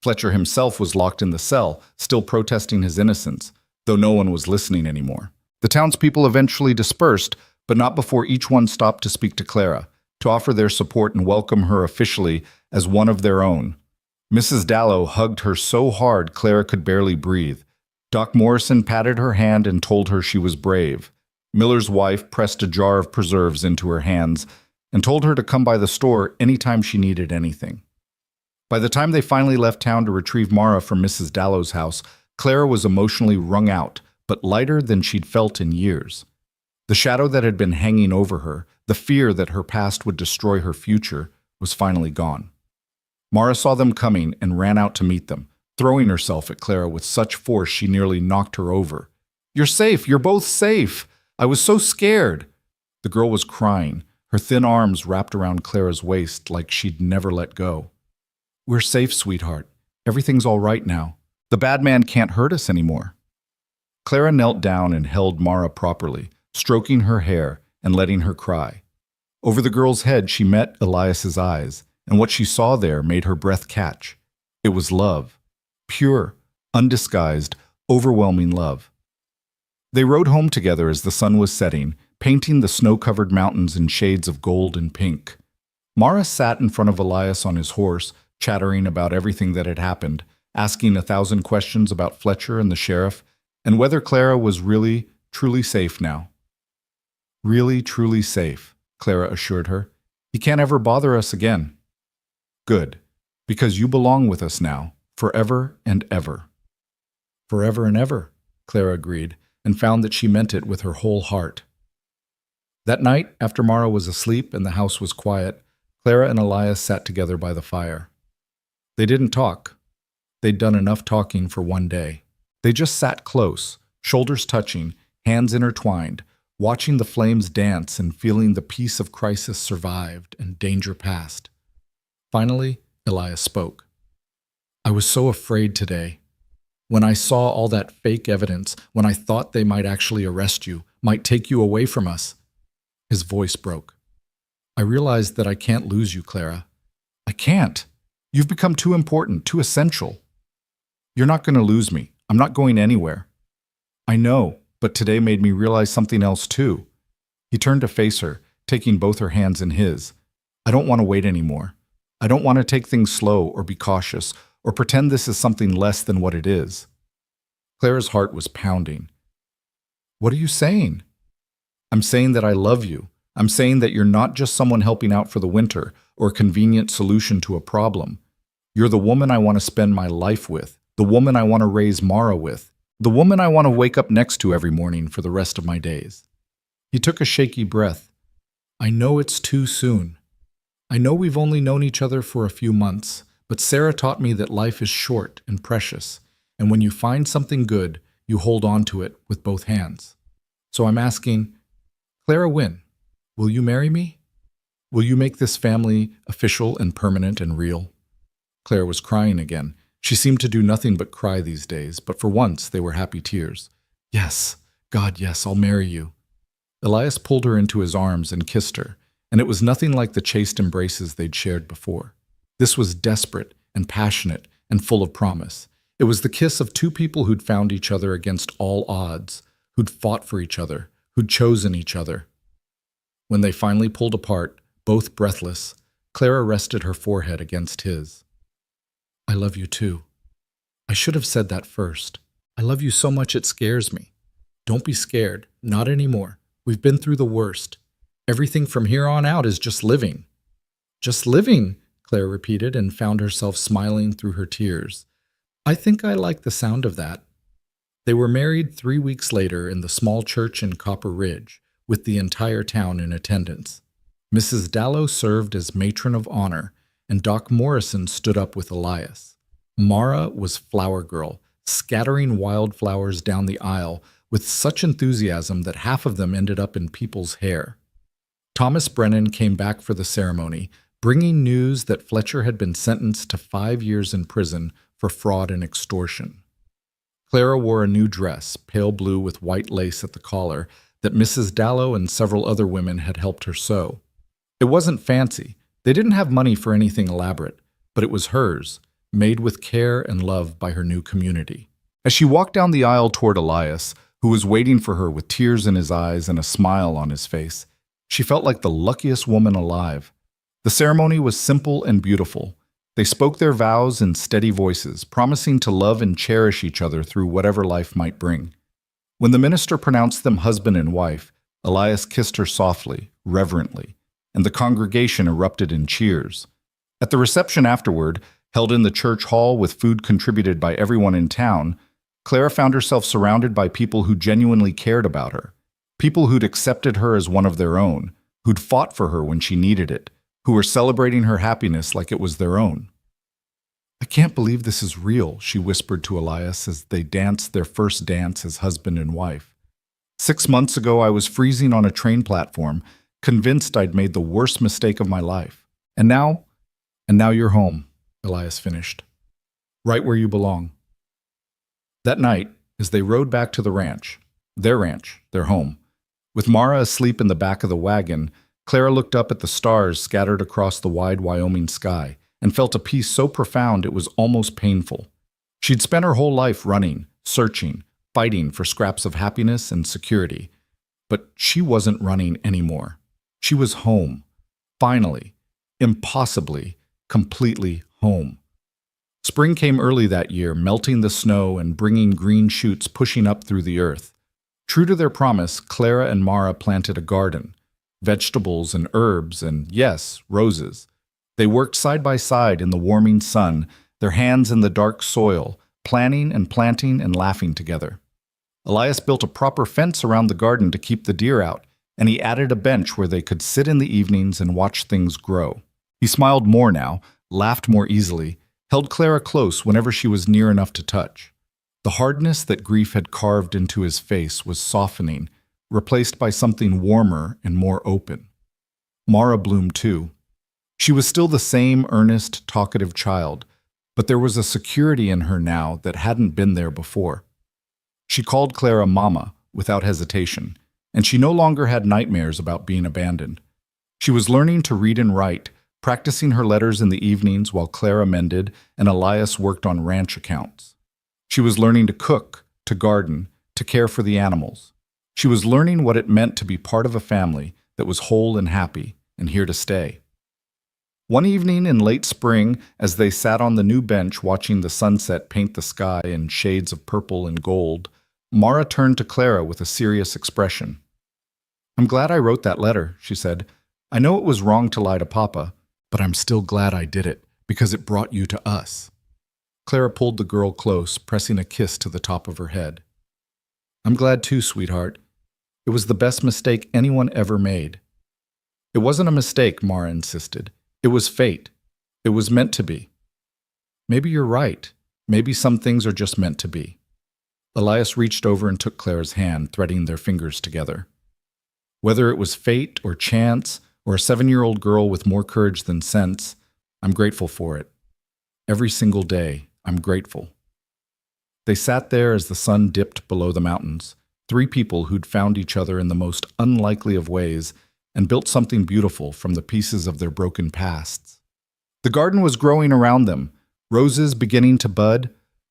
Fletcher himself was locked in the cell, still protesting his innocence, though no one was listening anymore. The townspeople eventually dispersed, but not before each one stopped to speak to Clara, to offer their support and welcome her officially as one of their own. Mrs. Dallow hugged her so hard Clara could barely breathe. Doc Morrison patted her hand and told her she was brave. Miller's wife pressed a jar of preserves into her hands and told her to come by the store anytime she needed anything. By the time they finally left town to retrieve Mara from Mrs. Dallow's house, Clara was emotionally wrung out, but lighter than she'd felt in years. The shadow that had been hanging over her, the fear that her past would destroy her future, was finally gone. Mara saw them coming and ran out to meet them, throwing herself at Clara with such force she nearly knocked her over. You're safe! You're both safe! I was so scared! The girl was crying, her thin arms wrapped around Clara's waist like she'd never let go. We're safe, sweetheart. Everything's all right now. The bad man can't hurt us anymore. Clara knelt down and held Mara properly, stroking her hair and letting her cry. Over the girl's head she met Elias's eyes, and what she saw there made her breath catch. It was love. Pure, undisguised, overwhelming love. They rode home together as the sun was setting, painting the snow-covered mountains in shades of gold and pink. Mara sat in front of Elias on his horse, chattering about everything that had happened, asking 1,000 questions about Fletcher and the sheriff, and whether Clara was really, truly safe now. Really, truly safe, Clara assured her. He can't ever bother us again. Good, because you belong with us now, forever and ever. Forever and ever, Clara agreed, and found that she meant it with her whole heart. That night, after Mara was asleep and the house was quiet, Clara and Elias sat together by the fire. They didn't talk. They'd done enough talking for one day. They just sat close, shoulders touching, hands intertwined, watching the flames dance and feeling the peace of crisis survived and danger past. Finally, Elias spoke. I was so afraid today. When I saw all that fake evidence, when I thought they might actually arrest you, might take you away from us." His voice broke. "I realized that I can't lose you, Clara. I can't. You've become too important, too essential. You're not going to lose me. I'm not going anywhere." "I know, but today made me realize something else too." He turned to face her, taking both her hands in his. "I don't want to wait anymore. I don't want to take things slow or be cautious or pretend this is something less than what it is." Clara's heart was pounding. "What are you saying?" "I'm saying that I love you. I'm saying that you're not just someone helping out for the winter or a convenient solution to a problem. You're the woman I want to spend my life with, the woman I want to raise Mara with, the woman I want to wake up next to every morning for the rest of my days." He took a shaky breath. "I know it's too soon. I know we've only known each other for a few months, but Sarah taught me that life is short and precious, and when you find something good, you hold on to it with both hands. So I'm asking, Clara Wynne, will you marry me? Will you make this family official and permanent and real?" Clara was crying again. She seemed to do nothing but cry these days, but for once they were happy tears. "Yes, God, yes, I'll marry you." Elias pulled her into his arms and kissed her, and it was nothing like the chaste embraces they'd shared before. This was desperate and passionate and full of promise. It was the kiss of two people who'd found each other against all odds, who'd fought for each other, who'd chosen each other. When they finally pulled apart, both breathless, Clara rested her forehead against his. "I love you too. I should have said that first. I love you so much it scares me. Don't be scared, not anymore. We've been through the worst. Everything from here on out is just living." "Just living," Claire repeated and found herself smiling through her tears. "I think I like the sound of that." They were married 3 weeks later in the small church in Copper Ridge, with the entire town in attendance. Mrs. Dallow served as matron of honor, and Doc Morrison stood up with Elias. Mara was flower girl, scattering wildflowers down the aisle with such enthusiasm that half of them ended up in people's hair. Thomas Brennan came back for the ceremony, bringing news that Fletcher had been sentenced to 5 years in prison for fraud and extortion. Clara wore a new dress, pale blue with white lace at the collar, that Mrs. Dallow and several other women had helped her sew. It wasn't fancy. They didn't have money for anything elaborate, but it was hers, made with care and love by her new community. As she walked down the aisle toward Elias, who was waiting for her with tears in his eyes and a smile on his face, she felt like the luckiest woman alive. The ceremony was simple and beautiful. They spoke their vows in steady voices, promising to love and cherish each other through whatever life might bring. When the minister pronounced them husband and wife, Elias kissed her softly, reverently, and the congregation erupted in cheers. At the reception afterward, held in the church hall with food contributed by everyone in town, Clara found herself surrounded by people who genuinely cared about her, people who'd accepted her as one of their own, who'd fought for her when she needed it, who were celebrating her happiness like it was their own. "I can't believe this is real," she whispered to Elias as they danced their first dance as husband and wife. "6 months ago I was freezing on a train platform, convinced I'd made the worst mistake of my life. And now you're home," Elias finished. "Right where you belong." That night, as they rode back to the ranch, their home, with Mara asleep in the back of the wagon, Clara looked up at the stars scattered across the wide Wyoming sky and felt a peace so profound it was almost painful. She'd spent her whole life running, searching, fighting for scraps of happiness and security. But she wasn't running anymore. She was home. Finally, impossibly, completely home. Spring came early that year, melting the snow and bringing green shoots pushing up through the earth. True to their promise, Clara and Mara planted a garden, vegetables and herbs and, yes, roses. They worked side by side in the warming sun, their hands in the dark soil, planning and planting and laughing together. Elias built a proper fence around the garden to keep the deer out, and he added a bench where they could sit in the evenings and watch things grow. He smiled more now, laughed more easily, held Clara close whenever she was near enough to touch. The hardness that grief had carved into his face was softening, replaced by something warmer and more open. Mara bloomed too. She was still the same earnest, talkative child, But there was a security in her now that hadn't been there before. She called Clara Mama without hesitation, and she no longer had nightmares about being abandoned. She was learning to read and write, practicing her letters in the evenings while Clara mended and Elias worked on ranch accounts. She was learning to cook, to garden, to care for the animals. She was learning what it meant to be part of a family that was whole and happy and here to stay. One evening in late spring, as they sat on the new bench watching the sunset paint the sky in shades of purple and gold, Mara turned to Clara with a serious expression. "I'm glad I wrote that letter," she said. "I know it was wrong to lie to Papa, but I'm still glad I did it, because it brought you to us." Clara pulled the girl close, pressing a kiss to the top of her head. "I'm glad too, sweetheart. It was the best mistake anyone ever made." "It wasn't a mistake," Mara insisted. "It was fate. It was meant to be." "Maybe you're right. Maybe some things are just meant to be." Elias reached over and took Clara's hand, threading their fingers together. "Whether it was fate or chance or a 7-year-old girl with more courage than sense, I'm grateful for it. Every single day, I'm grateful." They sat there as the sun dipped below the mountains, 3 people who'd found each other in the most unlikely of ways and built something beautiful from the pieces of their broken pasts. The garden was growing around them, roses beginning to bud,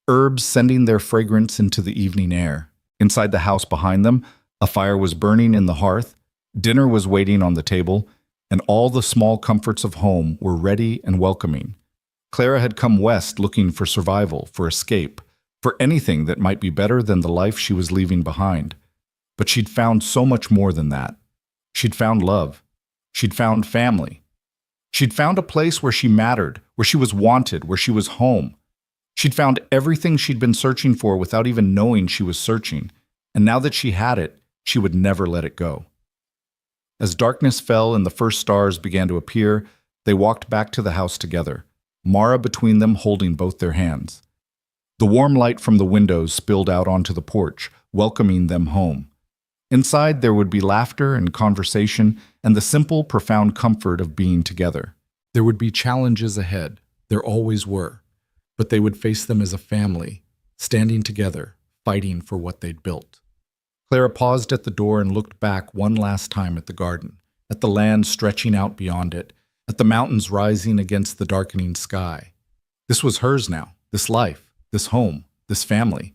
herbs sending their fragrance into the evening air. Inside the house behind them, a fire was burning in the hearth, dinner was waiting on the table, and all the small comforts of home were ready and welcoming. Clara had come west looking for survival, for escape, for anything that might be better than the life she was leaving behind. But she'd found so much more than that. She'd found love. She'd found family. She'd found a place where she mattered, where she was wanted, where she was home. She'd found everything she'd been searching for without even knowing she was searching, and now that she had it, she would never let it go. As darkness fell and the first stars began to appear, they walked back to the house together, Mara between them holding both their hands. The warm light from the windows spilled out onto the porch, welcoming them home. Inside there would be laughter and conversation and the simple, profound comfort of being together. There would be challenges ahead, there always were, but they would face them as a family, standing together, fighting for what they'd built. Clara paused at the door and looked back one last time at the garden, at the land stretching out beyond it, at the mountains rising against the darkening sky. This was hers now, this life, this home, this family.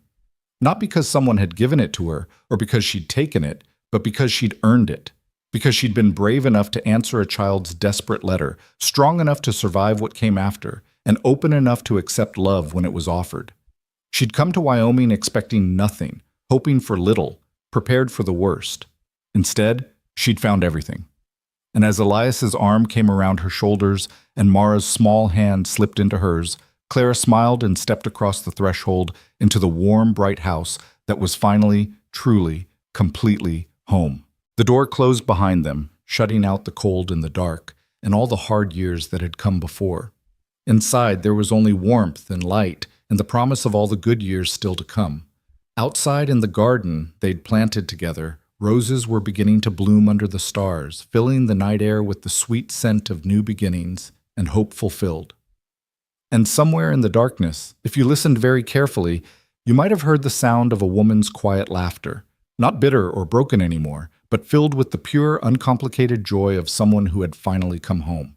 Not because someone had given it to her or because she'd taken it, but because she'd earned it. Because she'd been brave enough to answer a child's desperate letter, strong enough to survive what came after, and open enough to accept love when it was offered. She'd come to Wyoming expecting nothing, hoping for little, prepared for the worst. Instead, she'd found everything. And as Elias's arm came around her shoulders and Mara's small hand slipped into hers, Clara smiled and stepped across the threshold into the warm, bright house that was finally, truly, completely home. The door closed behind them, shutting out the cold and the dark, and all the hard years that had come before. Inside, there was only warmth and light, and the promise of all the good years still to come. Outside in the garden they'd planted together, roses were beginning to bloom under the stars, filling the night air with the sweet scent of new beginnings and hope fulfilled. And somewhere in the darkness, if you listened very carefully, you might have heard the sound of a woman's quiet laughter, not bitter or broken anymore, but filled with the pure, uncomplicated joy of someone who had finally come home.